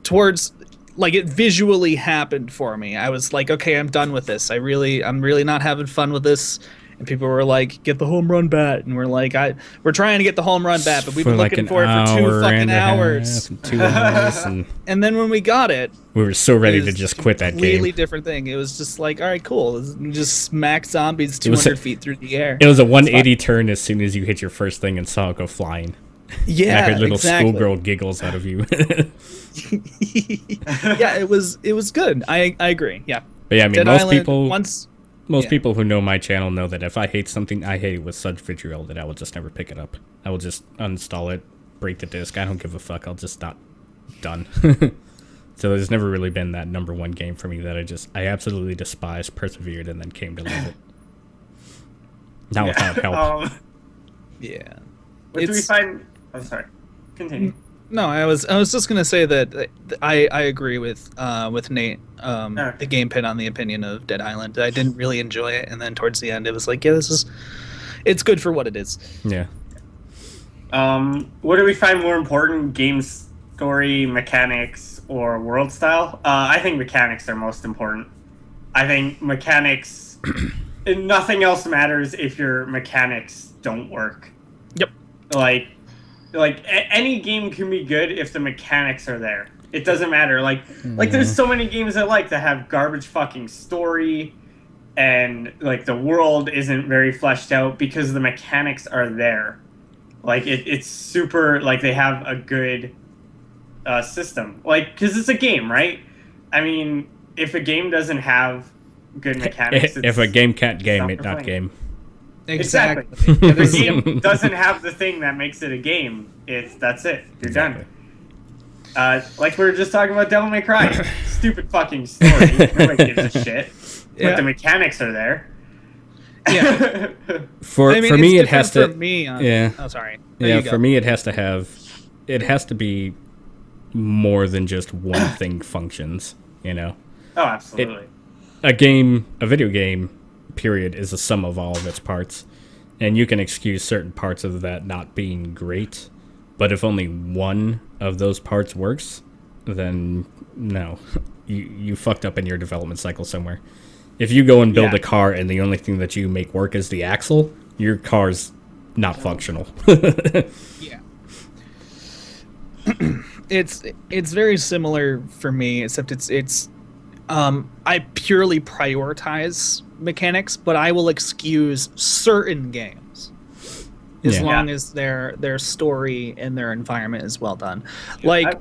towards like it visually happened for me. I was like, okay, I'm done with this. I'm really not having fun with this. And people were like, get the home run bat, and we're like, we're trying to get the home run bat, but we've been looking for it for 2 fucking hours. 2 hours, and then when we got it, we were so ready to just quit that game. Completely different thing. It was just like, all right, cool. Just smack zombies 200 feet through the air. It was a 180 turn as soon as you hit your first thing and saw it go flying. Yeah, and I heard little exactly. schoolgirl giggles out of you. Yeah, it was good. I agree. Yeah. But yeah, I mean, Dead most Island, people yeah. people who know my channel know that if I hate something, I hate it with such vitriol that I will just never pick it up. I will just uninstall it, break the disc. I don't give a fuck. I'll just not done. So there's never really been that number one game for me that I absolutely despised, persevered, and then came to love it. Not without help. Yeah. What do we find? Oh, sorry. Continue. No, I was just gonna say that I agree with Nate, the GamePit, on the opinion of Dead Island. I didn't really enjoy it, and then towards the end, it was like, yeah, it's good for what it is. Yeah. What do we find more important? Game story, mechanics, or world style? I think mechanics are most important. I think mechanics. Nothing else matters if your mechanics don't work. Yep. Like any game can be good if the mechanics are there. It doesn't matter. Like there's so many games that have garbage fucking story, and like the world isn't very fleshed out because the mechanics are there. Like it's super. Like they have a good system. Like because it's a game, right? I mean, if a game doesn't have good mechanics, If a game can't game, it not game. Exactly. If a game doesn't have the thing that makes it a game, that's it. You're done. Like we were just talking about Devil May Cry. Stupid fucking story. Nobody gives a shit. But the mechanics are there. Yeah. For me, it has to. For me, yeah. Oh, sorry. Yeah. For me, it has to be more than just one thing functions. You know. Oh, absolutely. A video game, period, is a sum of all of its parts, and you can excuse certain parts of that not being great, but if only one of those parts works, then no, you fucked up in your development cycle somewhere. If you go and build a car and the only thing that you make work is the axle, your car's not functional. Yeah. It's very similar for me, except it's I purely prioritize mechanics, but I will excuse certain games as long as their story and their environment is well done. Like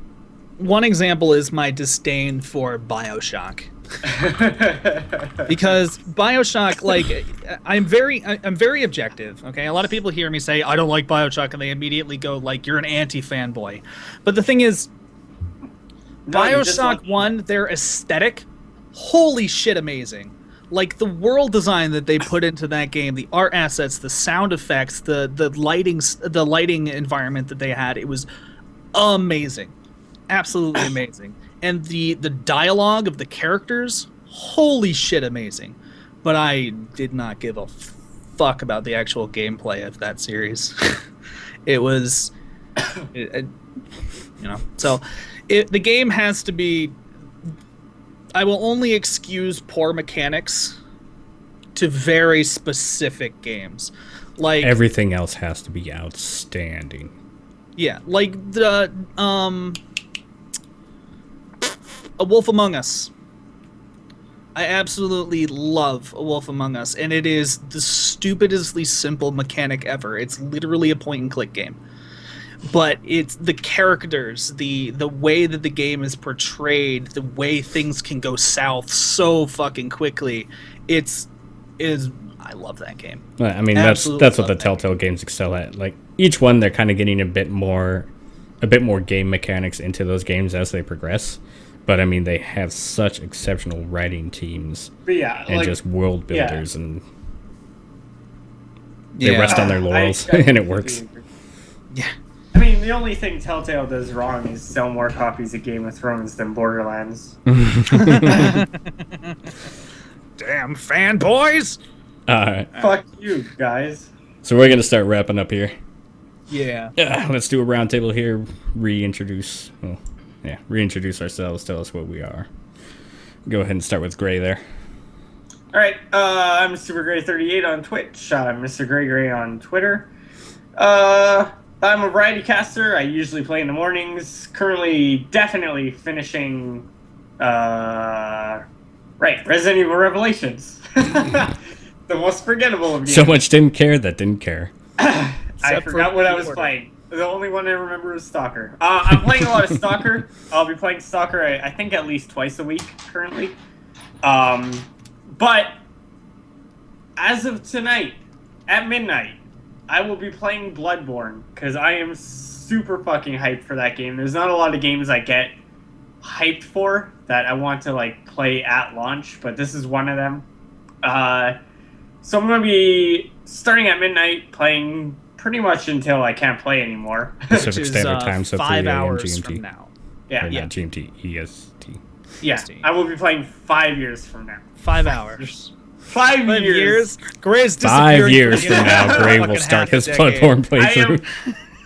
one example is my disdain for BioShock. Because BioShock, like, I'm very objective. Okay, a lot of people hear me say I don't like BioShock, and they immediately go like, "You're an anti-fanboy." But the thing is, BioShock 1, their aesthetic, holy shit, amazing. Like the world design that they put into that game, the art assets, the sound effects, the lighting environment that they had, it was amazing, absolutely amazing. And the dialogue of the characters, holy shit, amazing. But I did not give a fuck about the actual gameplay of that series. It was, so the game has to be. I will only excuse poor mechanics to very specific games. Like everything else has to be outstanding. Yeah, like the A Wolf Among Us. I absolutely love A Wolf Among Us, and it is the stupidestly simple mechanic ever. It's literally a point and click game. But it's the characters, the way that the game is portrayed, the way things can go south so fucking quickly. I love that game. I mean, that's what the Telltale games excel at. Like each one, they're kind of getting a bit more a bit more game mechanics into those games as they progress. But I mean, they have such exceptional writing teams But yeah, and like, just world yeah. builders, and they rest on their laurels, I and it works. completely agree. Yeah. I mean, the only thing Telltale does wrong is sell more copies of Game of Thrones than Borderlands. Damn fanboys! Fuck you, guys. So we're gonna start wrapping up here. Yeah. Let's do a roundtable here. Reintroduce ourselves. Tell us what we are. Go ahead and start with Gray there. Alright, I'm Supergrey38 on Twitch. I'm Mr. Gray on Twitter. I'm a variety caster. I usually play in the mornings. Currently, definitely finishing, Resident Evil Revelations. The most forgettable of games. So much didn't care that didn't care. I forgot what I was playing. The only one I remember is Stalker. I'm playing a lot of Stalker. I'll be playing Stalker, I think, at least twice a week currently. But as of tonight, at midnight, I will be playing Bloodborne because I am super fucking hyped for that game. There's not a lot of games I get hyped for that I want to like play at launch, but this is one of them. So I'm going to be starting at midnight, playing pretty much until I can't play anymore. Pacific Standard Time, so 5 3 a.m. hours GMT. from now. Yeah, Or not GMT, EST. yeah. I will be playing 5 years from now. 5 hours. 5 years. Gray's 5 years disappearing from now, Gray will fucking start half a his decade. Bloodborne playthrough.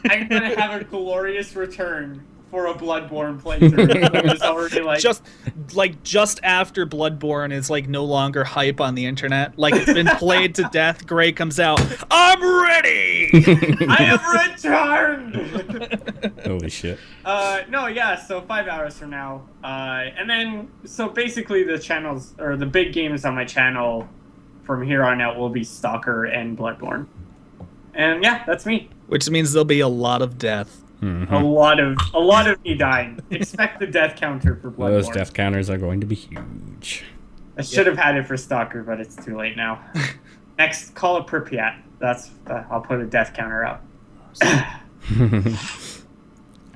I'm going to have a glorious return for a Bloodborne playthrough. It was already like... just after Bloodborne is like no longer hype on the internet, like it's been played to death, Gray comes out, I'm ready! I have returned! Holy shit. So 5 hours from now. And then, so basically the channels, or the big games on my channel from here on out will be Stalker and Bloodborne. And yeah, that's me. Which means there'll be a lot of death. Mm-hmm. A lot of me dying. Expect the death counter for Bloodborne. Those death counters are going to be huge. I should have had it for Stalker, but it's too late now. Next, call it Pripyat. That's I'll put a death counter up.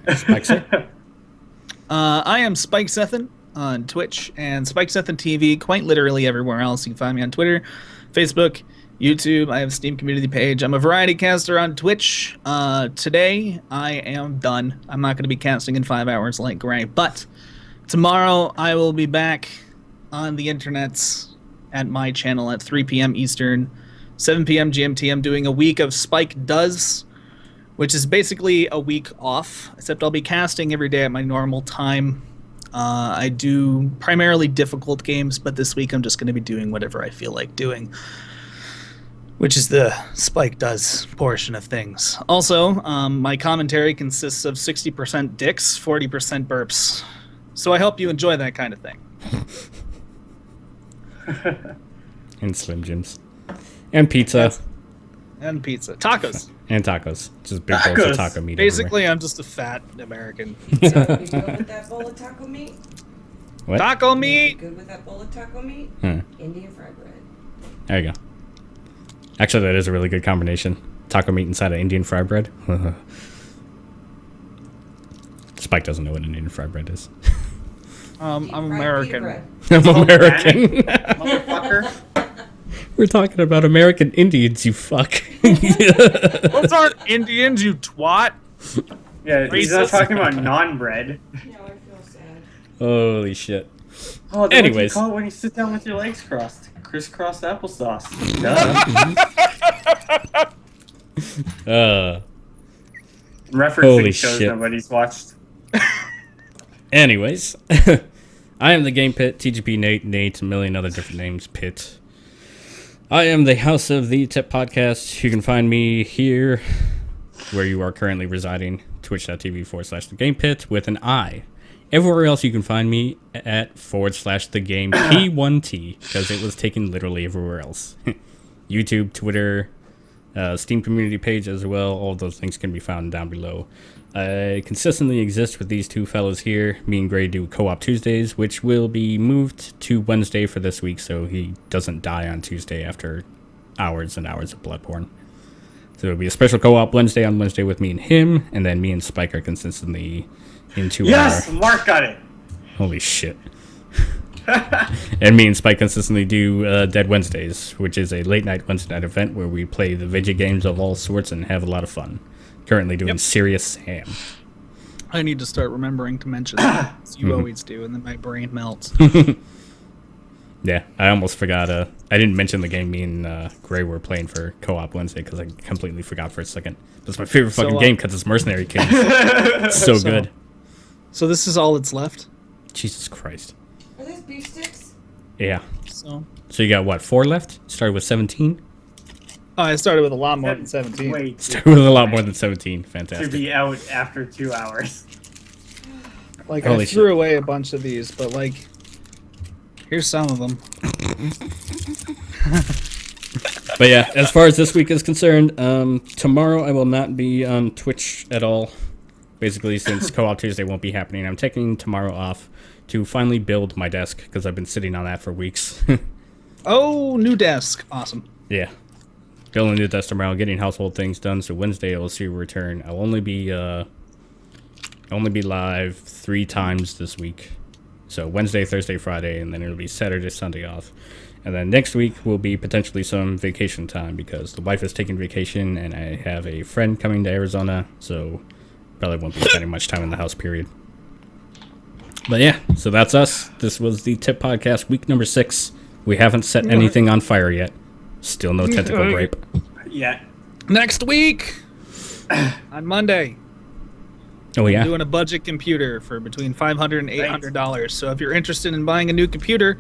Spikeset? I am SpikeSethen on Twitch and SpikeSethenTV quite literally everywhere else. You can find me on Twitter, Facebook, YouTube. I have a Steam community page. I'm a variety caster on Twitch. Today, I am done. I'm not going to be casting in 5 hours like Gray, but tomorrow I will be back on the internets at my channel at 3 p.m. Eastern, 7 p.m. GMT. I'm doing a week of Spike Does, which is basically a week off, except I'll be casting every day at my normal time. I do primarily difficult games, but this week I'm just going to be doing whatever I feel like doing, which is the Spike Does portion of things. Also, my commentary consists of 60% dicks, 40% burps. So I hope you enjoy that kind of thing. And Slim Jims. And pizza. And pizza. Tacos. And tacos. Just big bowls of taco meat. Basically, I'm just a fat American. You good with that bowl of taco meat? What? Taco You meat! good with that bowl of taco meat? Huh. Indian fried bread. There you go. Actually, that is a really good combination. Taco meat inside of Indian fried bread. Spike doesn't know what an Indian fried bread is. I'm Deep fried pea American. bread. I'm American. Motherfucker. We're talking about American Indians, you fuck. Those aren't Indians, you twat! Yeah, he's not Racist. talking about non-bread. No, I feel sad. Holy shit. Oh, then Anyways. what do you call it when you sit down with your legs crossed? Crisscross applesauce. Duh. Referencing Holy shows shit. nobody's watched. Anyways, I am the GamePit, TGPNate, Nate, a million other different names, Pit. I am the house of the Tip Podcast. You can find me here, where you are currently residing, twitch.tv/TheGamePit with an I. Everywhere else you can find me at /TheGameP1T, because it was taken literally everywhere else. YouTube, Twitter, Steam community page as well. All of those links can be found down below. I consistently exist with these two fellows here. Me and Gray do Co-op Tuesdays, which will be moved to Wednesday for this week, so he doesn't die on Tuesday after hours and hours of Bloodborne. So it'll be a special co-op Wednesday on Wednesday with me and him, and then me and Spike are consistently into Yes, our... Mark got it. Holy shit. And me and Spike consistently do Dead Wednesdays, which is a late night Wednesday night event where we play the video games of all sorts and have a lot of fun. Currently doing Serious Sam. I need to start remembering to mention that, as you always do, and then my brain melts. Yeah, I almost forgot. I didn't mention the game me and Gray were playing for Co-op Wednesday because I completely forgot for a second. That's my favorite fucking game because it's Mercenary Kings. It's so good. So this is all that's left? Jesus Christ. Are these beef sticks? Yeah. So you got, what, 4 left? Started with 17? Oh, I started with a lot more than 17. Wait, Started with a lot more than 17. to Fantastic. be out after 2 hours. Like, Holy I threw away a bunch of these, but, like, here's some of them. But yeah, as far as this week is concerned, tomorrow I will not be on Twitch at all. Basically, since Co-op Tuesday won't be happening, I'm taking tomorrow off to finally build my desk because I've been sitting on that for weeks. Oh, new desk. Awesome. Yeah. Building the desk tomorrow, getting household things done. So Wednesday I will see a return. I'll only be live 3 times this week. So Wednesday, Thursday, Friday, and then it'll be Saturday, Sunday off. And then next week will be potentially some vacation time because the wife is taking vacation and I have a friend coming to Arizona, so probably won't be spending much time in the house, period. But yeah, so that's us. This was the Tip Podcast, week number 6. We haven't set anything on fire yet. Still no tentacle rape. Yeah. Next week, on Monday, Oh yeah? I'm doing a budget computer for between $500 and $800. So if you're interested in buying a new computer,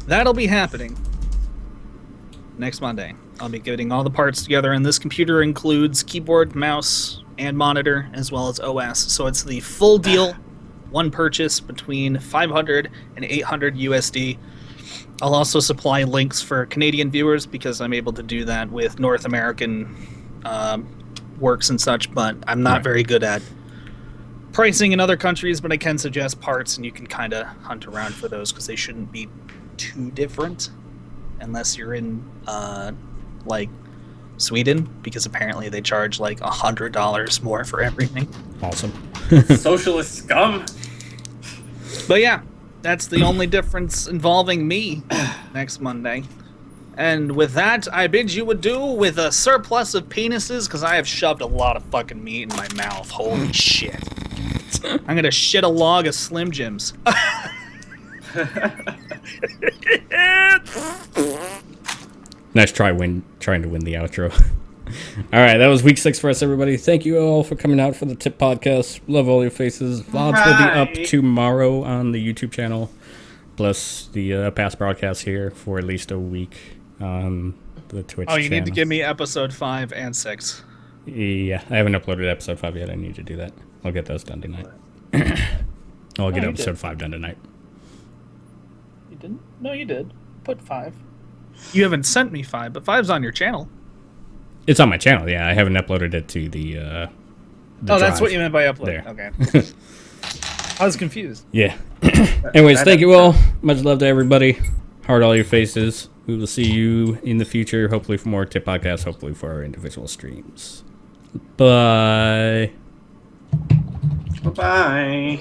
that'll be happening next Monday. I'll be getting all the parts together, and this computer includes keyboard, mouse, and monitor, as well as OS. So it's the full deal, one purchase between $500 and $800 USD. I'll also supply links for Canadian viewers because I'm able to do that with North American works and such, but I'm not very good at pricing in other countries, but I can suggest parts, and you can kind of hunt around for those because they shouldn't be too different unless you're in like Sweden, because apparently they charge like $100 more for everything. Awesome. Socialist scum. But yeah, that's the only difference involving me next Monday. And with that, I bid you adieu with a surplus of penises, because I have shoved a lot of fucking meat in my mouth. Holy shit. I'm gonna shit a log of Slim Jims. Nice try trying to win the outro. All right, that was week 6 for us, everybody. Thank you all for coming out for the Tip Podcast. Love all your faces. VODs will be up tomorrow on the YouTube channel, plus the past broadcasts here for at least a week on the Twitch channel. Oh, you need to give me episode 5 and 6. Yeah, I haven't uploaded episode 5 yet. I need to do that. I'll get those done tonight. I'll get episode 5 done tonight. You didn't? No, you did. Put 5. You haven't sent me 5, but 5's on your channel. It's on my channel, yeah. I haven't uploaded it to the that's drive. what you meant by upload. There. Okay. I was confused. Yeah. Anyways, thank you all. Much love to everybody. Heart all your faces. We will see you in the future, hopefully for more Tip Podcasts, hopefully for our individual streams. Bye. Bye-bye.